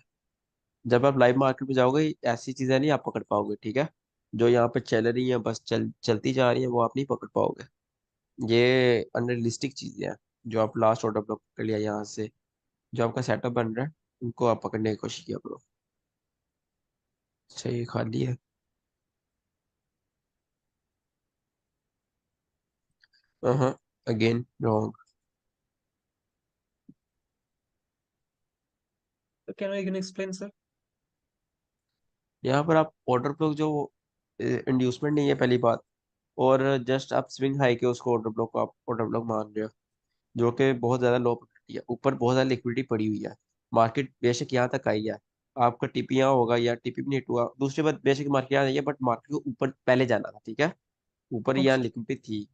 जब आप लाइव मार्केट में जाओगे ऐसी चीजें नहीं आप पकड़ पाओगे, ठीक है? जो यहाँ पे चल रही है बस चलती जा रही है, वो आप नहीं पकड़ पाओगे। ये अनरियलिस्टिक चीजें हैं जो आप लास्ट ऑर्डर ब्लॉक पकड़ लिया यहाँ से, जो आपका सेटअप बन रहा है उनको आप पकड़ने की कोशिश किया करो। अच्छा, ये खाली है। हाँ, again wrong. Can I explain sir? यहाँ पर आप ऑर्डर ब्लॉक जो इंड्यूसमेंट नहीं है पहली बात, और जस्ट आप स्विंग हाई के उसको ऑर्डर ब्लॉक को आप ऑर्डर ब्लॉक मान रहे हो, जो कि बहुत ज्यादा लो प्रोबेबिलिटी है, ऊपर बहुत ज्यादा लिक्विडिटी पड़ी हुई है। मार्केट बेशक यहाँ तक आई है, आपका टीपी यहाँ होगा या टीपी भी नहीं हुआ, दूसरी बात बेशक मार्केट यहाँ आई है, बट मार्केट को ऊपर पहले जाना था, ठीक है? ऊपर यहाँ ओके। लिक्विडिटी थी।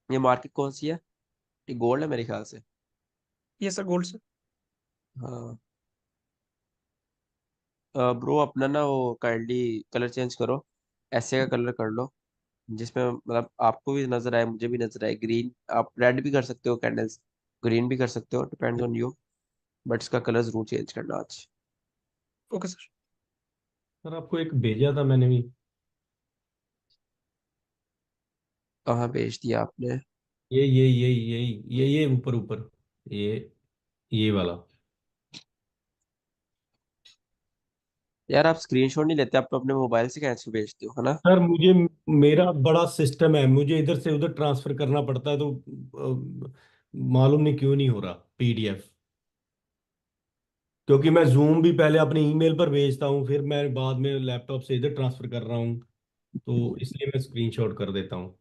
ये मार्केट कौन सी है? ये गोल्ड है मेरे ख्याल से। Yes sir, gold sir. हाँ। ब्रो अपना ना वो काइंडली कलर चेंज करो, ऐसे का कलर कर लो जिसमें मतलब आपको भी नजर आए मुझे भी नजर आए। ग्रीन, आप रेड भी कर सकते हो कैंडल्स, ग्रीन भी कर सकते हो, डिपेंड्स ऑन यू, बट इसका कलर जरूर चेंज करना आज। Okay sir. सर आपको एक भेजा था मैंने भी, कहाँ भेज दिया आपने? ये ऊपर ऊपर, ये वाला। यार आप स्क्रीनशॉट नहीं लेते, आप तो अपने मोबाइल से कैसे भेजते हो, है ना? सर मुझे, मेरा बड़ा सिस्टम है, मुझे इधर से उधर ट्रांसफर करना पड़ता है, तो मालूम नहीं क्यों नहीं हो रहा पीडीएफ। क्योंकि मैं जूम भी पहले अपने ईमेल पर भेजता हूँ, फिर मैं बाद में लैपटॉप से इधर ट्रांसफर कर रहा हूँ, तो इसलिए मैं स्क्रीनशॉट कर देता हूँ।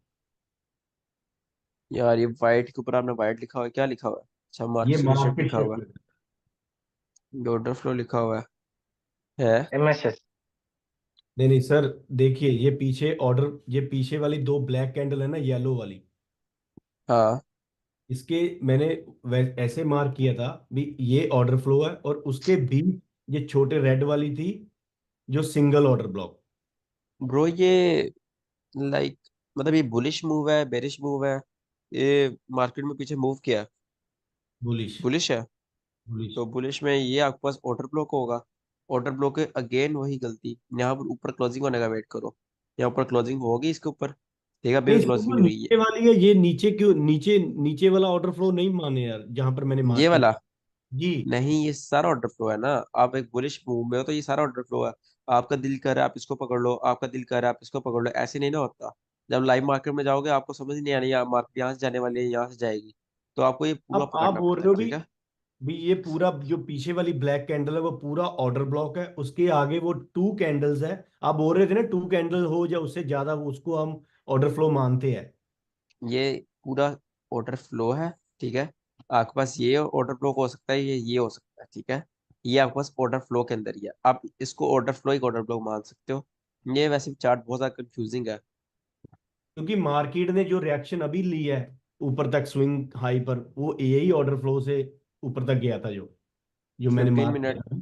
यार ये वाइट के ऊपर आपने वाइट लिखा हुआ है, क्या लिखा हुआ है? अच्छा, ये मार्केट सिग्नेचर मार्केट लिखा हुआ शेयर, है, ऑर्डर फ्लो लिखा हुआ है। MSS। नहीं नहीं सर, देखिए ये पीछे ऑर्डर, ये पीछे वाली दो ब्लैक कैंडल है ना, येलो वाली, हाँ इसके मैंने ऐसे मार्क किया था भी, ये ऑर्डर फ्लो है, और उसके भी ये छोटे रेड वाली थी जो सिंगल ऑर्डर ब्लॉक। ब्रो, ये लाइक मतलब ये बुलिश मूव है बेरिश मूव है, ये मार्केट में पीछे मूव किया? बुलिश। बुलिश है। बुलिश। तो बुलिश में ये आपके पास ऑर्डर ब्लॉक होगा, ऑर्डर ब्लॉक है, अगेन वही गलती, यहाँ पर ऊपर क्लोजिंग होने का वेट करो, यहाँ ऊपर क्लोजिंग होगी इसके ऊपर, देखा अभी नहीं भी सर, क्लोजिंग वो नहीं हुई नीचे वाली है, ये नीचे क्यों, नीचे नीचे वाला ऑर्डर फ्लो नहीं माने यार, जहां पर मैंने है ये मार्क किया। वाला। जी। नहीं, ये सारा ऑर्डर फ्लो है ना, आप एक बुलिश मूव में हो तो ये सारा ऑर्डर फ्लो है। आपका दिल कर रहा है आप इसको पकड़ लो, आपका दिल कर रहा है आप इसको पकड़ लो, ऐसे नहीं ना होता। जब लाइव मार्केट में जाओगे आपको समझ नहीं आनी, यहाँ मार्केट यहाँ से जाने वाली है यहाँ से जाएगी, तो आपको ये पूरा अब आप पकड़ना बोल पड़ता रहे है, हो ठीक है? भी ये पूरा जो पीछे वाली ब्लैक कैंडल है वो पूरा ऑर्डर ब्लॉक है, उसके आगे वो टू कैंडल्स है। आप बोल रहे थे ना, टू कैंडल हो या उससे ज्यादा, वो उसको हम ऑर्डर फ्लो मानते हैं। ये पूरा ऑर्डर फ्लो है, ठीक है? आपके पास ये ऑर्डर फ्लो हो सकता है, ये हो सकता है, ठीक है? ये आपके पास ऑर्डर फ्लो के अंदर ही है, आप इसको ऑर्डर फ्लो एक ऑर्डर फ्लो मान सकते हो। ये वैसे चार्ट बहुत ज्यादा कंफ्यूजिंग है। क्योंकि मार्केट ने जो रिएक्शन अभी ली है, ऊपर तक स्विंग हाई पर, वो यही ऑर्डर फ्लो से ऊपर तक गया था, जो जो मैंने 15 मार्क किया मिनट था।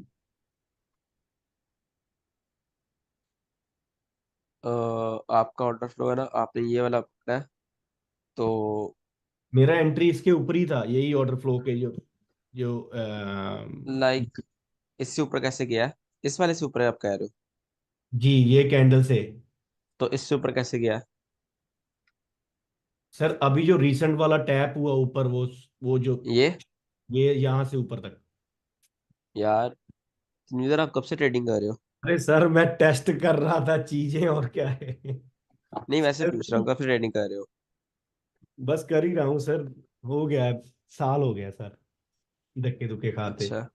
आपका ऑर्डर फ्लो है ना, आपने ये वाला पकड़ा है, तो मेरा एंट्री इसके ऊपर ही था, यही ऑर्डर फ्लो के जो जो लाइक इससे ऊपर कैसे गया है? इस वाले से ऊपर है आप कह रहे हो? जी, ये कैंडल से। तो इससे ऊपर कैसे गया है? सर अभी जो रीसेंट वाला टैप हुआ ऊपर, वो जो ये ये यहाँ से ऊपर तक। यार इधर आप कब से ट्रेडिंग कर रहे हो? अरे सर मैं टेस्ट कर रहा था चीजें, और क्या है। नहीं वैसे सर पूछ रहा हूँ कब से ट्रेडिंग कर रहे हो? बस कर ही रहा हूँ सर, हो गया है, साल हो गया सर, धक्के धुक्के खाते, अच्छा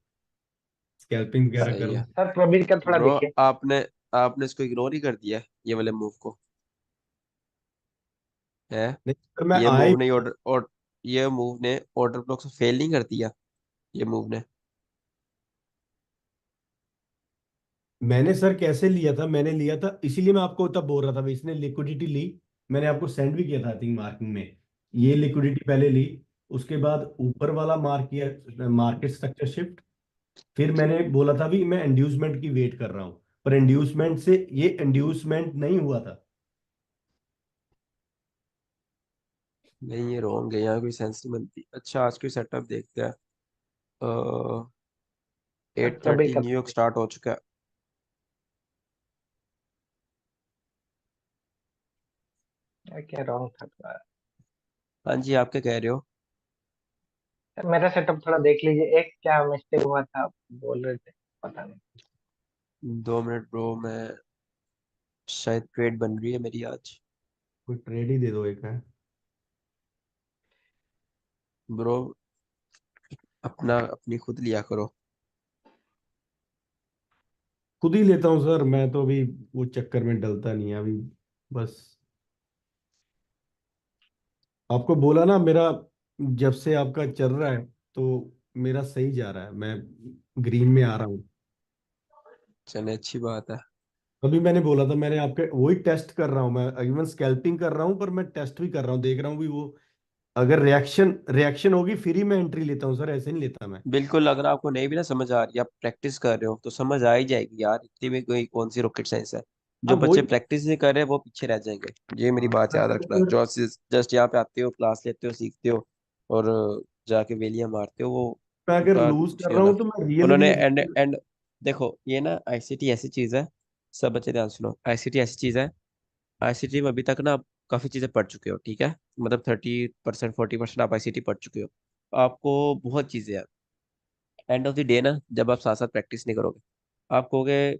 स्कैल्पिंग वगैरह सही करूँ। है। सर प्रवीण का थोड़ा ब्रो देखिए। आपने आपने इसको इग्नोर ही कर दिया है, ये वाले मूव को है। नहीं सर मैं ये आया ही, मूव ने ऑर्डर और ये मूव ने ऑर्डर ब्लॉक से फेल नहीं कर दिया, ये मूव ने। मैंने सर कैसे लिया था, मैंने लिया था इसीलिए मैं आपको तब बोल रहा था भाई, इसने लिक्विडिटी ली, मैंने आपको सेंड भी किया था आई थिंक मार्किंग में। ये लिक्विडिटी पहले ली, उसके बाद ऊपर वाला मार्क किया मार्केट स्ट्रक्चर शिफ्ट, फिर मैंने बोला था भी मैं इंड्यूसमेंट की वेट कर रहा हूँ, पर इंड्यूसमेंट से ये इंड्यूसमेंट नहीं हुआ था। नहीं ये रॉन्ग है, यहाँ कोई सेंस नहीं बनती। अच्छा आज की सेटअप देखते हैं। सर एट प्रवीण थर्टी का न्यूयॉर्क स्टार्ट हो चुका है। क्या रॉन्ग था थोड़ा। हाँ जी आप क्या कह रहे हो? सर मेरा सेटअप थोड़ा देख लीजिए, एक क्या मिस्टेक हुआ था आप बोल रहे थे, पता नहीं। 2 मिनट ब्रो, मैं शायद ट्रेड बन रही है मेरी आज। कोई ट्रेड ही दे दो एक है। ब्रो अपना अपनी खुद लिया करो। खुद ही लेता हूँ सर, मैं तो अभी वो चक्कर में डलता नहीं है अभी, बस आपको बोला ना, मेरा जब से आपका चल रहा है तो मेरा सही जा रहा है, मैं ग्रीन में आ रहा हूँ। चले अच्छी बात है। अभी मैंने बोला था, मैंने आपके वही टेस्ट कर रहा हूँ, मैं इवन स्कैल्पिंग कर रहा हूँ, पर मैं टेस्ट भी कर रहा हूँ, देख रहा हूँ भी वो अगर रिएक्शन रिएक्शन होगी फिर ही मैं एंट्री लेता हूँ सर, ऐसे नहीं लेता मैं। बिल्कुल, अगर आपको नहीं भी ना समझ आ रही, आप प्रैक्टिस कर रहे हो तो समझ आ ही जाएगी यार, इतनी में कोई कौन सी रॉकेट साइंस है। हाँ जो बच्चे वही। प्रैक्टिस नहीं कर रहे वो पीछे रह जाएंगे। ये मेरी हाँ बात याद रखना, जो जस्ट यहाँ पे आते हो, क्लास लेते हो, सीखते हो और जाके वेलियां मारते हो, वो मैं अगर उनका लूज कुछ कर नहीं रहा होना। हूँ तो मैं रियल उन्होंने भी। एंड एंड देखो ये ना आईसीटी ऐसी चीज है, सब बच्चे ध्यान सुनो, आईसीटी ऐसी चीज है, आईसीटी में अभी तक ना आप काफी चीजें पढ़ चुके हो, ठीक है? मतलब 30% 40% आप आईसीटी पढ़ चुके हो, आपको बहुत चीजें हैं। एंड ऑफ द डे ना जब आप साथ साथ प्रैक्टिस नहीं करोगे, आप कहोगे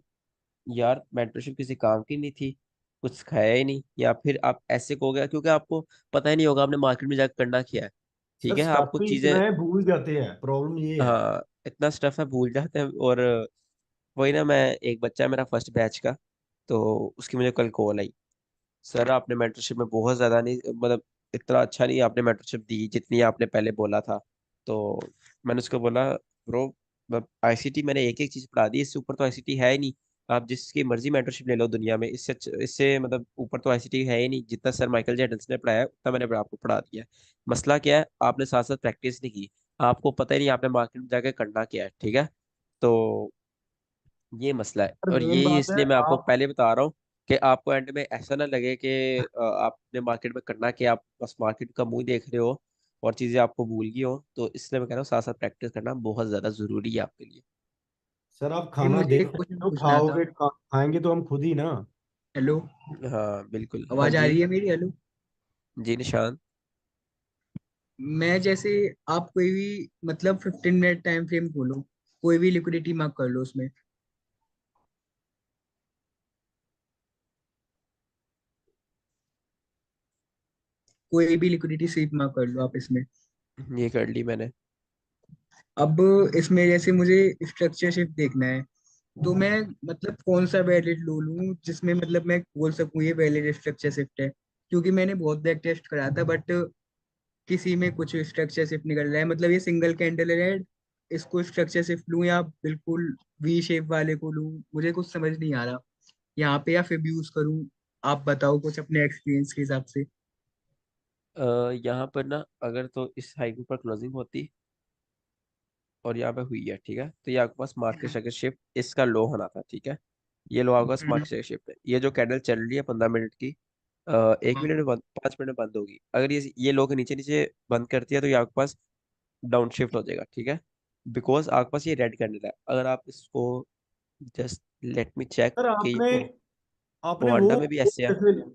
यार मेंटरशिप किसी काम की नहीं थी, कुछ सिखाया ही नहीं, या फिर आप ऐसे कहोगे क्योंकि आपको पता ही नहीं होगा आपने मार्केट में जाकर करना क्या है। सर ठीक है स्टफ आपको ही चीजें, इतना है, भूल जाते हैं, प्रॉब्लम ये है। हाँ इतना स्टफ है भूल जाते हैं। और वही ना, मैं एक बच्चा है मेरा फर्स्ट बैच का, तो उसकी मुझे कल कॉल आई, सर आपने मेंटरशिप में बहुत ज्यादा नहीं, मतलब इतना अच्छा नहीं आपने मेंटरशिप दी जितनी आपने पहले बोला था। तो मैंने उसको बोला ब्रो, आईसीटी मैंने एक एक चीज पढ़ा दी, इससे ऊपर तो आईसीटी है ही नहीं। आप जिसकी मर्जी मेंटरशिप ले लो दुनिया में, इससे मतलब ऊपर तो आईसीटी है ही नहीं। जितना सर माइकल जेडन्स ने पढ़ाया उतना मैंने आपको पढ़ा दिया है। मसला क्या है, आपने साथ साथ प्रैक्टिस नहीं की, आपको पता ही नहीं आपने मार्केट में जाके करना क्या है, ठीक है? तो ये मसला है, पर और मेन ये बात है इसलिए मैं आपको आप, पहले बता रहा हूँ कि आपको एंड में ऐसा ना लगे कि आपने मार्केट में करना कि आप बस मार्केट का मुंह देख रहे हो और चीजें आपको भूल गई हो। तो इसलिए मैं कह रहा हूँ साथ साथ प्रैक्टिस करना बहुत ज्यादा जरूरी है आपके लिए। सर आप ये खाना मुझे दे एक सकते क्वेश्चन हो, पूछना था। खाओगे खाएंगे तो हम खुद ही ना। हेलो, हाँ बिल्कुल, हाँ आवाज आ जी। रही है मेरी? हेलो। जी निशान। मैं जैसे, आप कोई भी मतलब 15 मिनट टाइम फ्रेम खोलो, कोई भी लिक्विडिटी मार्क कर लो उसमें, कोई भी लिक्विडिटी स्वीप मार्क कर लो आप इसमें। ये कर ली मैंने। अब इसमें जैसे मुझे स्ट्रक्चर शिफ्ट देखना है, तो मैं मतलब कौन सा वैलिड लो लूं जिसमें मतलब मैं बोल सकूं ये वैलिड स्ट्रक्चर शिफ्ट है, क्योंकि मैंने बहुत बैक टेस्ट करा था बट किसी में कुछ स्ट्रक्चर शिफ्ट निकल रहा है। मतलब ये सिंगल कैंडल है रेड, इसको स्ट्रक्चर शिफ्ट लूं या बिल्कुल वी शेप वाले को लूं, मुझे कुछ समझ नहीं आ रहा यहाँ पे, या फिर यूज करूं। आप बताओ कुछ अपने एक्सपीरियंस के हिसाब से। यहाँ पर ना अगर तो इस हाई के ऊपर क्लोजिंग होती और यहाँ पे हुई है, ठीक है, तो ये आपके पास मार्केट सेक्टर शिफ्ट इसका लो होना था, ठीक है। ये लो आपका मार्केट सेक्टर शिफ्ट है। ये जो कैंडल चल रही है 15 मिनट की, 1 मिनट में बंद, 5 मिनट में बंद होगी। अगर ये लो के नीचे नीचे बंद करती है तो ये आपके पास डाउन शिफ्ट हो जाएगा, ठीक है। बिकॉज आपके पास ये रेड कैंडल है। अगर आप इसको just let me check sir कि आपने आपने ओवांडा वो में भी ऐसे है। जैसे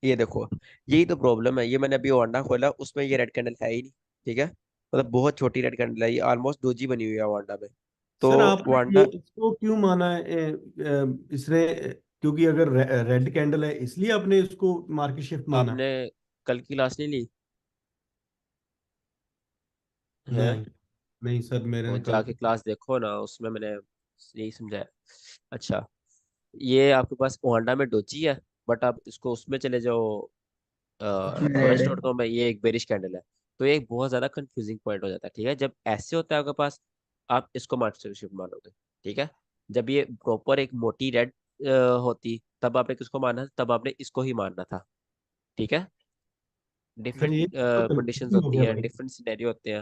ये देखो, यही तो प्रॉब्लम है। ये मैंने अभी ओवांडा खोला, उसमें ये रेड कैंडल है ही नहीं, ठीक है। मतलब बहुत छोटी रेड कैंडल है, ये ऑलमोस्ट डोजी बनी हुई है ओवांडा में। तो सर आपने ओवांडा ये इसको क्यों माना है इसने क्योंकि अगर रेड कैंडल है इसलिए आपने इसको मार्केट शिफ्ट माना आपने कल की क्लास नहीं ली है? नहीं नहीं सर मेरे वो ने कल जाके क्लास देखो ना, उसमें मैंने यही समझाया। अच्छा, ये आपके पास ओहांडा में डोची है, बट आप इसको उसमें चले जाओ, उसमें रेड फॉरेस्ट है। डॉट कॉम में ये एक बेरिश कैंडल है। तो ये एक बहुत ज्यादा कंफ्यूजिंग पॉइंट हो जाता है, ठीक है। जब ऐसे होता है आपके पास, आप इसको मार्केट शिफ्ट मानोगे, ठीक है। जब ये प्रॉपर एक मोटी रेड होती, तब आपने किसको माना, तब आपने इसको ही मानना था, ठीक है। सर डिफरेंट ये तो कंडीशंस कंफ्यूजिंग हो होती गया हैं, भाई डिफरेंट सिनेरियो होते हैं।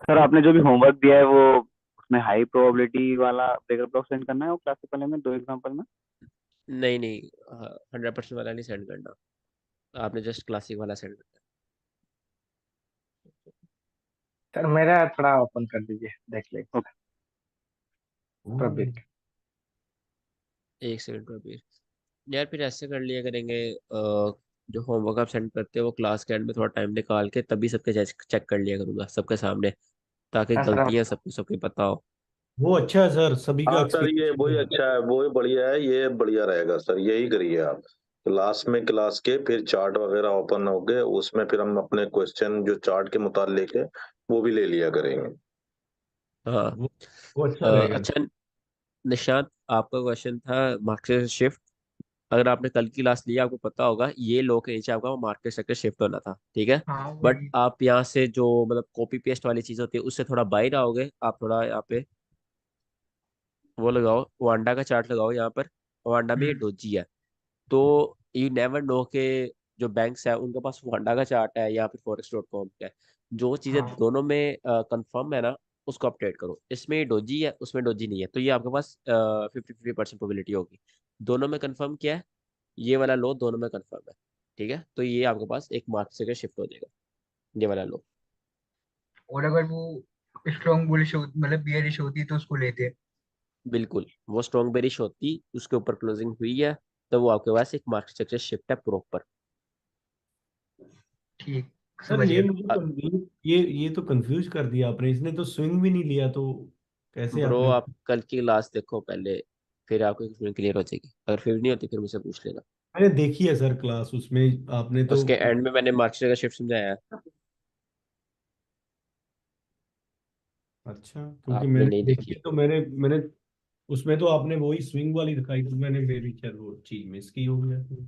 सर आपने जो भी होमवर्क दिया है वो उसमें हाई प्रोबेबिलिटी वाला ब्रेकर ब्लॉक सेंड करना है वो क्लासिकल में 2 एग्जांपल में। नहीं नहीं, 100% वाला नहीं सेंड करना, आपने जस्ट क्लासिक वाला सेंड करना सर मेरा थोड़ा ओपन कर दीजिए, देख लीजिए ओके। प्रबिक। है। एक सेकंड पर भी यार, फिर ऐसे कर लिया करेंगे, जो होमवर्क आप सेंड करते हो वो क्लास के एंड में थोड़ा टाइम निकाल के तभी सबके चेक कर लिया करूंगा सबके सामने, ताकि हाँ सर गलतियां सबको सबकी पता हो। वो अच्छा है सर सभी का हाँ सर, ये एक्सपीरियंस वही है अच्छा है, वही बढ़िया है, ये बढ़िया रहेगा सर, यही करिए आप। क्लास में क्लास के फिर चार्ट वगैरह ओपन हो गए, उसमें फिर हम अपने क्वेश्चन जो चार्ट के मुतालिक है वो भी ले लिया करेंगे। हाँ। वो अच्छा रहेगा अच्छा, निशांत, आपका क्वेश्चन था मार्केट शिफ्ट। अगर आपने कल की क्लास लिया, आपको पता होगा ये लो के नीचे आपका मार्केट सेक्टर शिफ्ट होना था, ठीक है। हाँ बट वही। आप यहाँ से जो मतलब कॉपी पेस्ट वाली चीज होती है उससे थोड़ा बाहर आओगे। आप थोड़ा यहाँ पे वो लगाओ, वांडा का चार्ट लगाओ यहाँ पर। वांडा में ये हम्म। डोजी है, तो यू नेवर नो के जो बैंक्स है उनके पास वांडा का चार्ट है या फिर फॉरेक्स डॉट कॉम का है। जो चीजें हाँ, दोनों में कंफर्म है ना, उसको अपडेट करो। इसमें डोजी है, उसमें डोजी नहीं है, तो ये आपके पास 50-50% प्रोबेबिलिटी होगी। दोनों में कंफर्म किया है, ये वाला लो दोनों में कंफर्म है, ठीक है। तो ये आपके पास एक मार्क से शिफ्ट हो जाएगा, ये वाला लो। और अगर वो स्ट्रॉन्ग बुलिश मतलब बियरिश होती तो उसको लेते। बिल्कुल, वो स्ट्रॉन्ग बेरिश होती, उसके ऊपर क्लोजिंग हुई है, तो वो आपके पास एक मार्क स्ट्रक्चर शिफ्ट है प्रॉपर। ठीक, सर समझ ये गया। मुझे ये तो कंफ्यूज कर दिया आपने इसने तो स्विंग भी नहीं लिया तो कैसे ब्रो, आपने आप कल की क्लास देखो पहले, फिर आपको क्वेश्चन क्लियर हो जाएगी। अगर फिर नहीं होती फिर मुझसे पूछ लेना। मैंने देखी है सर क्लास उसमें आपने तो उसके एंड में मैंने मार्क स्ट्रक्चर शिफ्ट समझाया है। अच्छा क्योंकि आपने मैंने नहीं देखी देखी? है तो मैंने मैंने उसमें तो आपने वही स्विंग वाली दिखाई तो मैंने मेरी शायद वो चीज मिस की हो गया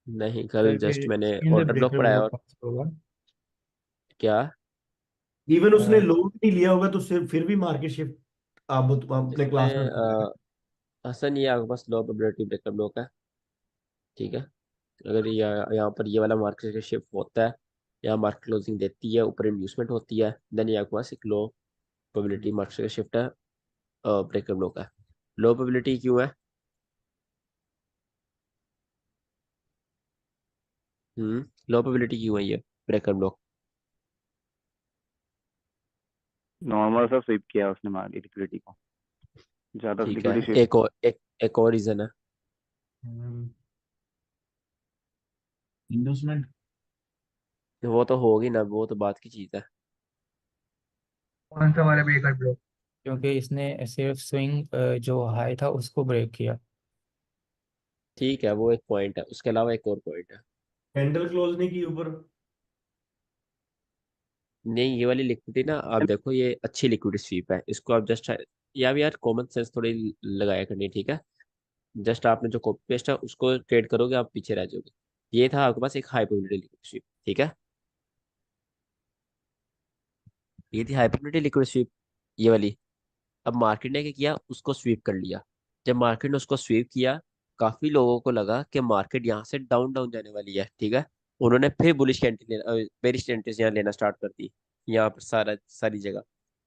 नहीं, कल सर जस्ट ये मैंने स्पिन ऑर्डर ब्लॉक ब्रेकर पढ़ाया। बहुत और फास्ट होगा क्या? इवन उसने लोड नहीं लिया होगा तो फिर भी मार्केट शिफ्ट आप अपने क्लास में इसमें बताया हसन, ये आपके पास लो प्रोबेबिलिटी ब्रेकर ब्लॉक है, ठीक है। अगर ये यहाँ पर ये वाला मार्केट शिफ्ट होता है, यहाँ मार्केट क्लोजिंग देती है, ऊपर इंड्यूसमेंट होती है, देन ये आपके पास एक लो प्रोबेबिलिटी मार्केट शिफ्ट है, ब्रेकर ब्लॉक है। लो प्रोबेबिलिटी क्यों है? लो प्रोबेबिलिटी क्यों है ये ब्रेकर ब्लॉक? नॉर्मल सा स्वीप किया उसने मार्केट लिक्विडिटी को, ज्यादा ठीक है, लिक्विडिटी शिफ्ट। एक और रीजन है। इन्वेस्टमेंट। वो तो होगी ना, वो तो बात की चीज है। कौन सा वाला ब्रेकर ब्लॉक? क्योंकि इसने सिर्फ स्विंग जो हाई था उसको ब्रेक किया। ठीक है, वो एक पॉइंट है, उसके अलावा एक और पॉइंट है। कैंडल क्लोज नहीं की ऊपर नहीं, ये वाली लिक्विडिटी ना, आप देखो ये अच्छी लिक्विडिटी स्वीप है, इसको आप जस्ट, या भी यार कॉमन सेंस थोड़ी लगाया करनी, ठीक है। जस्ट आपने जो कॉपी पेस्ट है उसको ट्रेड करोगे, आप पीछे रह जाओगे। ये था आपके पास एक हाई प्रोबेबिलिटी लिक्विड स्वीप, ठीक है। ये थी हाई प्रोबेबिलिटी लिक्विड स्वीप, ये वाली। अब मार्केट ने क्या किया, उसको स्वीप कर लिया। जब मार्केट ने उसको स्वीप किया, काफी लोगों को लगा कि मार्केट यहाँ से डाउन डाउन जाने वाली है, ठीक है। उन्होंने फिर बुलिश कैंडल लेना, बेरिश कैंडल यहाँ लेना स्टार्ट कर दी, यहाँ पर सारी जगह।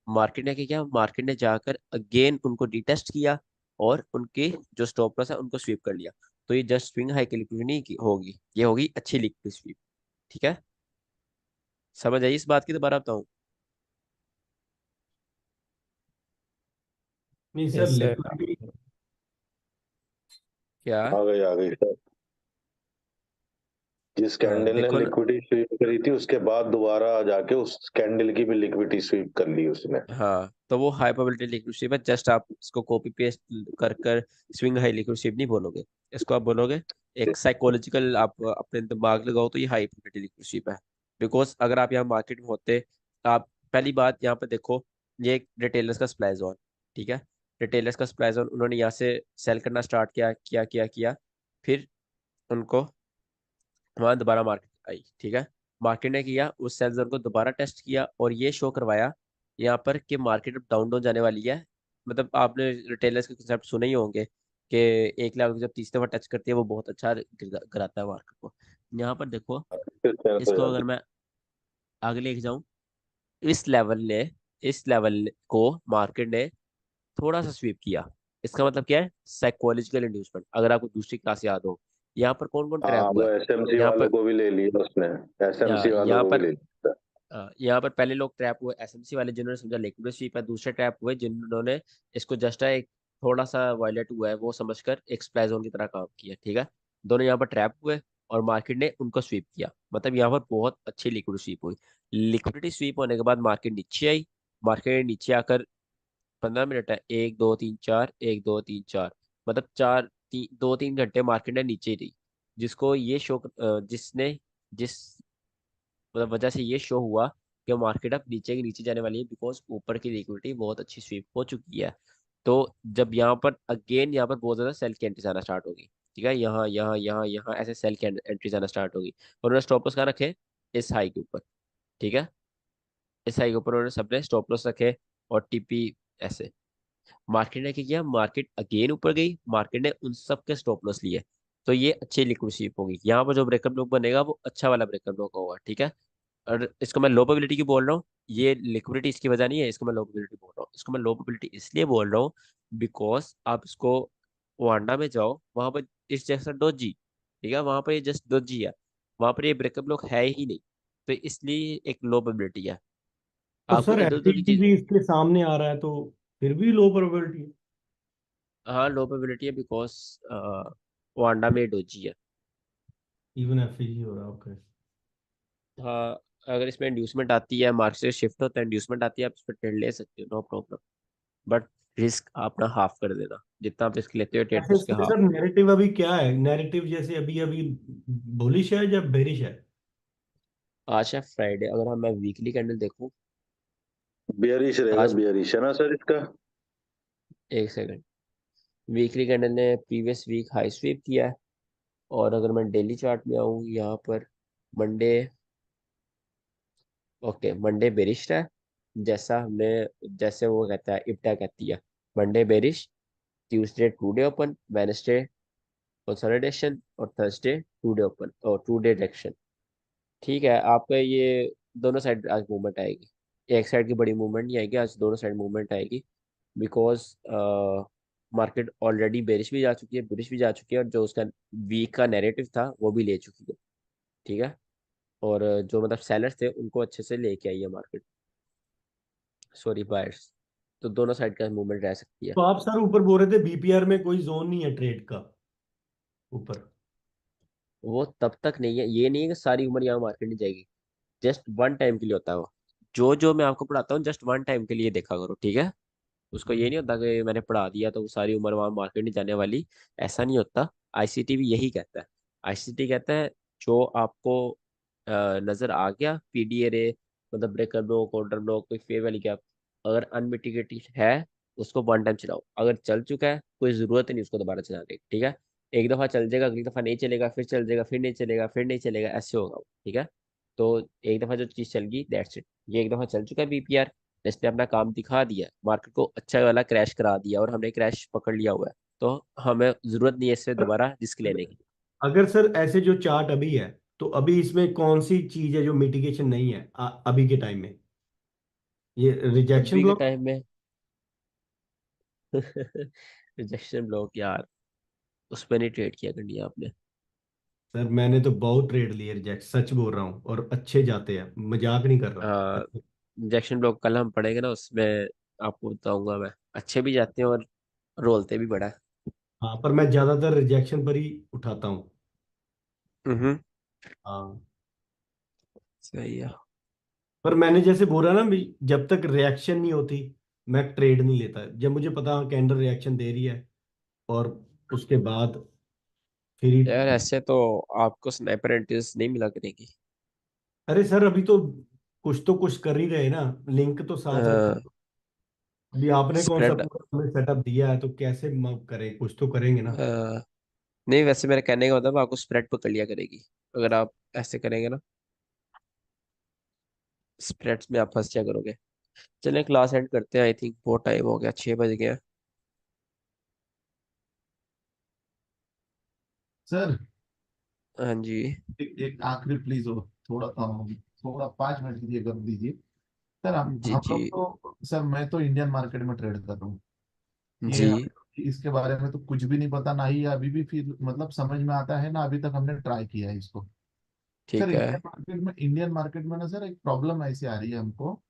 मार्केट ने क्या किया, मार्केट ने जाकर अगेन उनको डिटेस्ट किया और उनके जो स्टॉप लॉस है उनको स्वीप कर लिया। तो ये जस्ट स्विंग हाई की लिक्विडिटी नहीं होगी, ये होगी अच्छी लिक्विड स्वीप, ठीक है। समझ आई इस बात की, दोबारा बताऊं? नहीं सर, यस सर। लिक्विडिटी क्या? आ गई सर। जिस कैंडल ने देखो ना, लिक्विडिटी स्वीप करी थी उसके बाद दोबारा जाके उस कैंडल की भी लिक्विडिटी स्वीप कर ली उसने। हाँ तो वो हाई प्रोबेबिलिटी लिक्विड स्वीप है। जस्ट आप इसको कॉपी पेस्ट कर कर स्विंग हाई लिक्विड स्वीप नहीं बोलोगे, इसको आप बोलोगे एक साइकोलॉजिकल, आप अपने दिमाग लगाओ तो ये हाई प्रोबेबिलिटी लिक्विड स्वीप है। बिकॉज अगर आप यहाँ मार्केट में होते, आप पहली बात यहाँ पे देखो, ये एक रिटेलर्स का सप्लाई जोन, ठीक है। रिटेलर्स का सप्लाई जोन, उन्होंने यहाँ से सेल करना स्टार्ट किया, फिर उनको वहां दोबारा मार्केट आई, ठीक है। मार्केट ने किया उस सेल जोन को दोबारा टेस्ट किया और ये शो करवाया यहाँ पर कि मार्केट अब डाउन डाउन जाने वाली है। मतलब आपने रिटेलर्स के कंसेप्ट सुने ही होंगे कि एक लेवल को जब तीसरी दफा टच करती है वो बहुत अच्छा गिराता है मार्केट को। यहाँ पर देखो, फिर सेल हो इसको जाती अगर मैं आगे लेके जाऊं, इस लेवल ने, इस लेवल को मार्केट ने थोड़ा सा स्वीप किया। इसका मतलब क्या है, साइकोलॉजिकल इंड्यूसमेंट। अगर आपको दूसरी क्लास याद हो, यहाँ पर कौन कौन है। ट्रैप हाँ, हुआ वो है? एसएमसी यहाँ वालों पर को भी ले लिया उसने। एसएमसी वालों यहाँ को भी पर ले लिया। यहाँ पर पहले लोग ट्रैप हुए एसएमसी वाले, जिन्होंने समझा लिक्विड स्वीप है। दूसरे ट्रैप हुए जिन्होंने इसको जस्ट एक थोड़ा सा वायलेट हुआ है वो समझकर एक सप्लाई जोन की तरह काम किया, ठीक है। दोनों यहाँ पर ट्रैप हुए और मार्केट ने उनको स्वीप किया, मतलब यहाँ पर बहुत अच्छी लिक्विड स्वीप हुई। लिक्विडिटी स्वीप होने के बाद मार्केट नीचे आई। मार्केट नीचे आकर 15 मिनट है, 1 2 3 4, 1 2 3 4, मतलब 2 3 घंटे मार्केट ने नीचे ही रही। जिसको ये शो जिसने जिस मतलब वजह से ये शो हुआ कि मार्केट अब नीचे की नीचे जाने वाली है, बिकॉज ऊपर की लिक्विडिटी बहुत अच्छी स्वीप हो चुकी है। तो जब यहाँ पर अगेन यहाँ पर बहुत ज्यादा सेल की एंट्रीज आना स्टार्ट होगी, ठीक है। यहाँ यहाँ यहाँ यहाँ ऐसे सेल की एंट्रीज आना स्टार्ट होगी और उन्होंने स्टॉप लॉस कहाँ रखे, इस हाई के ऊपर, ठीक है। इस हाई के ऊपर उन्होंने सबने स्टॉप लॉस रखे और टीपी ऐसे। मार्केट ने क्या किया, मार्केट अगेन ऊपर गई, मार्केट ने उन सब के स्टॉप लॉस लिए। तो ये अच्छी लिक्विड स्वीप होगी। यहाँ पर जो ब्रेकअप ब्लॉक बनेगा वो अच्छा वाला ब्रेकअप ब्लॉक होगा, ठीक है। और इसको मैं लो प्रोबेबिलिटी की बोल रहा हूँ, ये लिक्विडिटी इसकी वजह नहीं है, इसको मैं लो प्रोबेबिलिटी बोल रहा हूँ। इसको मैं लो प्रोबेबिलिटी इसलिए बोल रहा हूँ बिकॉज आप इसको वांडा में जाओ, वहां पर इस जैसा डोजी, ठीक है, वहां पर ये जस्ट डोजी है, वहां पर ये ब्रेकअप ब्लॉक है ही नहीं। तो इसलिए एक लो प्रोबेबिलिटी है। तो आपको सर इधर उधर की एफपीजी चीज, भी इसके सामने आ रहा है तो फिर भी लो प्रोबेबिलिटी है। हाँ लो प्रोबेबिलिटी है बिकॉज वांडा में डोजी है। इवन एफपीजी हो रहा है, ओके। हाँ, अगर इसमें इंड्यूसमेंट आती है, मार्केट से शिफ्ट होता है, इंड्यूसमेंट आती है, आप इस पर ट्रेड ले सकते हो, नो प्रॉब्लम। बट रिस्क अपना हाफ कर देना, जितना आप रिस्क लेते हो ट्रेड पे अच्छा, उसके इसमें हाफ। सर नैरेटिव अभी क्या है? नैरेटिव जैसे अभी अभी बुलिश है या बेरिश है? आज है फ्राइडे, अगर हम मैं वीकली कैंडल देखूं, बियरिश रहेगा, आज बियरिश है ना सर इसका। एक सेकंड, वीकली कैंडल ने प्रीवियस वीक हाई स्वीप किया है। और अगर मैं डेली चार्ट में आऊँ यहाँ पर, मंडे, ओके मंडे बेरिश है, जैसा हमने, जैसे वो कहता है इप्टा कहती है, Monday bearish, Tuesday today open, Wednesday consolidation और थर्सडे टू डे ओपन और टू डे डायरेक्शन, ठीक है। आपका ये दोनों साइड आज मूवमेंट आएगी, एक साइड की बड़ी मूवमेंट नहीं आएगी आज, दोनों साइड मूवमेंट आएगी। बिकॉज मार्केट ऑलरेडी बेरिश भी जा चुकी है, बुलिश भी जा चुकी है, और जो उसका वीक का नैरेटिव था वो भी ले चुकी है, ठीक है। और जो मतलब सेलर्स थे उनको अच्छे से लेके आई है मार्केट, सॉरी बायर्स। तो दोनों साइड का मूवमेंट रह सकती है। तो आप सर ऊपर बोल रहे थे बीपीआर में कोई जोन नहीं है ट्रेड का ऊपर? वो तब तक नहीं है, ये नहीं है कि सारी उम्र यहाँ मार्केट नहीं जाएगी, जस्ट वन टाइम के लिए होता है वो। जो जो मैं आपको पढ़ाता हूँ जस्ट वन टाइम के लिए देखा करो, ठीक है। उसको ये नहीं होता कि मैंने पढ़ा दिया तो वो सारी उम्र वहां मार्केट नहीं जाने वाली, ऐसा नहीं होता। आईसीटी भी यही कहता है। आईसीटी कहता है जो आपको नजर आ गया पीडीए रे, मतलब ब्रेकर ब्लॉक, ऑर्डर ब्लॉक, कोई फेयर वाली गैप, अगर अनमिटिगेटेड है उसको वन टाइम चलाओ। अगर चल चुका है कोई जरूरत नहीं उसको दोबारा चलाने की, ठीक है। एक दफा चल जाएगा, अगली दफा नहीं चलेगा, फिर चल जाएगा, फिर नहीं चलेगा, फिर नहीं चलेगा, ऐसे होगा वो, ठीक है। तो एक दफा जो चीज चल गई दैट्स इट, ये एक दफा चल चुका है बीपीआर, इसने अपना काम दिखा दिया, मार्केट को अच्छा वाला क्रैश करा दिया और हमने क्रैश पकड़ लिया हुआ है। तो हमें जरूरत नहीं है इससे दोबारा रिस्क लेने की। अगर सर ऐसे जो चार्ट अभी है, तो अभी इसमें कौन सी चीज है जो मिटिगेशन नहीं है अभी के टाइम में? ये रिजेक्शन अभी के ब्लॉक। टाइम में रिजेक्शन ब्लॉक यार, उस पर नहीं ट्रेड किया करनी है आपने। सर मैंने तो बहुत ट्रेड लिए रिजेक्ट, सच बोल रहा हूँ, और अच्छे जाते हैं, मजाक नहीं कर रहा। रिजेक्शन ब्लॉक कल हम पढ़ेंगे ना, उसमें आपको बताऊंगा मैं, अच्छे भी जाते हैं और रोलते भी बड़ा है। हाँ, पर मैं ज्यादातर रिजेक्शन पर ही उठाता हूँ। हम्म। हाँ, सही है। पर मैंने जैसे बोला ना भी, जब तक रिएक्शन नहीं होती मैं ट्रेड नहीं लेता। जब मुझे पता कैंडल रिएक्शन दे रही है, और उसके बाद फिर ही। यार ऐसे तो आपको स्नाइपर एंट्रीज नहीं मिला करेगी। अरे सर, अभी तो कुछ कर ही रहे ना, लिंक तो साथ रखा। अभी आपने कौन सा स्प्रेड। पूरा हमें सेटअप दिया है, तो कैसे करें, कुछ तो करेंगे ना। नहीं, वैसे मेरे कहने का मतलब आपको स्प्रेड पकड़ लिया करेगी अगर आप ऐसे करेंगे ना, स्प्रेड्स में आप फंस जाया करोगे। चलिए क्लास एंड करते हैं, आई थिंक बहुत टाइम हो गया, 6 बज गए। सर हाँ जी। एक आखिरी प्लीज हो, थोड़ा थोड़ा 5 मिनट के लिए कर दीजिए। सर जी हम जी। लोग तो, सर मैं तो इंडियन मार्केट में ट्रेड कर रहा हूँ। ये जी इसके बारे में तो कुछ भी नहीं पता, ना ही अभी भी फिर मतलब समझ में आता है, ना अभी तक हमने ट्राई किया है इसको। सर ठीक है। इंडियन मार्केट में ना सर एक प्रॉब्लम ऐसी आ रही है हमको।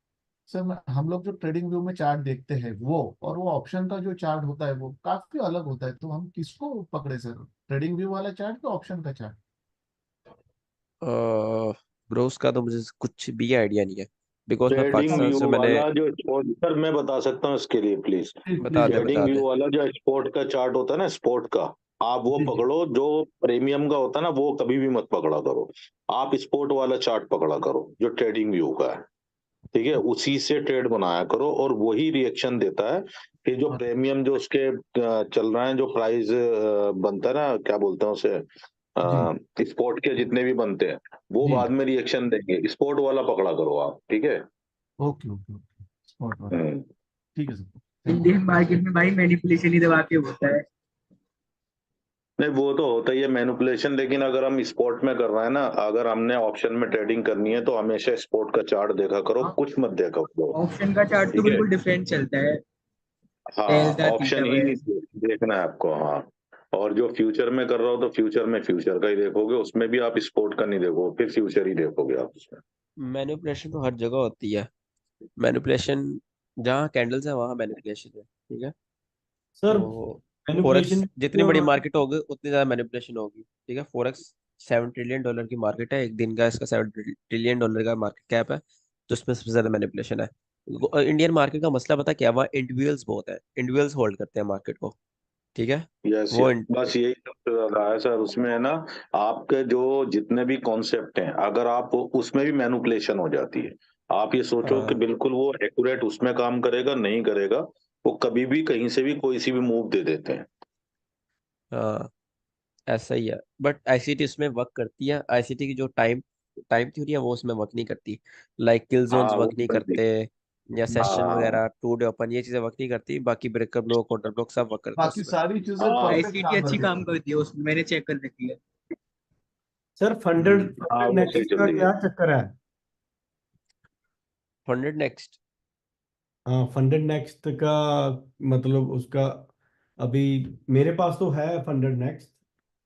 सर हम लोग जो ट्रेडिंग व्यू में चार्ट देखते हैं वो, और वो ऑप्शन का जो चार्ट होता है वो काफी अलग होता है। तो हम किसको पकड़े सर, ट्रेडिंग व्यू वाला चार्ट या ऑप्शन का चार्ट? ब्रो उसका तो मुझे कुछ भी आइडिया नहीं है, बिकॉज मैं ट्रेडिंग पाकिस्तान व्यू से मैंने। वाला जो स्पोर्ट, सर मैं बता सकता हूँ इसके लिए प्लीज। प्लीज बता प्लीज दे ट्रेडिंग बता व्यू दे। वाला जो स्पोर्ट का चार्ट होता है ना, स्पोर्ट का, आप वो जी जी पकड़ो। जो प्रीमियम का होता है ना, वो कभी भी मत पकड़ा करो। आप स्पोर्ट वाला चार्ट पकड़ा करो जो ट्रेडिंग व्यू का है। ठीक है, उसी से ट्रेड बनाया करो, और वही रिएक्शन देता है। फिर जो हाँ, प्रीमियम जो उसके चल रहा है, जो प्राइस बनता है ना, क्या बोलते हैं उसे, जी स्पोर्ट के जितने भी बनते हैं, वो जी। बाद में रिएक्शन देंगे। स्पोर्ट वाला पकड़ा करो आप, ठीक है। ओके ओके ओके, स्पॉट वाला। हम्म। ठीक है sir, thank you. Indian market में भाई मैनिपुलेशन ही दबा के होता है। नहीं, वो तो होता ही है मैनिपुलेशन, लेकिन अगर हम स्पोर्ट में कर रहे हैं ना, अगर हमने ऑप्शन में ट्रेडिंग करनी है, तो हमेशा स्पोर्ट का चार्ट देखा करो, हाँ, कुछ मत देखा करो। ऑप्शन का चार्ट तो ठीक है, बिल्कुल डिफरेंट चलता है। हाँ, डेल्टा थीटा ऑप्शन ही वगैरह। देखना है आपको, हाँ। और जो फ्यूचर में कर रहा हो, तो फ्यूचर में फ्यूचर का ही देखोगे, उसमें भी आप स्पोर्ट का नहीं देखोगे, फिर फ्यूचर ही देखोगे आप उसमें। मैनिपुलेशन तो हर जगह होती है। मैनिपुलेशन जहाँ कैंडल्स है वहाँ मैनिपुलेशन है, ठीक है। सर तो मैनिपुलेशन फॉरेक्स जितनी क्यों बड़ी हमारे? मार्केट होगी उतनी ज्यादा मैनिपुलेशन होगी, ठीक है। फॉरेक्स $7 ट्रिलियन की मार्केट है, एक दिन का इसका $7 ट्रिलियन का मार्केट कैप है, तो इसमें सबसे ज्यादा मैनिपुलेशन है। इंडियन मार्केट का मसला पता क्या, वहाँ इंडिविजुअल्स बहुत है, इंडिविजुअल्स होल्ड करते हैं मार्केट को, ठीक है। यस वो यस, बस यही सबसे ज्यादा है सर उसमें, है ना। आपके जो जितने भी कॉन्सेप्ट हैं, अगर आप उसमें भी मैनिपुलेशन हो जाती है, आप ये सोचो कि हाँ बिल्कुल वो एक्यूरेट उसमें काम करेगा, नहीं करेगा। वो कभी भी कहीं से भी कोई सी भी मूव दे देते हैं। हाँ, ऐसा ही है। बट आईसीटी उसमें वर्क करती है, आईसीटी की जो टाइम टाइम थ्योरी है वो उसमें वर्क नहीं करती। लाइक किल जोन्स हाँ, वो वर्क नहीं नहीं। करते, या सेशन हाँ वगैरह, टू डे ओपन, ये चीजें वर्क नहीं करती। बाकी ब्रेकर ब्लॉक, काउंटर ब्लॉक सब वर्क करता है बाकी उसमें। सारी चीजें हाँ परफेक्ट आईसीटी काम अच्छी करती काम है। करती है उसमें, मैंने चेक कर रखी है। सर फंडेड हम्म। हाँ, फंडेड वो सही नेक्स्ट चल का रही है। क्या चक्कर है? 100 नेक्स्ट। हाँ, फंडेड नेक्स्ट का मतलब उसका, अभी मेरे पास तो है फंडेड नेक्स्ट।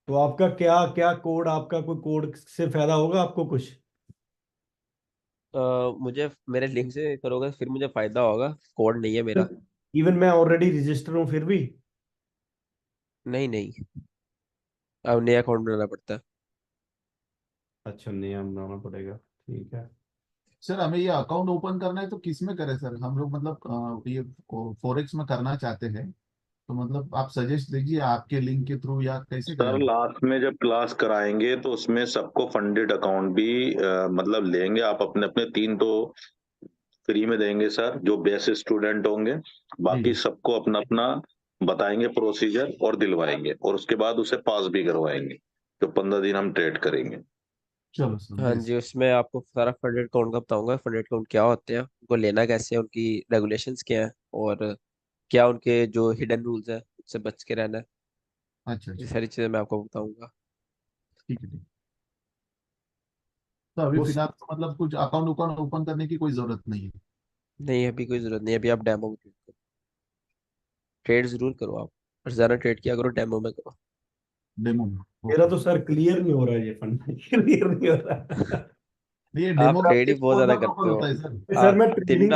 तो आपका क्या क्या कोड, आपका कोई कोड से फायदा होगा आपको कुछ? मुझे मेरे लिंक से करोगे फिर मुझे फायदा होगा, कोड नहीं है मेरा। इवन मैं ऑलरेडी रजिस्टर हूँ फिर भी? नहीं नहीं, अब नया अकाउंट बनाना पड़ता है। अच्छा, नया बनाना पड़ेगा, ठीक है। सर हमें ये अकाउंट ओपन करना है तो किस में करें सर? हम लोग मतलब ये फॉरेक्स में करना चाहते हैं, तो मतलब आप सजेस्ट दीजिए, आपके लिंक के थ्रू या कैसे सर करें? लास्ट में जब क्लास कराएंगे, तो उसमें सबको फंडेड अकाउंट भी मतलब लेंगे। आप अपने अपने तीन तो फ्री में देंगे सर, जो बेस्ट स्टूडेंट होंगे। जी बाकी जी। सबको अपना अपना बताएंगे प्रोसीजर, और दिलवाएंगे, और उसके बाद उसे पास भी करवाएंगे, जो 15 दिन हम ट्रेड करेंगे। चलो सर, हाँ बेस्ट। जी, उसमें आपको सारा फंडेड अकाउंट का बताऊंगा, फंडेड अकाउंट क्या होते हैं, उनको लेना कैसे है, उनकी रेगुलेशंस क्या है, और क्या उनके जो हिडन रूल्स है से बच के रहना है। अच्छा ये अच्छा, सारी चीजें मैं आपको बताऊंगा। ठीक है ठीक। तो अभी वो फिलहाल तो मतलब कुछ अकाउंट उकाउंट ओपन करने की कोई जरूरत नहीं है। नहीं, अभी कोई जरूरत नहीं, अभी आप डेमो में ट्रेड करो। ट्रेड जरूर करो आप, और ज्यादा ट्रेड किया करो, डेमो में करो। डेमो में, मेरा ओके। तो सर क्लियर नहीं हो रहा है ये फंड क्लियर नहीं हो रहा ये आप डेमो में ट्रेड ही बहुत कौन ज्यादा सा करते टोकन हो। होता है सर? सर आप मैं ट्रेडिंग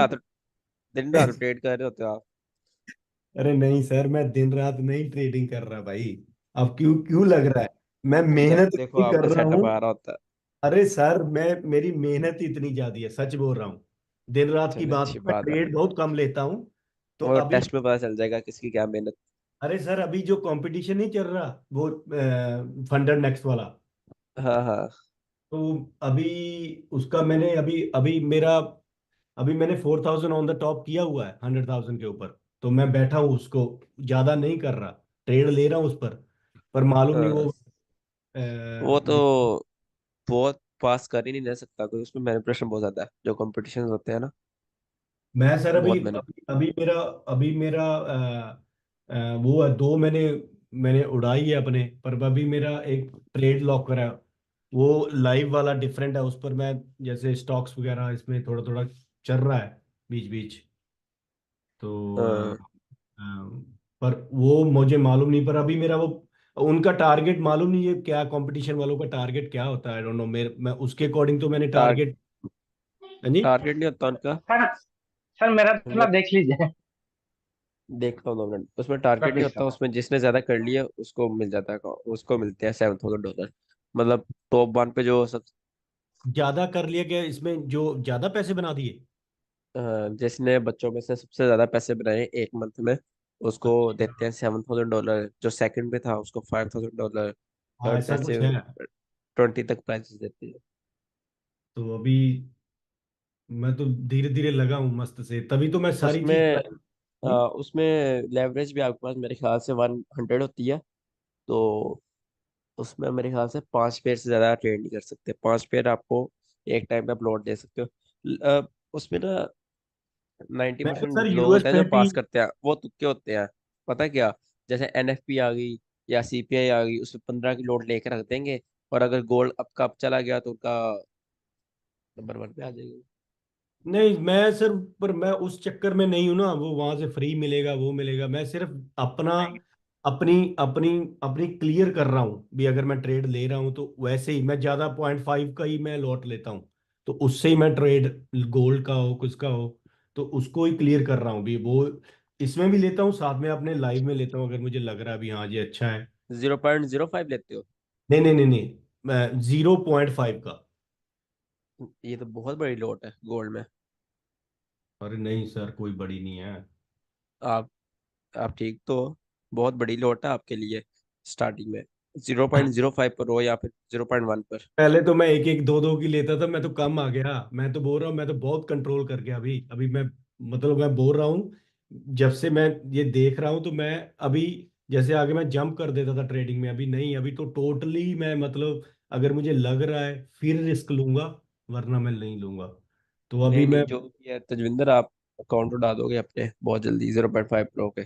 दिन रात ट्रेड कर रहे होते हो आप। अरे नहीं सर, मैं दिन रात नहीं ट्रेडिंग कर रहा भाई। अब क्यों क्यों लग रहा है? मैं जब मेहनत देखो इतनी कर आपका रहा हूँ। सेटअप आ रहा होता है। अरे सर, मैं मेरी मेहनत ही इतनी ज्यादा है, सच बोल रहा हूँ। दिन रात की चलो बात, अच्छी मैं बात है। ट्रेड बहुत कम लेता हूँ। तो वो अभी, टेस्ट में पता चल जाएगा किसकी क्या मेहनत। अरे सर अभी जो कंपटीशन नहीं चल रहा वो फंडर नेक्स्ट वाला, हाँ हाँ। तो अभी उसका मैंने अभी अभी मैंने 4,000 ऑन द टॉप किया हुआ है 100,000 के ऊपर। तो मैं बैठा हूँ उसको, ज्यादा नहीं कर रहा, ट्रेड ले रहा हूँ उस पर मालूम नहीं वो हाँ, वो तो बहुत पास कर ही नहीं रह सकता कोई, उसमें मैनिपुलेशन बहुत ज्यादा है, जो कॉम्पिटिशन होते हैं ना। मैं सर अभी बहुत मैंने अभी अभी मेरा वो है, दो मैंने उड़ाई है अपने, पर अभी मेरा एक ट्रेड लॉक करा है। वो लाइव वाला डिफरेंट है, उस पर मैं जैसे स्टॉक्स वगैरह इसमें थोड़ा थोड़ा चल रहा है बीच बीच। तो हाँ, पर वो मुझे मालूम नहीं, पर अभी मेरा वो उनका टारगेट मालूम नहीं है क्या, कंपटीशन वालों का टारगेट क्या होता है, आई डोंट नो। मेरे मैं उसके अकॉर्डिंग तो मैंने टार, टारगेट। हाँ जी। टारगेट नहीं होता उनका। सर सर मेरा थोड़ा उनका देख लीजिए। देखता हूँ 2 मिनट, उसमें टारगेट नहीं प्लीज होता, सर। उसमें जिसने ज्यादा कर लिया उसको मिल जाता है, उसको मिलते हैं $7,000। मतलब टॉप 1 पे जो सब ज्यादा कर लिया क्या इसमें, जो ज्यादा पैसे बना दिए? जिसने बच्चों में से सबसे ज्यादा पैसे बनाए एक मंथ में, उसको अच्छा, देते हैं $7,000। जो सेकंड पे था उसको $5,000। हाँ थर्ड ऐसा ऐसे कुछ है। 20 तक प्राइसेस देती है। तो अभी मैं तो धीरे धीरे लगा हूँ मस्त से, तभी तो मैं सारी चीज उसमें हम्म? उसमें लेवरेज भी आपके पास मेरे ख्याल से 100 होती है। तो उसमें मेरे ख्याल से 5 पेयर से ज्यादा ट्रेड नहीं कर सकते। 5 पेयर आपको एक टाइम पे अपलोड दे सकते हो। उसमें ना नाइन्टी मैं तो परसेंट सर लोग यूएस होते हैं जो ट्वेंटी पास करते हैं, वो तुक्के होते हैं। पता है क्या? जैसे NFP आ गई या CPI आ गई, उसमें 15 की लोड लेकर रख देंगे, और अगर गोल्ड अप का अप चला गया तो उनका नंबर 1 पे आ जाएगा। नहीं, मैं सिर्फ, पर मैं उस चक्कर में नहीं हूं ना, वो वहां से फ्री मिलेगा वो मिलेगा, मैं सिर्फ अपना अपनी अपनी अपनी क्लियर कर रहा हूँ भी। अगर मैं ट्रेड ले रहा हूँ तो वैसे ही मैं ज्यादा 0.5 का ही मैं लॉट लेता हूँ, तो उससे ही मैं ट्रेड, गोल्ड का हो कुछ का हो, तो उसको ही क्लियर कर रहा हूँ भी। वो इसमें भी लेता हूँ, साथ में अपने लाइव में लेता हूँ, अगर मुझे लग रहा है भी हाँ ये अच्छा है। 0.05 लेते हो? नहीं नहीं नहीं नहीं, मैं 0.5 का। ये तो बहुत बड़ी लोड है गोल्ड में। अरे नहीं सर, कोई बड़ी नहीं है। आप आप ठीक तो हो? बहुत बड़ी लोड है आपके लिए स्टार्टिंग में। 0.05 पर हो या फिर 0.1 पर। पहले तो मैं एक एक दो दो की लेता था, मैं तो कम आ गया। मैं तो बोल रहा हूँ, मैं तो बहुत कंट्रोल कर गया अभी अभी मैं, मतलब मैं बोल रहा हूँ, जब से मैं ये देख रहा हूँ तो मैं अभी, जैसे आगे मैं जंप कर देता था ट्रेडिंग में, अभी नहीं, अभी तो टोटली मैं मतलब, अगर मुझे लग रहा है फिर रिस्क लूंगा, वरना मैं नहीं लूंगा। तो अभी नहीं मैं, नहीं, जो भी है तजविंदर, आप अकाउंट उड़ा दोगे अपने बहुत जल्दी 0.5 प्रो के।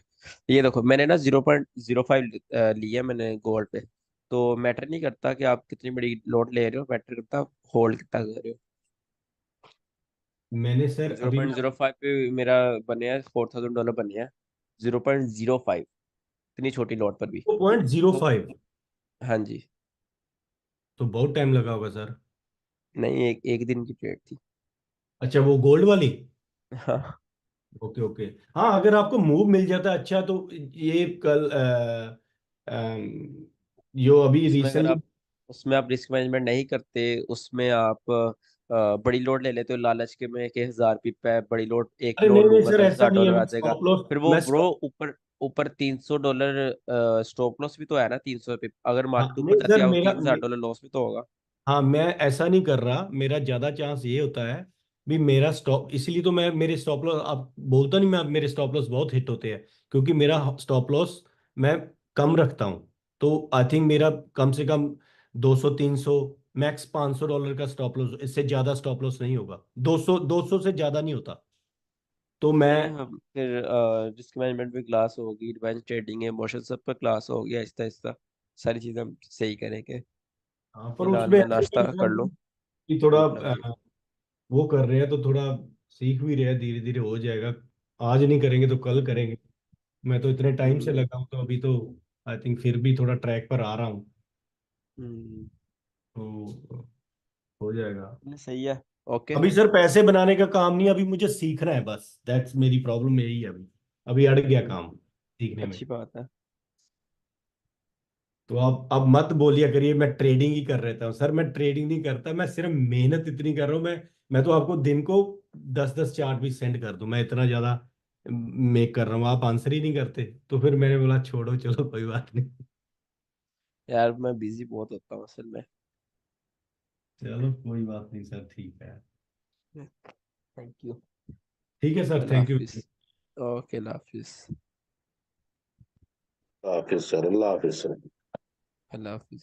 ये देखो मैंने ना 0.05 लिया मैंने गोल्ड पे। तो मैटर नहीं करता कि आप कितनी बड़ी लोड ले रहे हो, मैटर करता होल्ड कितना कर रहे हो। मैंने सर जीरो अभी पॉइंट ना जीरो फाइव पे मेरा बने हैं $4,000 बने हैं। 0.05, इतनी छोटी लोड पर भी। तो 0.05, हाँ जी। तो बहुत टाइम लगा होगा सर। नहीं, एक एक दिन की ट्रेड थी। अच्छा, वो गोल्ड वाली। हाँ। Okay okay. हाँ, अगर आपको मूव मिल जाता है अच्छा, तो ये कल जो अभी उसमें अगर रिसेंटली, आप उसमें आप रिस्क मैनेजमेंट नहीं करते, उसमें आप बड़ी लोड ले लेते हो लालच के में कि 1000 पिप है, बड़ी लोड एक अरे नहीं लोड नहीं लूंगा सर, दस ऐसा हजार नहीं है, डॉलर आ मैं जाएगा। स्टॉप लॉस, फिर वो मैं ब्रो stop- ऊपर ऊपर $300 स्टॉप लॉस भी तो है ना, 300 पिप अगर हाँ मार्केट ऊपर नहीं जाती सर, है, आपको मेरा $3,000 लॉस भी तो होगा। हाँ, मैं ऐसा नहीं कर रहा, मेरा ज्यादा चांस ये होता है भी मेरा स्टॉप, इसीलिए तो मैं मेरे स्टॉप लॉस, आप बोलता नहीं मैं, मेरे स्टॉप लॉस बहुत हिट होते हैं, क्योंकि मेरा स्टॉप लॉस मैं कम रखता हूँ। तो आई थिंक मेरा कम से कम 200 300, मैक्स $500 का स्टॉप लॉस, इससे ज्यादा स्टॉप लॉस नहीं होगा, 200 200 से ज्यादा नहीं होता। तो सही मैं है। हम फिर रिस्क मैनेजमेंट भी क्लास होगी, रिवेंज ट्रेडिंग, इमोशन, सब पर क्लास होगी आहिस्ता आहिस्ता। सारी चीजें हम सही करेंगे। हाँ, पर फिलहाल उसमें मैं ऐसे नाश्ता करना कर लूँ, कि थोड़ा भूख लग रही है। वो कर रहे हैं तो थोड़ा सीख भी रहे हैं, धीरे धीरे हो जाएगा। आज नहीं करेंगे तो कल हम्म। करेंगे। मैं तो इतने टाइम से हम्म। लगा हूँ तो अभी तो आई थिंक फिर भी थोड़ा ट्रैक पर आ रहा हूँ। हम्म। तो हो जाएगा। सही है। ओके। अभी सर पैसे बनाने का काम नहीं, अभी मुझे सीखना है बस, दैट्स मेरी प्रॉब्लम यही है अभी। अभी अड़ गया काम सीखने में। अच्छी बात है। तो आप अब मत बोलिए करिए मैं ट्रेडिंग ही कर रहता हूँ। सर मैं ट्रेडिंग नहीं करता, मैं सिर्फ मेहनत इतनी कर रहा हूँ। मैं तो आपको दिन को 10-10 चार्ट भी सेंड कर दूं, मैं इतना ज्यादा मेक कर रहा हूँ, आप आंसर ही नहीं करते। तो फिर मैंने बोला छोड़ो, चलो कोई बात नहीं। यार मैं बिजी बहुत होता हूँ असल में। चलो कोई बात नहीं सर, ठीक है। Thank you. ठीक है sir, Allah thank you. Hafiz. Okay, Allah Hafiz. Hafiz sir, Allah Hafiz sir. Allah Hafiz.